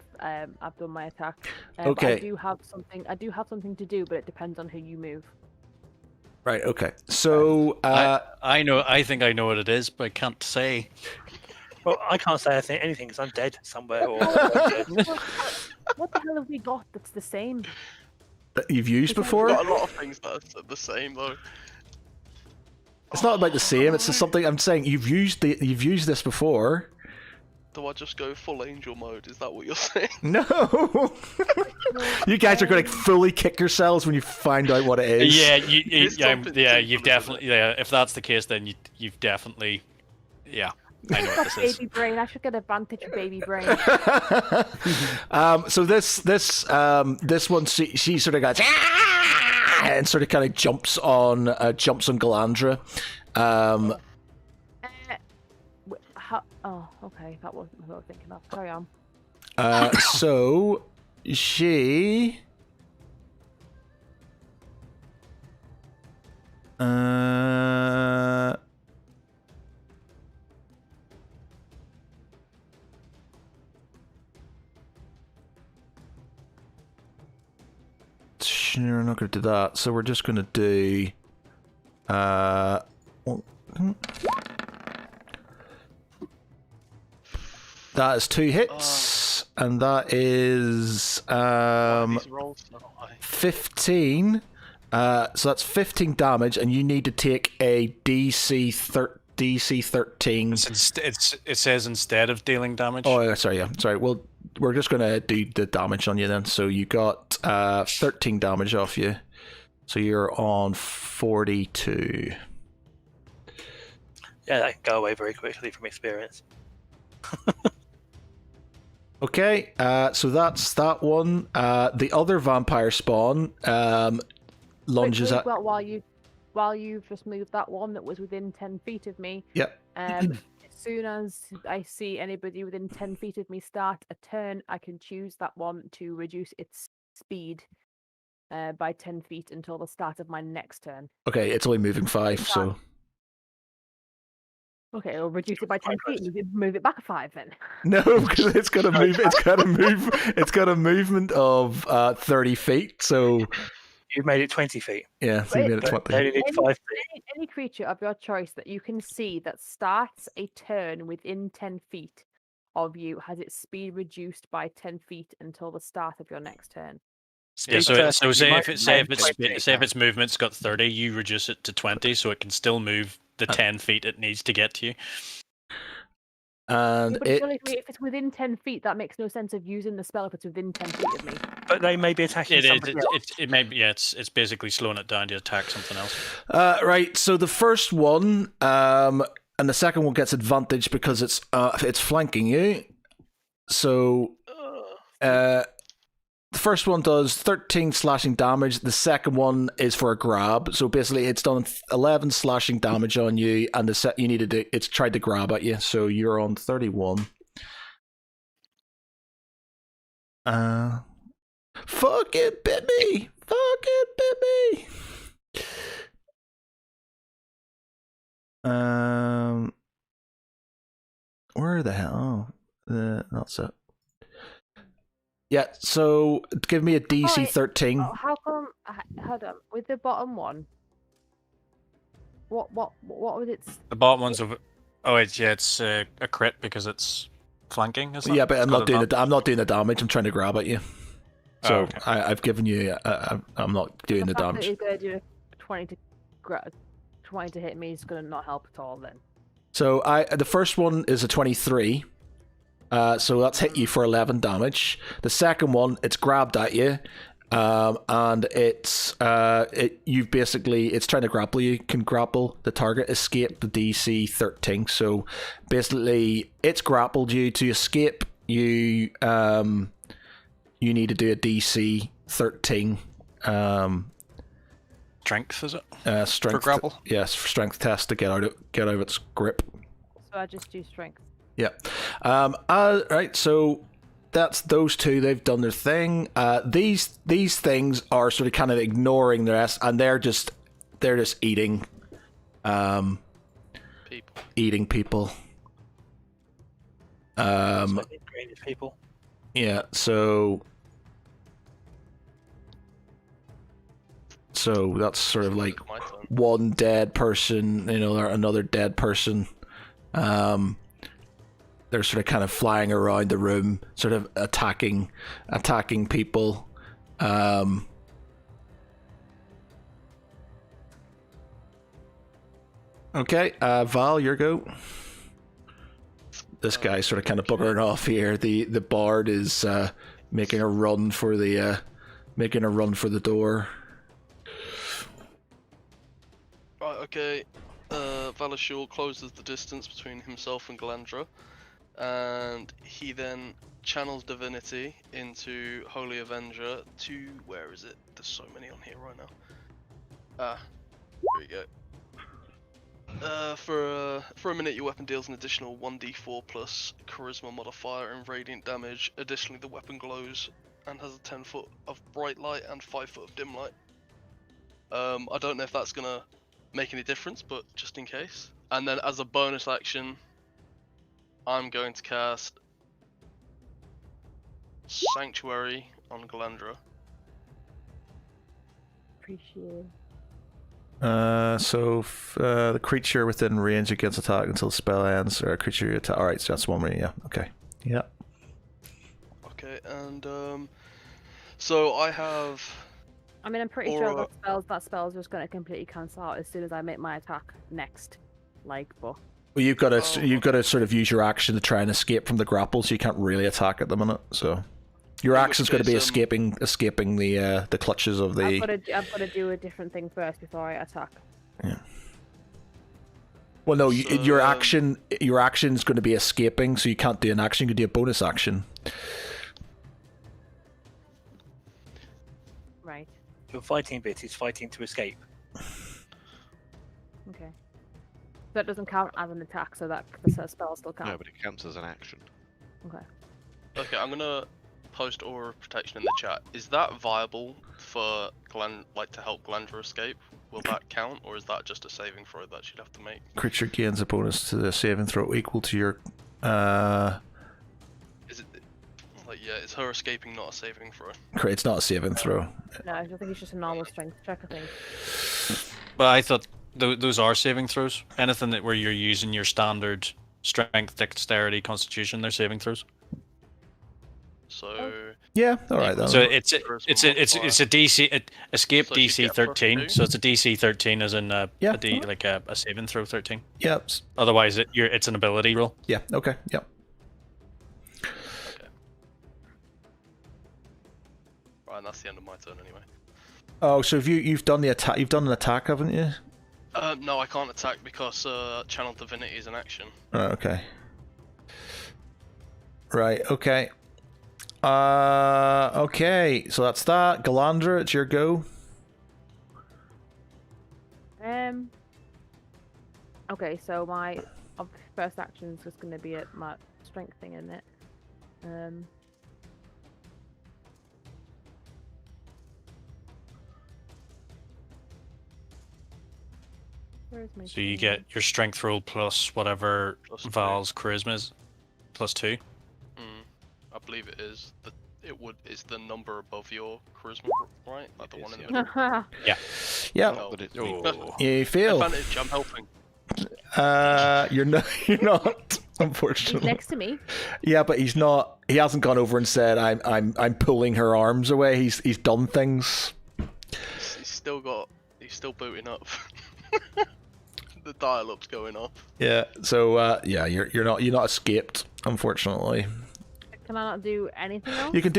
done my attack. Okay. I do have something to do, but it depends on who you move. Right. Okay. So I know. I think I know what it is, but I can't say. Well, I can't say anything because I'm dead somewhere. Or What the hell have we got that's the same? that you've used before. We've got a lot of things that are the same though. It's not about the same. It's just something I'm saying. You've used this before. Do I just go full angel mode? Is that what you're saying? No. You guys are going to fully kick yourselves when you find out what it is. Yeah, There's something you've definitely. Yeah, if that's the case, then you've definitely. Yeah, I know what this is. Baby brain. I should get advantage of baby brain. So this one, she sort of goes and sort of kind of jumps on Galandra. Oh, okay. That wasn't what I was thinking of. Carry on. So she. We're not going to do that. So we're just going to do. That is 2 hits, and that is These rolls now, 15. So that's 15 damage, and you need to take a DC 13. It says instead of dealing damage. Oh, sorry, yeah, sorry. Well, we're just gonna do the damage on you then. So you got 13 damage off you. So you're on 42. Yeah, that can go away very quickly from experience. Okay, so that's that one. The other vampire spawn lunges Quickly, at. well, while you've just moved that one that was within 10 feet of me, Yep. as soon as I see anybody within 10 feet of me start a turn, I can choose that one to reduce its speed by 10 feet until the start of my next turn. Okay, it's only moving 5, so. Okay, it'll reduce it by 10 feet. Move it back 5 then. No, because it's got to move. It's got to move. It's got a movement of 30 feet. So You've made it 20 feet. yeah, so you made it But 20. they only need 5 feet. Any creature of your choice that you can see that starts a turn within 10 feet of you has its speed reduced by 10 feet until the start of your next turn. Yeah, Speed so 30, so you say might if make 20. its movement's got 30, you reduce it to 20, so it can still move the 10 feet it needs to get to you. And But it's only if it's within 10 feet, that makes no sense of using the spell if it's within 10 feet of me. But they may be attacking It is. somebody else. It may be. Yeah, it's basically slowing it down to attack something else. right. So the first one, and the second one gets advantage because it's flanking you. So the first one does 13 slashing damage. The second one is for a grab. So basically, it's done 11 slashing damage on you, and you needed to. It's tried to grab at you. So you're on 31. Fucking bit me! Fucking bit me! Where the hell? Oh, that's it. Yeah, so give me a DC 13. Oh, how come? Hold on. With the bottom one, what was its? The bottom one's over. Oh, it's a crit because it's flanking. Isn't it? Yeah, but I'm It's not got doing advantage. I'm not doing the damage. I'm trying to grab at you. So Oh, okay. I've given you. I'm not doing the fact that damage. he's gonna do a 20 to hit me is gonna not help at all then. So the first one is a 23. So that's hit you for 11 damage. The second one, it's grabbed at you, and it's trying to grapple you. Can grapple the target, escape the DC 13. So basically, it's grappled you. To escape, you need to do a DC 13. Strength, is it? Strength For grapple? Yes, strength test to get out of its grip. So I just do strength. Yeah. Right. So that's those two. They've done their thing. These things are sort of kind of ignoring the rest, and they're just eating, People. eating people. So they created people. Yeah. So that's sort of like My turn. one dead person, or another dead person. They're sort of kind of flying around the room, sort of attacking people. Okay, Val, your go. This guy's sort of kind of buggering off here. The bard is making a run for the door. Right, okay. Valashul closes the distance between himself and Galandra, and he then channels divinity into Holy Avenger to, where is it? There's so many on here right now. There we go. For a minute, your weapon deals an additional 1d4 plus charisma modifier and radiant damage. Additionally, the weapon glows and has a 10 foot of bright light and 5 foot of dim light. I don't know if that's gonna make any difference, but just in case. And then as a bonus action, I'm going to cast Sanctuary on Galandra. Appreciate. The creature within range against attack until the spell ends, or a creature you attack. Alright, so that's one way, yeah. Okay. Yeah. Okay, and so I have. I mean, I'm pretty sure that spell's just going to completely cancel out as soon as I make my attack next. But Well, you've got to sort of use your action to try and escape from the grapple, so you can't really attack at the minute. So Your In action's which going to be case, escaping the clutches of the. I've got to do a different thing first before I attack. Yeah. Well, no, So, your action's going to be escaping, so you can't do an action. You can do a bonus action. Right. Your fighting bit is fighting to escape. Okay. So that doesn't count as an attack, so that the spell still counts. No, but it counts as an action. Okay. Okay, I'm gonna post aura of protection in the chat. Is that viable for to help Glandra escape? Will that count, or is that just a saving throw that she'd have to make? Creature gains a bonus to the saving throw equal to your. Is it yeah? Is her escaping not a saving throw? It's not a saving throw. No, I think it's just a normal strength check. I think. But I thought those are saving throws. Anything that where you're using your standard strength, dexterity, constitution, they're saving throws. So Yeah, all right then. So it's a DC escape So you DC get plus 13. 2? So it's a DC 13 as in a saving throw 13. Yeah, Otherwise, it's an ability roll. yeah, okay, yeah. okay. Right, and that's the end of my turn anyway. Oh, so you've done the attack? You've done an attack, haven't you? No, I can't attack because Channel Divinity is an action. Right, okay. Right, okay. Okay, so that's that. Galandra, it's your go. Okay, so my first action is just going to be at my strength thing, isn't it? Where is my So you thing? get your strength roll plus whatever Plus 2. Val's charisma is, plus 2. I believe it is. Is the number above your charisma, right? Like the one in the middle. Yeah. No. But it's Oh. You fail. Advantage, I'm helping. You're not. You're not. He's Unfortunately. next to me. Yeah, but he's not. He hasn't gone over and said, "I'm pulling her arms away." He's done things. He's still booting up. The dial-up's going off. Yeah. So yeah, you're not escaped. Unfortunately, Can I not do anything else? you can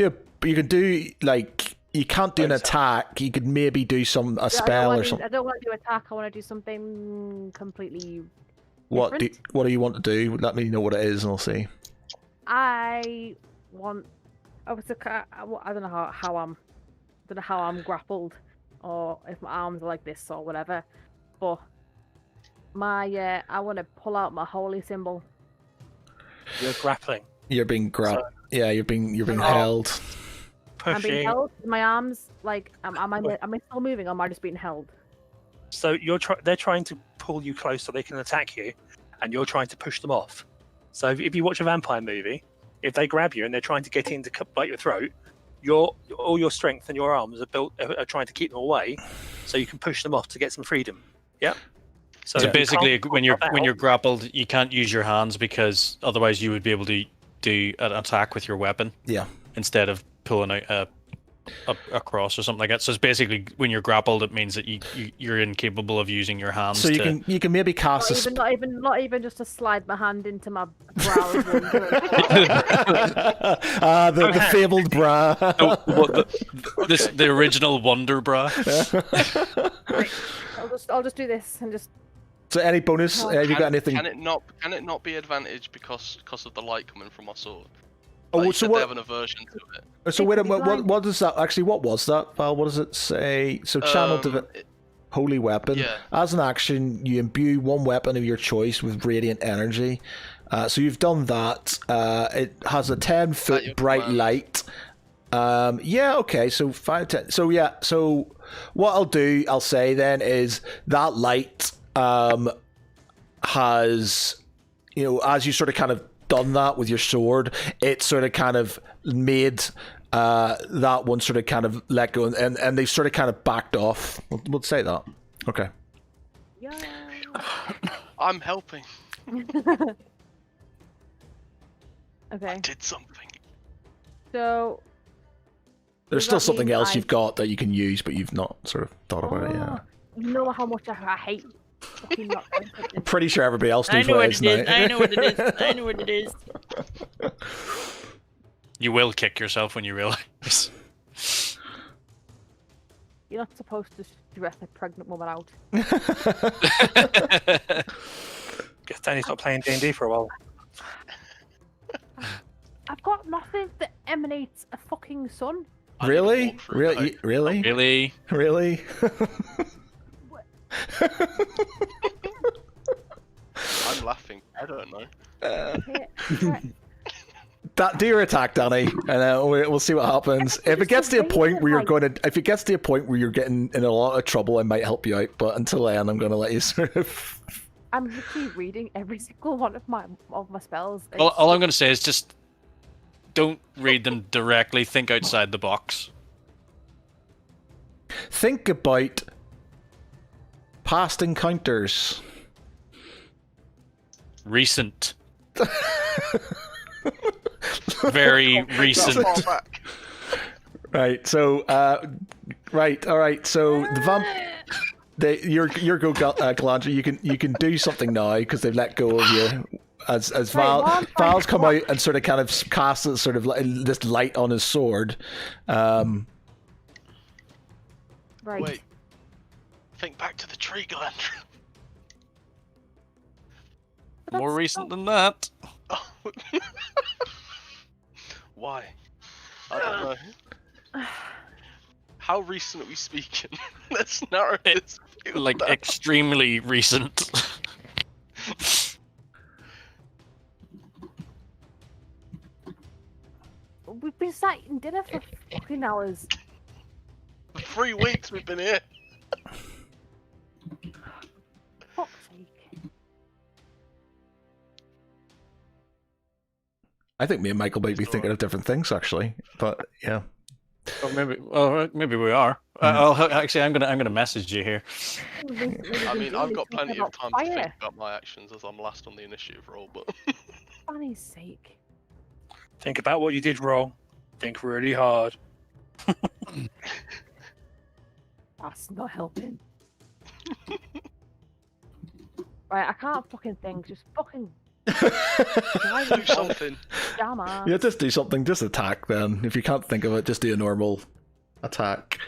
do like you can't do an attack. You could maybe do a spell or something. I don't want to do attack. I want to do something completely. What do different. you want to do? Let me know what it is, and I'll see. I want. I don't know how I'm grappled, or if my arms are like this or whatever. But I want to pull out my holy symbol. You're grappling. You're being grabbed. Yeah, you're being Oh. held. I'm being Pushing. held. My arms, like, am I still moving, or am I just being held? So they're trying to pull you close so they can attack you, and you're trying to push them off. So if you watch a vampire movie, if they grab you and they're trying to get in to bite your throat, all your strength and your arms are trying to keep them away, so you can push them off to get some freedom. Yep. So you basically, can't when pop you're out. grappled, you can't use your hands because otherwise you would be able to do an attack with your weapon Yeah. instead of pulling out a cross or something like that. So it's basically when you're grappled, it means that you're incapable of using your hands. So you can maybe cast a Not even just to slide my hand into my brow. the fabled bra. the original Wonder Bra. I'll just do this and just. So any bonus? Have you got anything? Can it not be advantage because of the light coming from my sword? Oh, Like you so said, what? they have an aversion to it. So wait a minute. What does that actually? What was that, Val? What does it say? So channel holy weapon. Yeah. As an action, you imbue one weapon of your choice with radiant energy. So you've done that. It has a 10-foot your bright command? light. Yeah. Okay. So 5, 10. So yeah. So what I'll say then is that light has, as you sort of kind of done that with your sword, it sort of kind of made that one sort of kind of let go, and they sort of kind of backed off. We'll say that. Okay. Yeah. I'm helping. Okay. I did something. So. There's Does still that something mean else I- you've got that you can use, but you've not sort of thought about it yet. You know how much I hate fucking not I'm pretty sure everybody else knows what it is now. I know what it is. I know what it is. You will kick yourself when you realize. You're not supposed to stress a pregnant woman out. Guess Danny's not playing D&D for a while. I've got nothing that emanates a fucking sun. I need to Really? walk through the house. Really? Really? Really? I'm laughing. I don't know. Do your attack, Danny, and we'll see what happens. If it gets to a point where if it gets to a point where you're getting in a lot of trouble, I might help you out. But until then, I'm going to let you sort of. I'm literally reading every single one of my spells. All I'm going to say is just don't read them directly. Think outside the box. Think about past encounters. Recent. Very recent. Fall back. Right. So, right. All right. So your go, Galandra. You can do something now because they've let go of you. As Val's come out and sort of kind of cast sort of this light on his sword. Right. Wait. Think back to the tree, Galandra. More recent than that. Oh. Why? I don't know. How recent are we speaking? Let's narrow this. Like extremely recent. We've been sat eating dinner for fucking hours. For 3 weeks we've been here. Fuck's sake. I think me and Michael might be thinking of different things, actually. But yeah. Maybe we are. Actually, I'm gonna message you here. I mean, I've got plenty of time to think about my actions as I'm last on the initiative roll, but... For Fanny's sake. Think about what you did wrong. Think really hard. That's not helping. Right, I can't fucking think. Just fucking... do something. Damn ass. Yeah, just do something. Just attack then. If you can't think of it, just do a normal attack.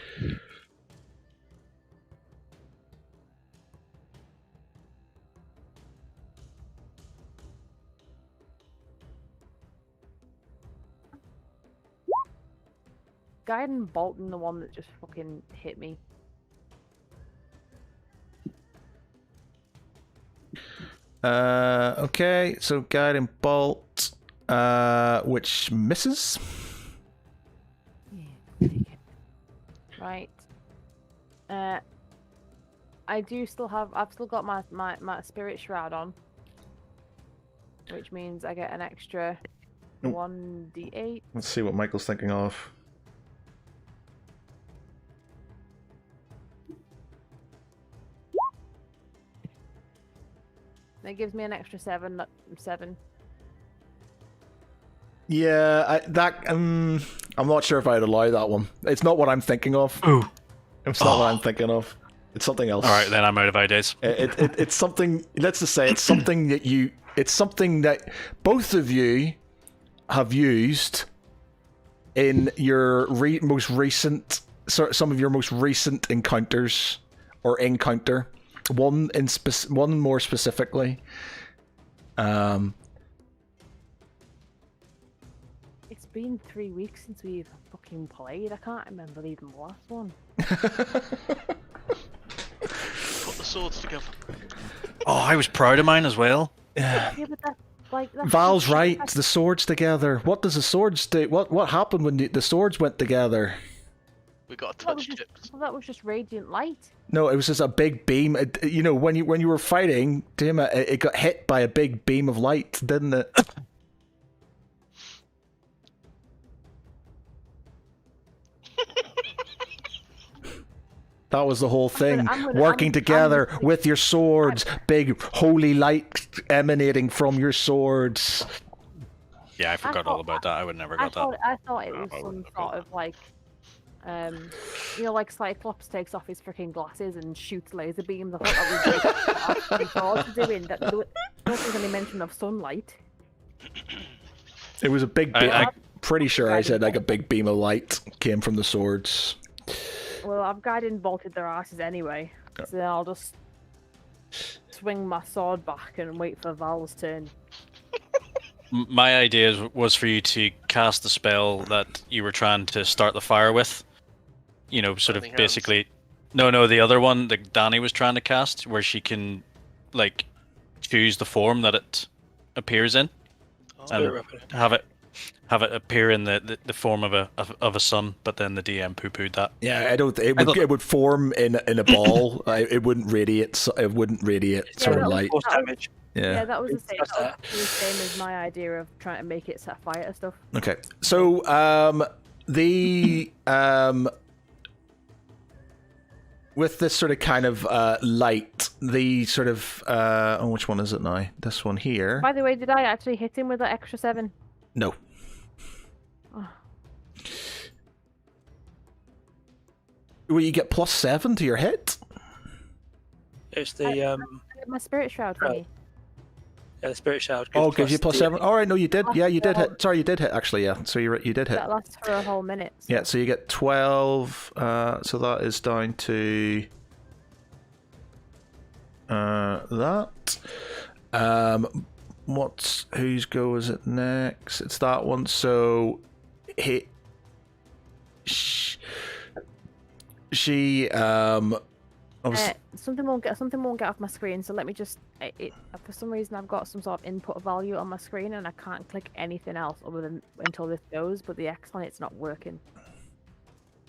Guiding Bolton, the one that just fucking hit me. Okay, so guiding bolt, which misses. Yeah, take it. Right. I've still got my spirit shroud on, which means I get an extra 1d8. Let's see what Michael's thinking of. That gives me an extra 7. Yeah, I'm not sure if I'd allow that one. It's not what I'm thinking of. Ooh. It's not what I'm thinking of. It's something else. All right, then I'm out of ideas. It's something. Let's just say it's something that you. It's something that both of you have used in your most recent, some of your most recent encounters or encounter. One more specifically. It's been 3 weeks since we've fucking played. I can't remember even the last one. Put the swords together. Oh, I was proud of mine as well. Yeah, but that's Val's right. The swords together. What does the swords do? What happened when the swords went together? We got That was touch just, tips. well, that was just radiant light. No, it was just a big beam. You know, when you were fighting him, it got hit by a big beam of light, didn't it? That was the whole thing. Working together with your swords, big holy light emanating from your swords. Yeah, I forgot all about that. I would never got that. I thought it was some sort of like, you know, like Cyclops takes off his freaking glasses and shoots laser beams. I thought that was like what they were doing. There wasn't any mention of sunlight. It was a big beam. pretty sure I said like a big beam of light came from the swords. Well, I've guided bolted their asses anyway, so then I'll just swing my sword back and wait for Val's turn. My idea was for you to cast the spell that you were trying to start the fire with. You know, sort of Burning hands. basically. No, the other one that Danny was trying to cast, where she can, like, choose the form that it appears in, Oh, and have it appear in the form of a sun. But then the DM poo-pooed that. Yeah, it would form in a ball. It wouldn't radiate. It wouldn't radiate sort of that was- light. Force damage. Yeah, that was the same. That's That was the same as my idea of trying to make it set fire to stuff. Okay, so the with this sort of kind of light, the sort of which one is it now? This one here. By the way, did I actually hit him with that extra 7? No. Oh. Well, you get +7 to your hit. It's the My spirit shroud Right. thingy. the spirit shroud. Oh, gives you plus +7. All right, no, you did. Yeah, you did Well- hit. Sorry, you did hit actually. Yeah, so you did hit. That lasts for a whole minute. So. Yeah, so you get 12. So that is down to that. Whose go is it next? It's that one. So she Something won't get off my screen. So let me just. For some reason, I've got some sort of input value on my screen, and I can't click anything else other than until this goes. But the X on it's not working.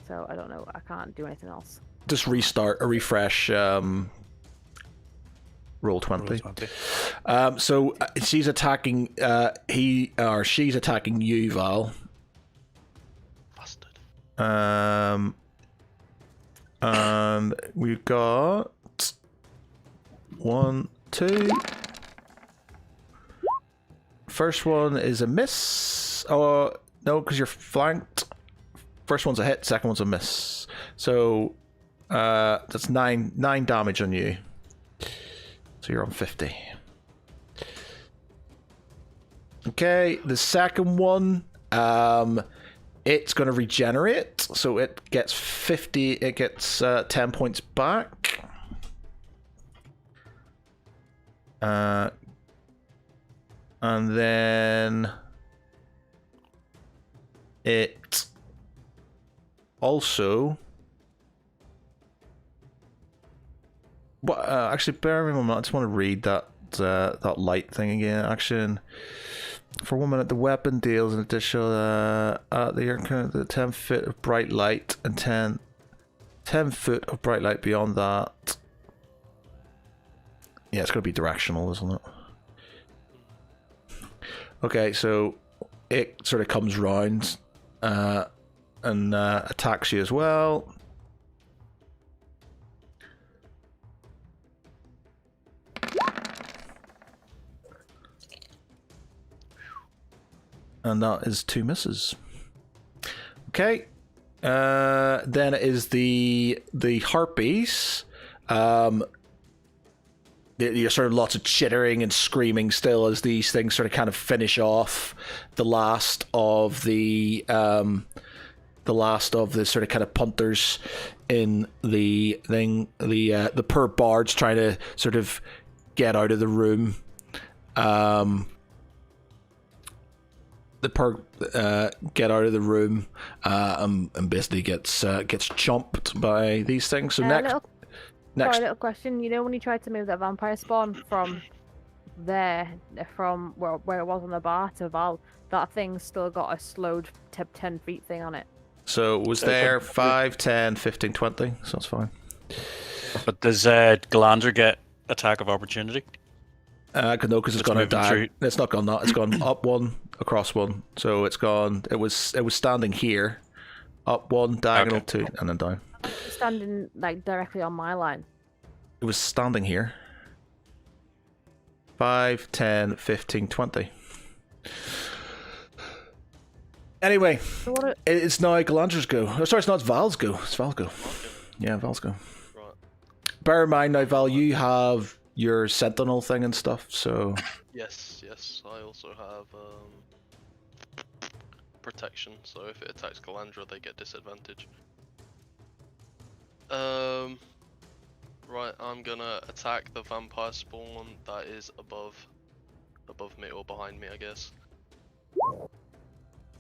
So I don't know. I can't do anything else. just restart or refresh. Roll 20. So she's attacking. She's attacking you, Val. Bastard. And we've got 1, 2. First one is a miss. Oh no, because you're flanked. First one's a hit. Second one's a miss. So that's 9 damage on you. So you're on 50. Okay, the second one, it's going to regenerate, so it gets 50. It gets 10 points back. And then it also. Well, actually, bear with me a moment. I just want to read that light thing again. Action. For 1 minute, the weapon deals an additional the 10 foot of bright light and 10 foot of bright light beyond that. Yeah, it's going to be directional, isn't it? Okay, so it sort of comes round and attacks you as well. And that is 2 misses. Okay. Then it is the harpies. You're sort of lots of chittering and screaming still as these things sort of kind of finish off the last of the sort of kind of punters in the thing. The poor bards trying to sort of get out of the room. The perk get out of the room and basically gets chomped by these things. So next, Sorry, little question. You know when you tried to move that vampire spawn from there, from where it was on the bar to Val, that thing's still got a slowed 10 feet thing on it. So it was there 5, 10, 15, 20. So that's fine. But does Glandra get attack of opportunity? No, because it's gone a moving It's not gone that. It's gone up 1, across 1. So it's gone. It was standing here, up 1, diagonal 2, and then down. Standing like directly on my line. It was standing here. 5, 10, 15, 20. Anyway, So what? it's now Galandra's go. Oh, sorry, it's not Val's go. It's Val's go. Yeah, Val's go. Right. Bear in mind now, Val, you have your sentinel thing and stuff, so Yes. I also have protection, so if it attacks Galandra, they get disadvantage. Right, I'm gonna attack the vampire spawn that is above me or behind me, I guess.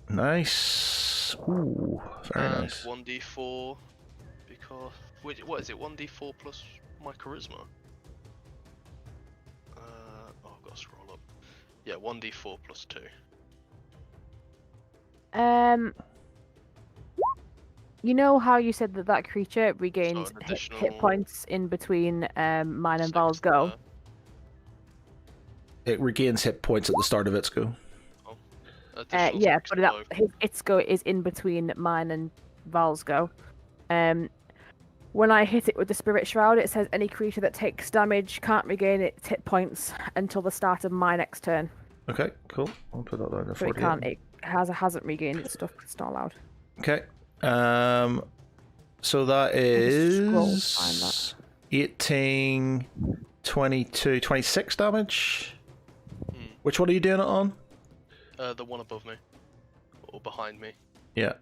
Nice. Ooh, very And nice. 1d4 because what is it? 1d4 plus my charisma. Oh, I've got to scroll up. Yeah, 1d4 plus 2. You know how you said that that creature regains an hit additional points in between mine and 6 Val's go? It regains hit points at the start of its go. Additional Yeah, 6 but to that both. its go is in between mine and Val's go. When I hit it with the Spirit Shroud, it says any creature that takes damage can't regain its hit points until the start of my next turn. Okay, cool. I'll put that down to So it 48. can't. It hasn't regained its stuff. It's not allowed. Okay. So that just scroll to find is 18, 22, 26 damage. Which one are you doing it on? The one above me or behind me. Yeah.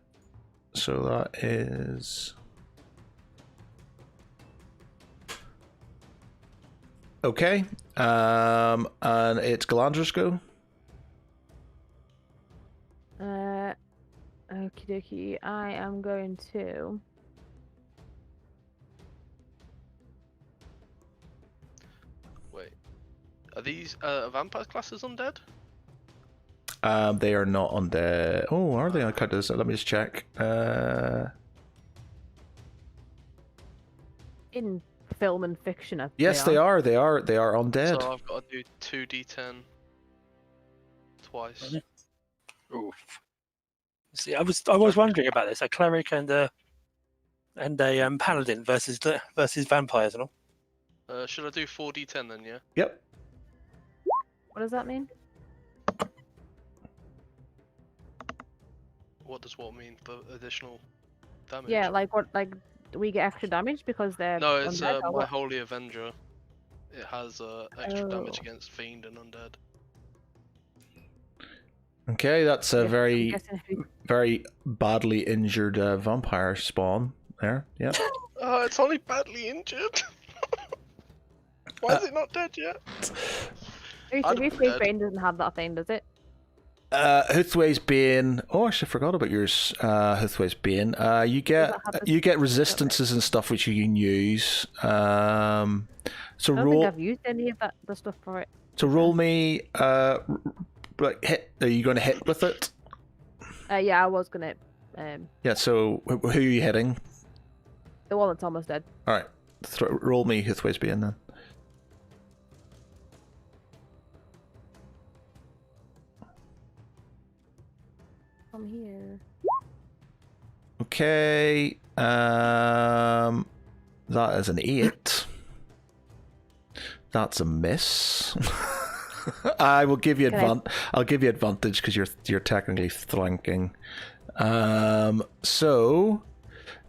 So that is. Okay. And it's Galandra's go. Okie dokie. I am going to. Wait, are these vampire classes undead? They are not on the. Oh, are they? I can't do this. Let me just check. In film and fiction, Yes, they are. They are undead. So I've got to do 2d10 twice. Oof. See, I was wondering about this. A cleric and a paladin versus vampires and all. Should I do 4d10 then? Yeah. Yep. What does that mean? What does what mean? The additional damage? Yeah, like what? Like do we get extra damage because they're No, it's undead, or my what? Holy Avenger. It has extra damage Oh. against fiend and undead. Okay, that's a I'm very, guessing if you- very badly injured vampire spawn there. Yeah. Oh, it's only badly injured. Why is it not dead yet? I'd have Ruth's dead. Bane doesn't have that thing, does it? Huthway's Bane. Oh, actually, I forgot about yours. Huthway's Bane. You get resistances and stuff which you can use. So I don't roll. think I've used any of the stuff for it. So roll me. Like hit. Are you going to hit with it? Yeah, I was gonna. Yeah. So who are you hitting? The one that's almost dead. All right. Roll me Huthway's Bane then. From here. Okay. That is an 8. That's a miss. I will give you I'll give you advantage because you're technically flanking. So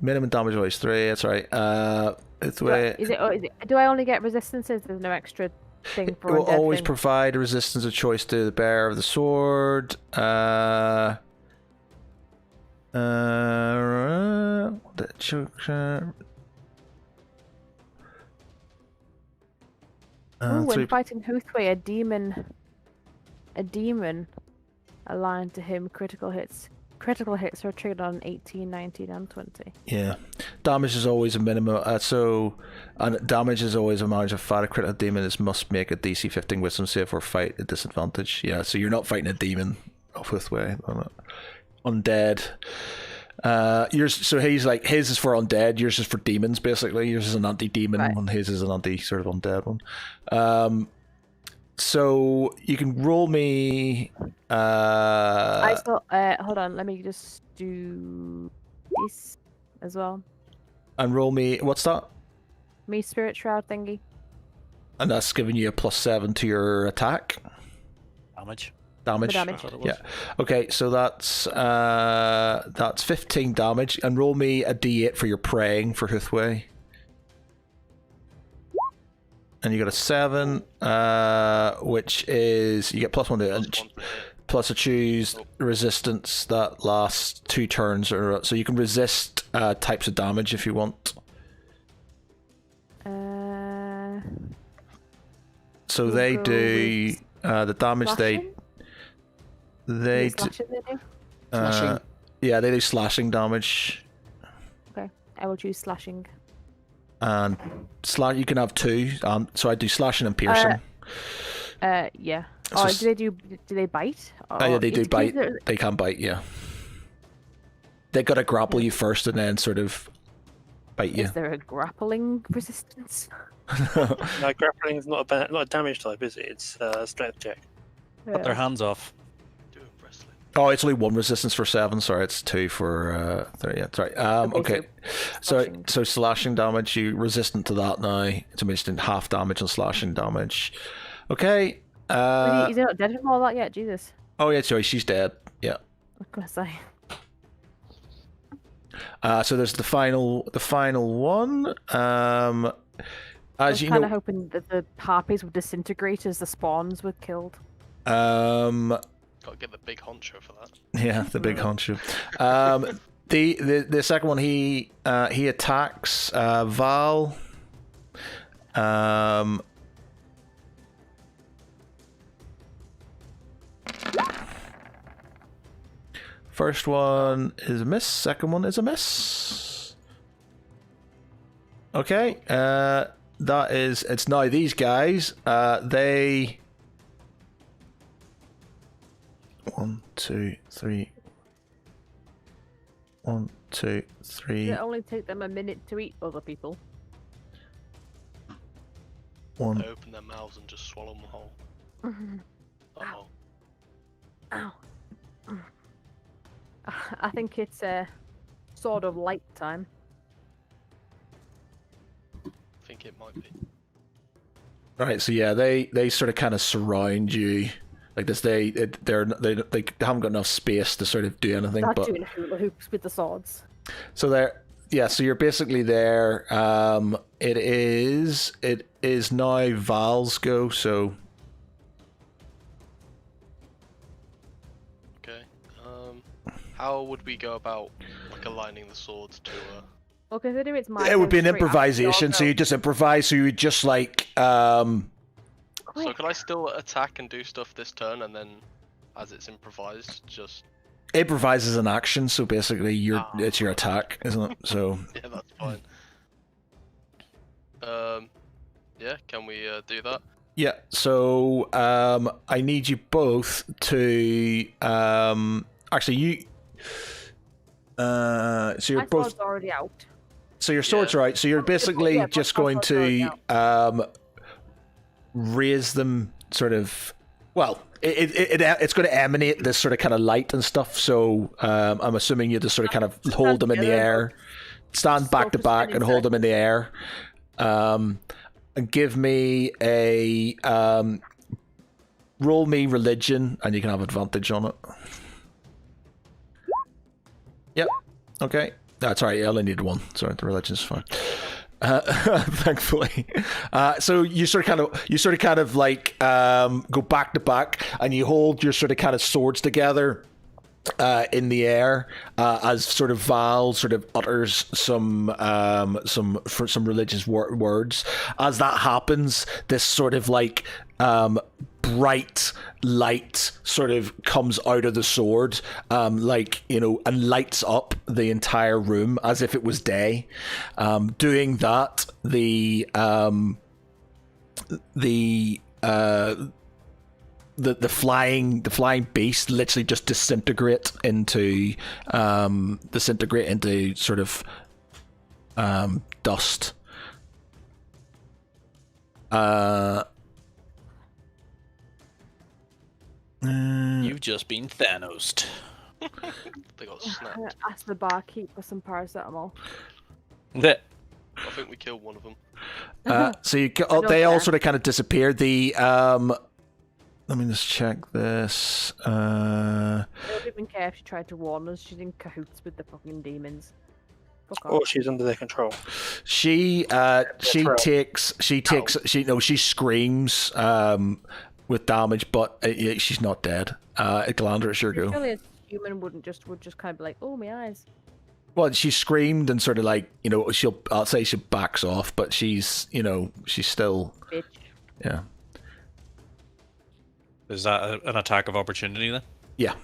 minimum damage always 3. That's right. Do I only get resistances? There's no extra thing It for will undead always thing? provide a resistance of choice to the bearer of the sword. The choker. When fighting Huthway, a demon aligned to him, critical hits are triggered on 18, 19, and 20. Yeah, damage is always a minimum. And damage is always a margin of fight. A critical demon must make a DC 15 Wisdom save or fight at disadvantage. Yeah, so you're not fighting a demon of Huthway. Undead. He's like his is for undead. Yours is for demons. Basically, yours is an anti-demon one. His is an anti sort of undead one. So you can roll me. Hold on. Let me just do this as well. And roll me. What's that? Me Spirit Shroud thingy. And that's giving you a +7 to your attack. Damage. Damage. Damage. Yeah. Okay, so that's 15 damage, and roll me a d8 for your praying for Huthway. And you got a 7, which is you get +1 to it. plus I choose resistance that lasts 2 turns, or so you can resist types of damage if you want. So we'll they go do with the damage slashing? they do, Slashing they do? Slashing. yeah, they do slashing damage, Okay, I will choose slashing. and you can have 2. So I do slashing and piercing. Yeah. So Oh, s- do they bite? Yeah, they Or- do it's bite. either- They can bite, yeah. They gotta grapple you first and then sort of bite you. Is there a grappling resistance? No, grappling is not a damage type, is it? It's a strength check. Cut their hands off. Do wrestling. Oh, it's only 1 resistance for 7. Sorry, it's 2 for 3. Yeah, sorry. Okay. slashing. So slashing damage, you resistant to that now. It's basically half damage on slashing damage. Okay. Is he not dead from all that yet? Jesus. Oh yeah, sorry, she's dead. Yeah. I was gonna say. So there's the final one. I As was you kind know, of hoping that the harpies would disintegrate as the spawns were killed. Gotta get the big honcho for that. yeah, the big honcho. The second one, he attacks Val. First one is a miss. Second one is a miss. Okay. It's now these guys. They 1, 2, 3. 1, 2, 3. It only take them a minute to eat other people. 1. They open their mouths and just swallow them whole. Uh-oh. Ow. I think it's sort of light time. I think it might be. Right. So yeah, they sort of kind of surround you like this. They haven't got enough space to sort of do anything. Not But doing hula hoops with the swords. so they're yeah. So you're basically there. It is now Val's go. So Okay. How would we go about like aligning the swords to Well, considering it's my it would be turn an straight after improvisation. So your you just improvise. So you would just like So Quick. can I still attack and do stuff this turn, and then, as it's improvised, just improvise as an action. So basically, Ah. it's your attack, isn't it? So yeah, that's fine. Yeah, can we do that? yeah. So I need you both to actually you. So you're My both. sword's already out. So your sword's Yeah. right. So you're basically Yeah, just my going sword's to raise them, sort of. Well, it's going to emanate this sort of kind of light and stuff. So I'm assuming you just sort of kind of hold them in the together, air, stand back to focus back, in and hold them in the air. And give me a roll me religion, and you can have advantage on it. Yep. Okay. That's all right. I only need 1. Sorry, the religion's fine. Thankfully. So you sort of kind of like go back to back, and you hold your sort of kind of swords together in the air as sort of Val sort of utters some religious words. As that happens, this sort of like bright light sort of comes out of the sword, like, you know, and lights up the entire room as if it was day. Doing that, the flying beast literally just disintegrate into sort of dust. You've just been Thanos'd. They got I'm snapped. gonna ask the barkeep for some paracetamol. That I think we killed one of them. So you, don't they all care. sort of kind of disappeared. The let me just check this. I don't even care if she tried to warn us. She's in cahoots with the fucking demons. Fuck off. Or she's under their control. She right. she screams, with damage, but yeah, she's not dead. Galandra, it's your go. Surely a human would just kind of be like, oh, my eyes. Well, she screamed and sort of like, I'll say she backs off, but she's still, Bitch. yeah. Is that an attack of opportunity then? Yeah.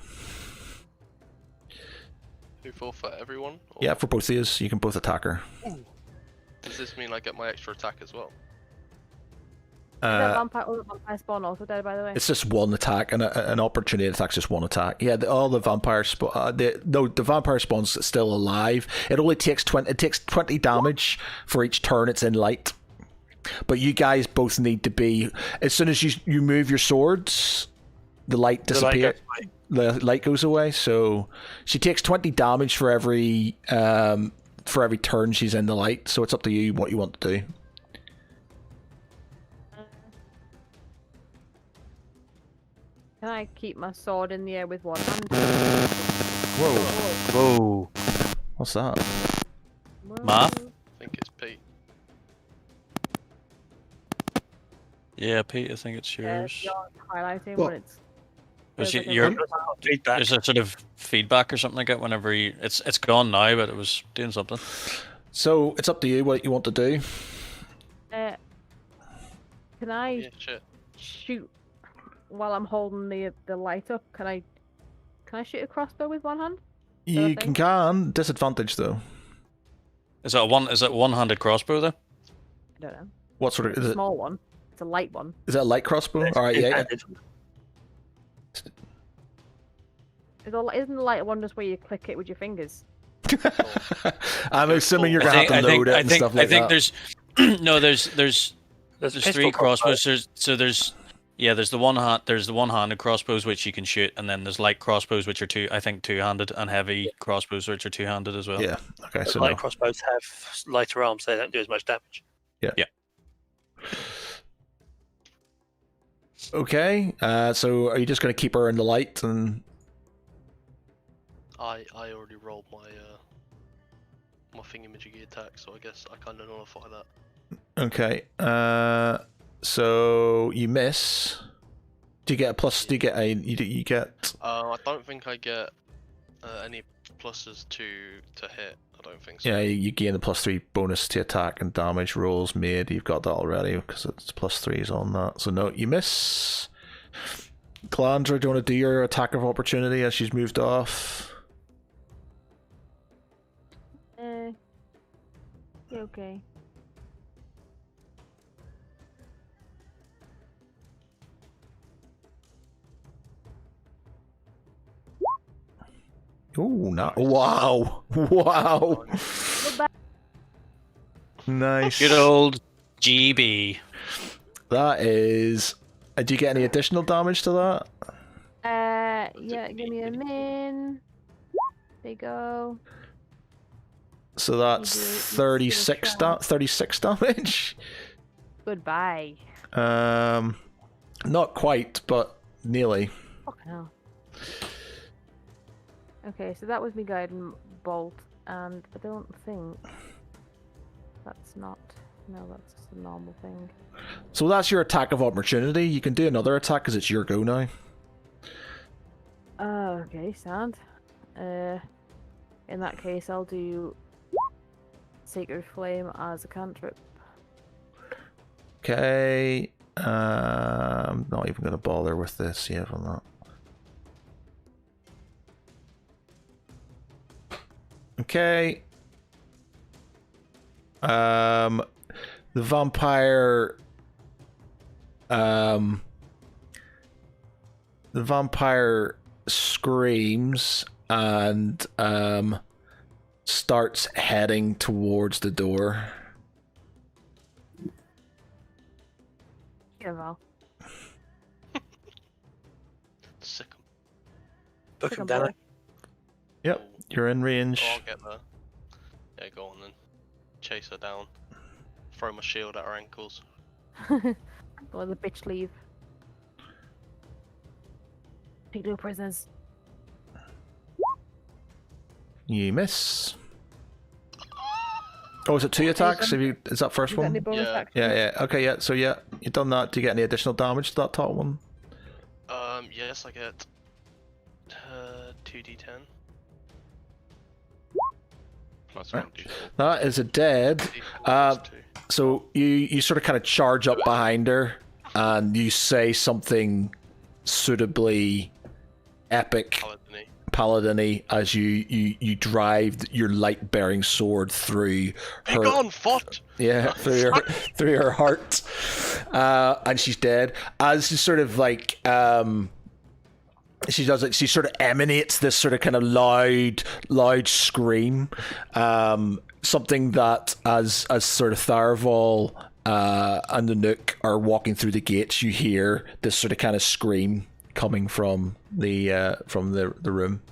For everyone? Or Yeah, for both of you, you can both attack her. does this mean I get my extra attack as well? Is that vampire spawn also dead, by the way? It's just one attack, and an opportunity attack's just one attack. Yeah, all the vampire the vampire spawn's still alive. It only takes 20 damage for each turn it's in light. But you guys both need to be, as soon as you move your swords, the light disappears. The light goes away. So she takes 20 damage for every turn she's in the light. So it's up to you what you want to do. Can I keep my sword in the air with one hand? Whoa. What's that? Ma? I think it's Pete. Yeah, Pete, I think it's Yeah, yours. you're highlighting What? when it's. Was feels like your Feedback. there's a sort of feedback or something like that whenever it's gone now, but it was doing something. So it's up to you what you want to do. Can I Yeah, shit. shoot while I'm holding the light up? Can I shoot a crossbow with one hand? You thing? can. Disadvantage though. Is that a one-handed crossbow though? I don't know. What sort of It's is a it? small one. It's a light one. Is it a light crossbow? All right, yeah. Isn't the light one just where you click it with your fingers? I'm assuming you're gonna have to load it and stuff like that. there's no there's pistol three crossbows. crossbow. There's the one-handed crossbows which you can shoot, and then there's light crossbows which are two-handed, and heavy crossbows which are two-handed as well. Yeah. Okay. So Light no. crossbows have lighter arms, so they don't do as much damage. Okay. So are you just gonna keep her in the light and? I already rolled my my thingamajiggy attack, so I guess I kind of nullify that. Okay. So you miss. Do you get a plus? Do you get a? You get? I don't think I get any pluses to hit. I don't think so. Yeah, you gain the +3 bonus to attack and damage rolls made. You've got that already because it's +3s on that. So no, you miss. Calandra, do you want to do your attack of opportunity as she's moved off? Yeah, okay. Oh, no! Wow! Wow! Nice. Good old GB. That is. Do you get any additional damage to that? Yeah, give me a min. There you go. So that's You do it, 36 36 damage. Goodbye. Not quite, but nearly. Fucking hell. Okay, so that was me guiding bolt, and I don't think that's not. No, that's just a normal thing. So that's your attack of opportunity. You can do another attack because it's your go now. Okay, sound. In that case, I'll do Sacred Flame as a cantrip. Okay. I'm not even going to bother with this yet on that. Okay. The vampire. The vampire screams and starts heading towards the door. Get him, Val. Sick 'em. Book Sick them 'em, down. boy. Yep, you're in range. Oh, I'll get there. Yeah, go on then. Chase her down. Throw my shield at her ankles. Or the bitch leave. Take no prisoners. You miss. Oh, is it 2 attacks? Is that first You got any one? bonus Yeah. action? Yeah, yeah. Okay, yeah. So yeah, you've done that. Do you get any additional damage to that top one? Yes, I get 2d10. Plus Right. 1d4. That is a dead. D4 Uh, plus 2. So you sort of kind of charge up behind her, and you say something suitably epic, Paladin-y. paladin-y, as you drive your light-bearing sword through Be her. gone, foot! Yeah, through her heart, and she's dead. As she sort of like she does it, she sort of emanates this sort of kind of loud scream. Something that as sort of Tharval and the Nook are walking through the gates, you hear this sort of kind of scream coming from the room.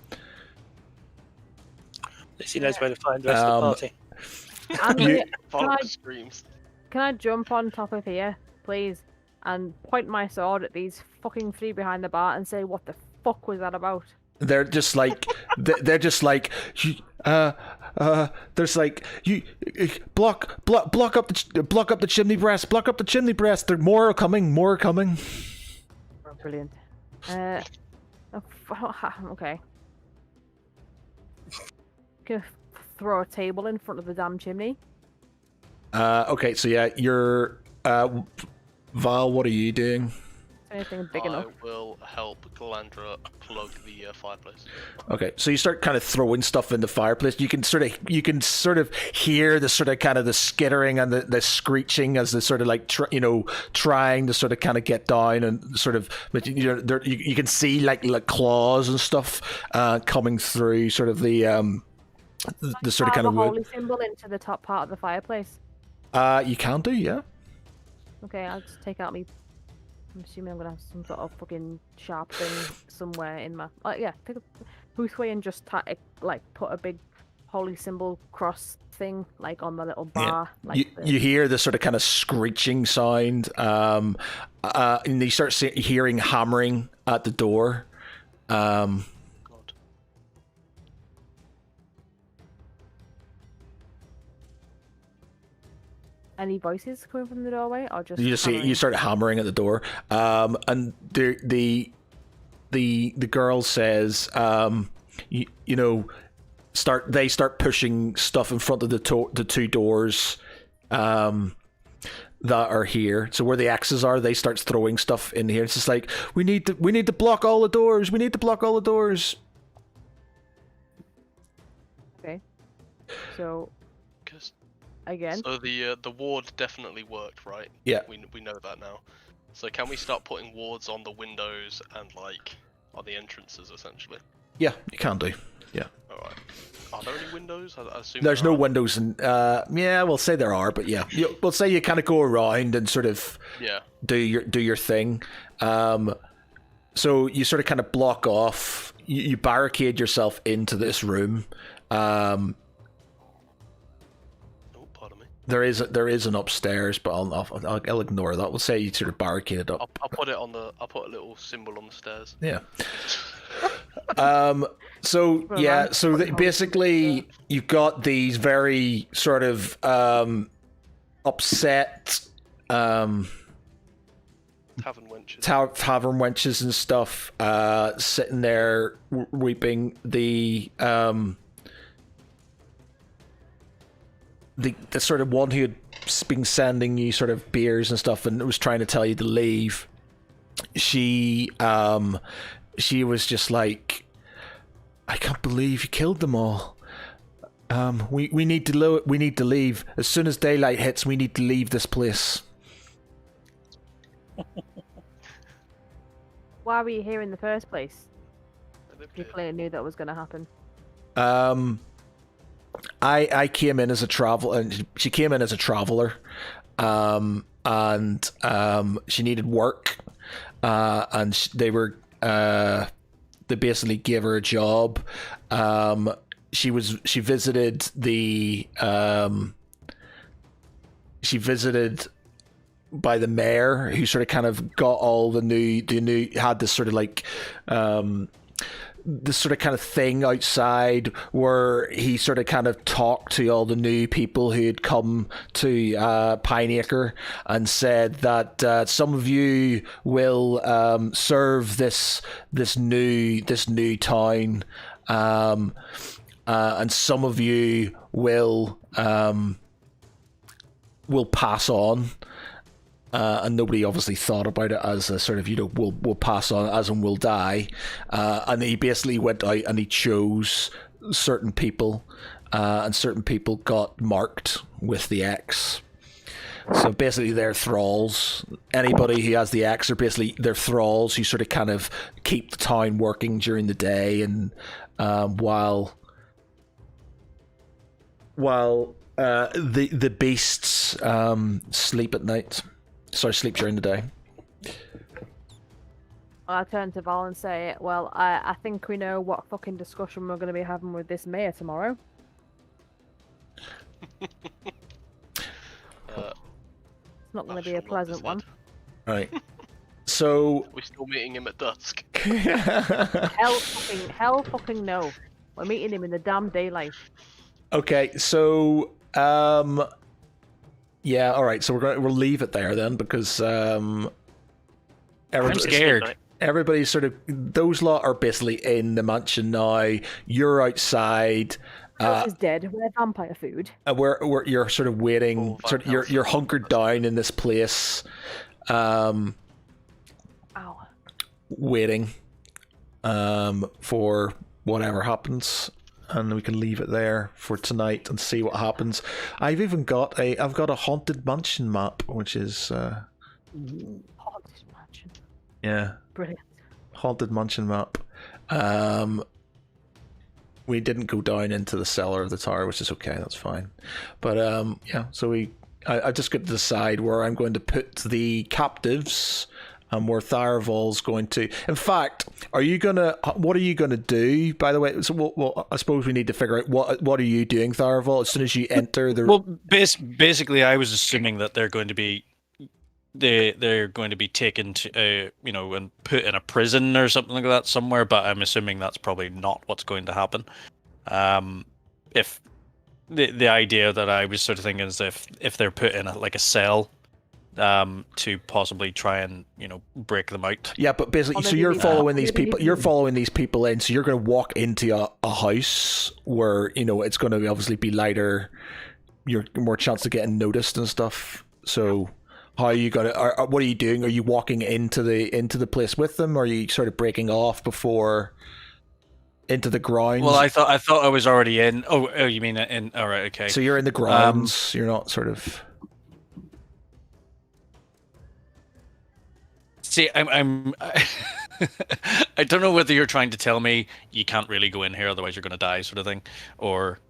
She knows where to find the rest of the party. I'm You- gonna, Follow I- the screams. can I jump on top of here, please, and point my sword at these fucking three behind the bar and say, what the fuck was that about? They're just like they're just like there's like you block up the chimney breast. There more are coming. Oh, brilliant. Okay. Gonna throw a table in front of the damn chimney. Okay, so yeah, you're Val. What are you doing? Anything big I enough? will help Galandra plug the fireplace. Okay, so you start kind of throwing stuff in the fireplace. You can sort of hear the sort of kind of the skittering and the screeching as the sort of like trying to sort of kind of get down and sort of, but you can see like claws and stuff coming through sort of the sort of kind of Carve a wood. holy symbol into the top part of the fireplace. You can do, yeah. Okay, I'll just take out me. I'm assuming I'm gonna have some sort of fucking sharp thing somewhere in my. Yeah, take a boothway and just put a big holy symbol cross thing like on the little bar. You hear the sort of kind of screeching sound, and you start hearing hammering at the door. God. Any voices coming from the doorway, or just You just see hammering? you start hammering at the door, and the girl says, they start pushing stuff in front of the two doors, that are here. So where the X's are, they start throwing stuff in here. It's just like we need to block all the doors. We need to block all the doors. Okay. So again, So the ward definitely worked, right? Yeah. We know that now. So can we start putting wards on the windows and like on the entrances essentially? Yeah, you can do. Yeah. All right. Are there any windows? I assume There's there no are. windows, and yeah, we'll say there are, but yeah, we'll say you kind of go around and sort of Yeah. do your thing. So you sort of kind of block off. You barricade yourself into this room. Oh, pardon me. There is an upstairs, but I'll ignore that. We'll say you sort of barricade it up. I'll put it on the. I'll put a little symbol on the stairs. Yeah. So yeah, so basically you've got these very sort of upset Tavern wenches. tavern wenches and stuff sitting there weeping. The sort of one who had been sending you sort of beers and stuff and was trying to tell you to leave, she was just like, I can't believe you killed them all. We need to leave as soon as daylight hits. We need to leave this place. why were you here in the first place? They live You here. clearly knew that was gonna happen. I came in as a and she came in as a traveler, and she needed work, and they basically gave her a job. She visited by the mayor, who sort of kind of got all the new had this sort of like this sort of kind of thing outside where he sort of kind of talked to all the new people who had come to Pineacre and said that some of you will serve this new town, and some of you will pass on. And nobody obviously thought about it as a sort of, we'll pass on as in we'll die. And he basically went out and he chose certain people, and certain people got marked with the X. So basically they're thralls. Anybody who has the X are basically, they're thralls who sort of kind of keep the town working during the day, and while the beasts sleep at night. Sorry, sleep during the day. I turn to Val and say, well, I think we know what fucking discussion we're going to be having with this mayor tomorrow. It's not going to be a pleasant one. Right. So... We're still meeting him at dusk. Hell fucking no. We're meeting him in the damn daylight. Okay, so... yeah, all right. So we'll leave it there then, because I'm scared. Everybody's sort of, those lot are basically in the mansion now. You're outside. House is dead. We're vampire food. You're sort of waiting. You're hunkered down in this place, waiting, for whatever happens. And we can leave it there for tonight and see what happens. I've got a haunted mansion map, which is haunted mansion. Yeah. Brilliant. Haunted mansion map. We didn't go down into the cellar of the tower, which is okay. That's fine. But yeah. So I just got to decide where I'm going to put the captives. And where Tharavol's going to... In fact, what are you gonna do, by the way? So, well, I suppose we need to figure out what are you doing, Tharavol, as soon as you enter the... Well, basically, I was assuming that they're going to be taken to, and put in a prison or something like that somewhere, but I'm assuming that's probably not what's going to happen. If the idea that I was sort of thinking is if they're put in a cell, to possibly try and break them out. Yeah, but basically, so you're following these people. You're following these people in. So you're going to walk into a house where it's going to obviously be lighter. You're more chance of getting noticed and stuff. So how are you going to? What are you doing? Are you walking into the place with them? Or are you sort of breaking off before into the grounds? Well, I thought I was already in. Oh, you mean in? All right, okay. So you're in the grounds. You're not sort of. See, I'm I don't know whether you're trying to tell me you can't really go in here, otherwise you're going to die, sort of thing, or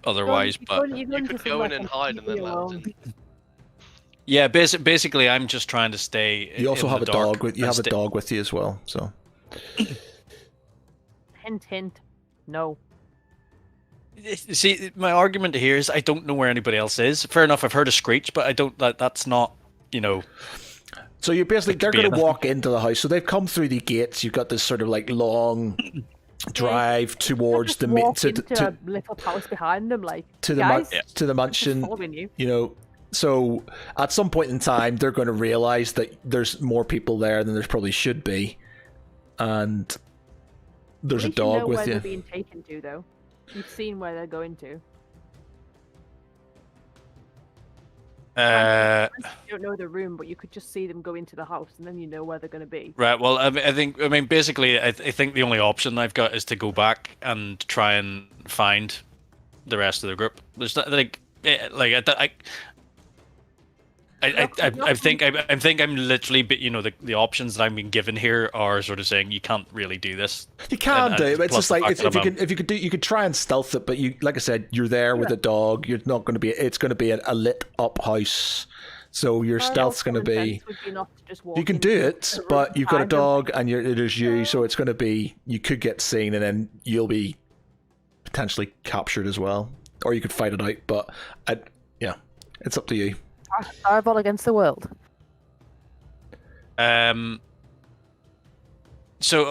otherwise. But you could go in and hide and then let us in. Yeah, basically, I'm just trying to stay. You also have a dog with you. Have a dog with you as well. So. Hint. No. See, my argument here is I don't know where anybody else is. Fair enough, I've heard a screech, but I don't. That's not. So you're basically, they're going to walk into the house. So they've come through the gates. You've got this sort of long drive towards the to a little house behind them, to the mansion. So at some point in time, they're going to realize that there's more people there than there probably should be, and there's a dog with where you. They're being taken to, though. You've seen where they're going to. You don't know the room, but you could just see them go into the house, and then you know where they're going to be. Right. Well, I mean, basically, I think the only option I've got is to go back and try and find the rest of the group. There's not, I think I'm literally, the options that I'm being given here are sort of saying you can't really do this. You can do it. It's just if you could you could try and stealth it, but you, like I said, you're there with a dog. You're not going to be. It's going to be a lit up house, so your stealth's going to be. You can do it, but you've got a dog and it is you, so it's going to be. You could get seen, and then you'll be potentially captured as well, or you could fight it out. But it's up to you. Fireball against the world. So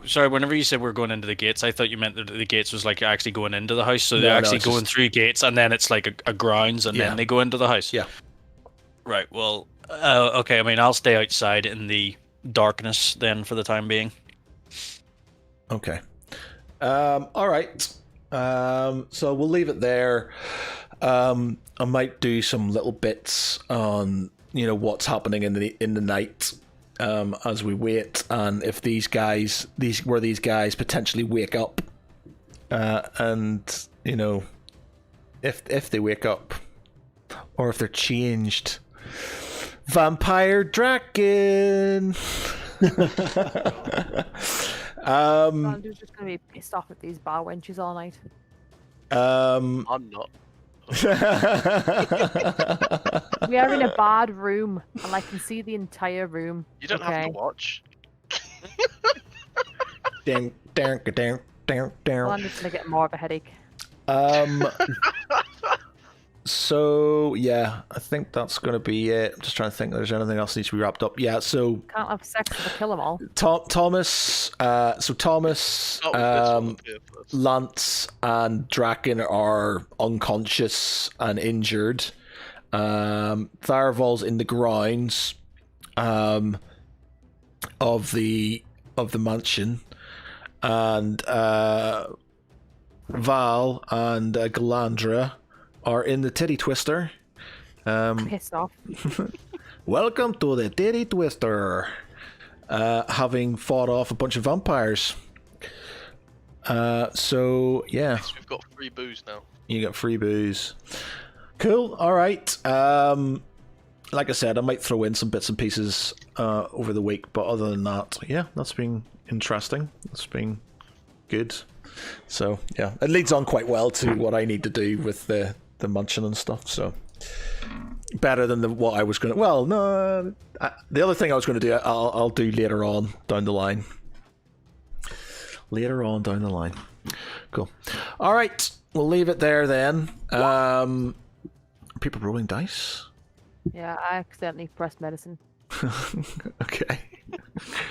sorry. Whenever you said we're going into the gates, I thought you meant that the gates was like actually going into the house. So they're No, actually it's going just- through gates, and then it's like a grounds, and Yeah. then they go into the house. Yeah. Right. Well. Okay. I mean, I'll stay outside in the darkness then for the time being. Okay. All right. So we'll leave it there. I might do some little bits on what's happening in the night as we wait, and if these guys potentially wake up, and if they wake up, or if they're changed. Vampire Draken. Andrew's just gonna be pissed off at these bar wenches all night. I'm not. We are in a bad room, and I can see the entire room. You don't have to watch. Ding, ding, ding, ding, Well, I'm ding. just gonna get more of a headache. So yeah, I think that's gonna be it. I'm just trying to think. If there's anything else that needs to be wrapped up. Yeah. So Can't have sex with a kill 'em all. Thomas. Thomas. Start with this one up here first. Lance and Draken are unconscious and injured. Tharavol's in the grounds of the mansion, and Val and Galandra are in the titty twister. Pissed off. Welcome to the titty twister. Having fought off a bunch of vampires. So yeah, So we've got free booze now. you got free booze. Cool. All right. Like I said, I might throw in some bits and pieces over the week, but other than that, yeah, that's been interesting. That's been good. So yeah, it leads on quite well to what I need to do with the munching and stuff. So better than what I was going to. Well, no, the other thing I was going to do, I'll do later on down the line. Later on down the line. Cool. All right, we'll leave it there then. People rolling dice. Yeah, I accidentally pressed medicine. Okay.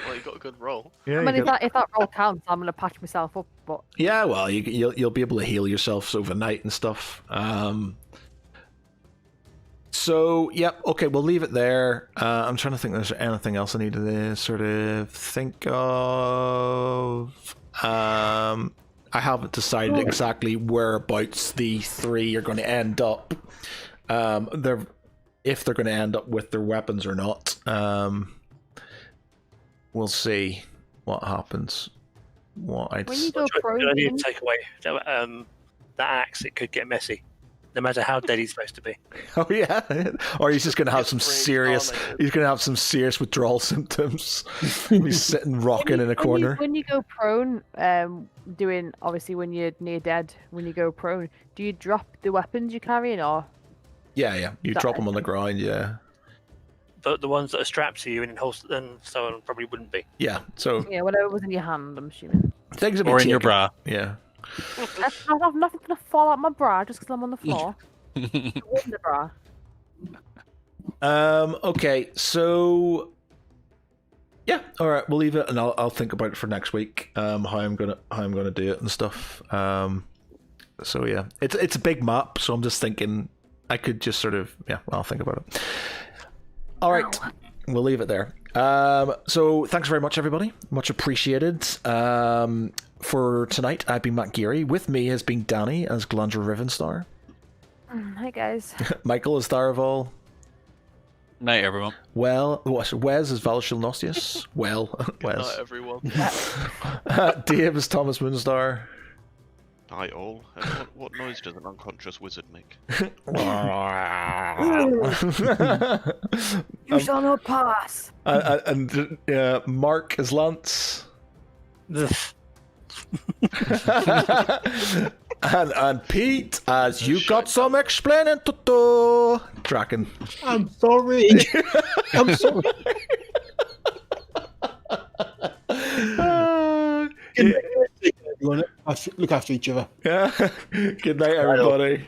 Well, you got a good roll. Yeah. I mean, if that roll counts, I'm gonna patch myself up. But Yeah, well, you'll be able to heal yourselves overnight and stuff. So, yep, okay, we'll leave it there. I'm trying to think if there's anything else I need to sort of think of. I haven't decided exactly whereabouts the three are going to end up. If they're going to end up with their weapons or not. We'll see what happens. when you go prone, I need then- to take away that axe. It could get messy, no matter how dead he's supposed to be. Oh yeah, or he's just going to have some Just serious. reincarnated. He's going to have some serious withdrawal symptoms. He's sitting rocking in a corner. When you go prone, doing obviously when you're near dead, when you go prone, do you drop the weapons you're carrying, or Yeah. You drop them on the ground. Yeah. But the ones that are strapped to you and in holster and so on probably wouldn't be. Yeah. So yeah, whatever was in your hand, I'm assuming. things will be Or in your taken- bra. Yeah. I have nothing gonna fall out my bra just because I'm on the floor. In the bra. Okay. So. Yeah. All right. We'll leave it, and I'll think about it for next week. How I'm gonna do it and stuff. So yeah, it's a big map, so I'm just thinking I could just sort of I'll think about it. All right, we'll leave it there. So thanks very much, everybody. Much appreciated. For tonight, I've been Matt Geary. With me has been Danny as Glandra Rivenstar, Hi guys. Michael as Tharaval, Night, everyone. Wes as Valashil Nostius, Good Wes, night, everyone. Dave as Thomas Moonstar, Hi all. And what noise does an unconscious wizard make? You shall not pass. and Mark as Lance. and Pete as you got some explaining to do. Draken. I'm sorry. I'm sorry. Yeah. Everyone, look after each other. Good night, everybody.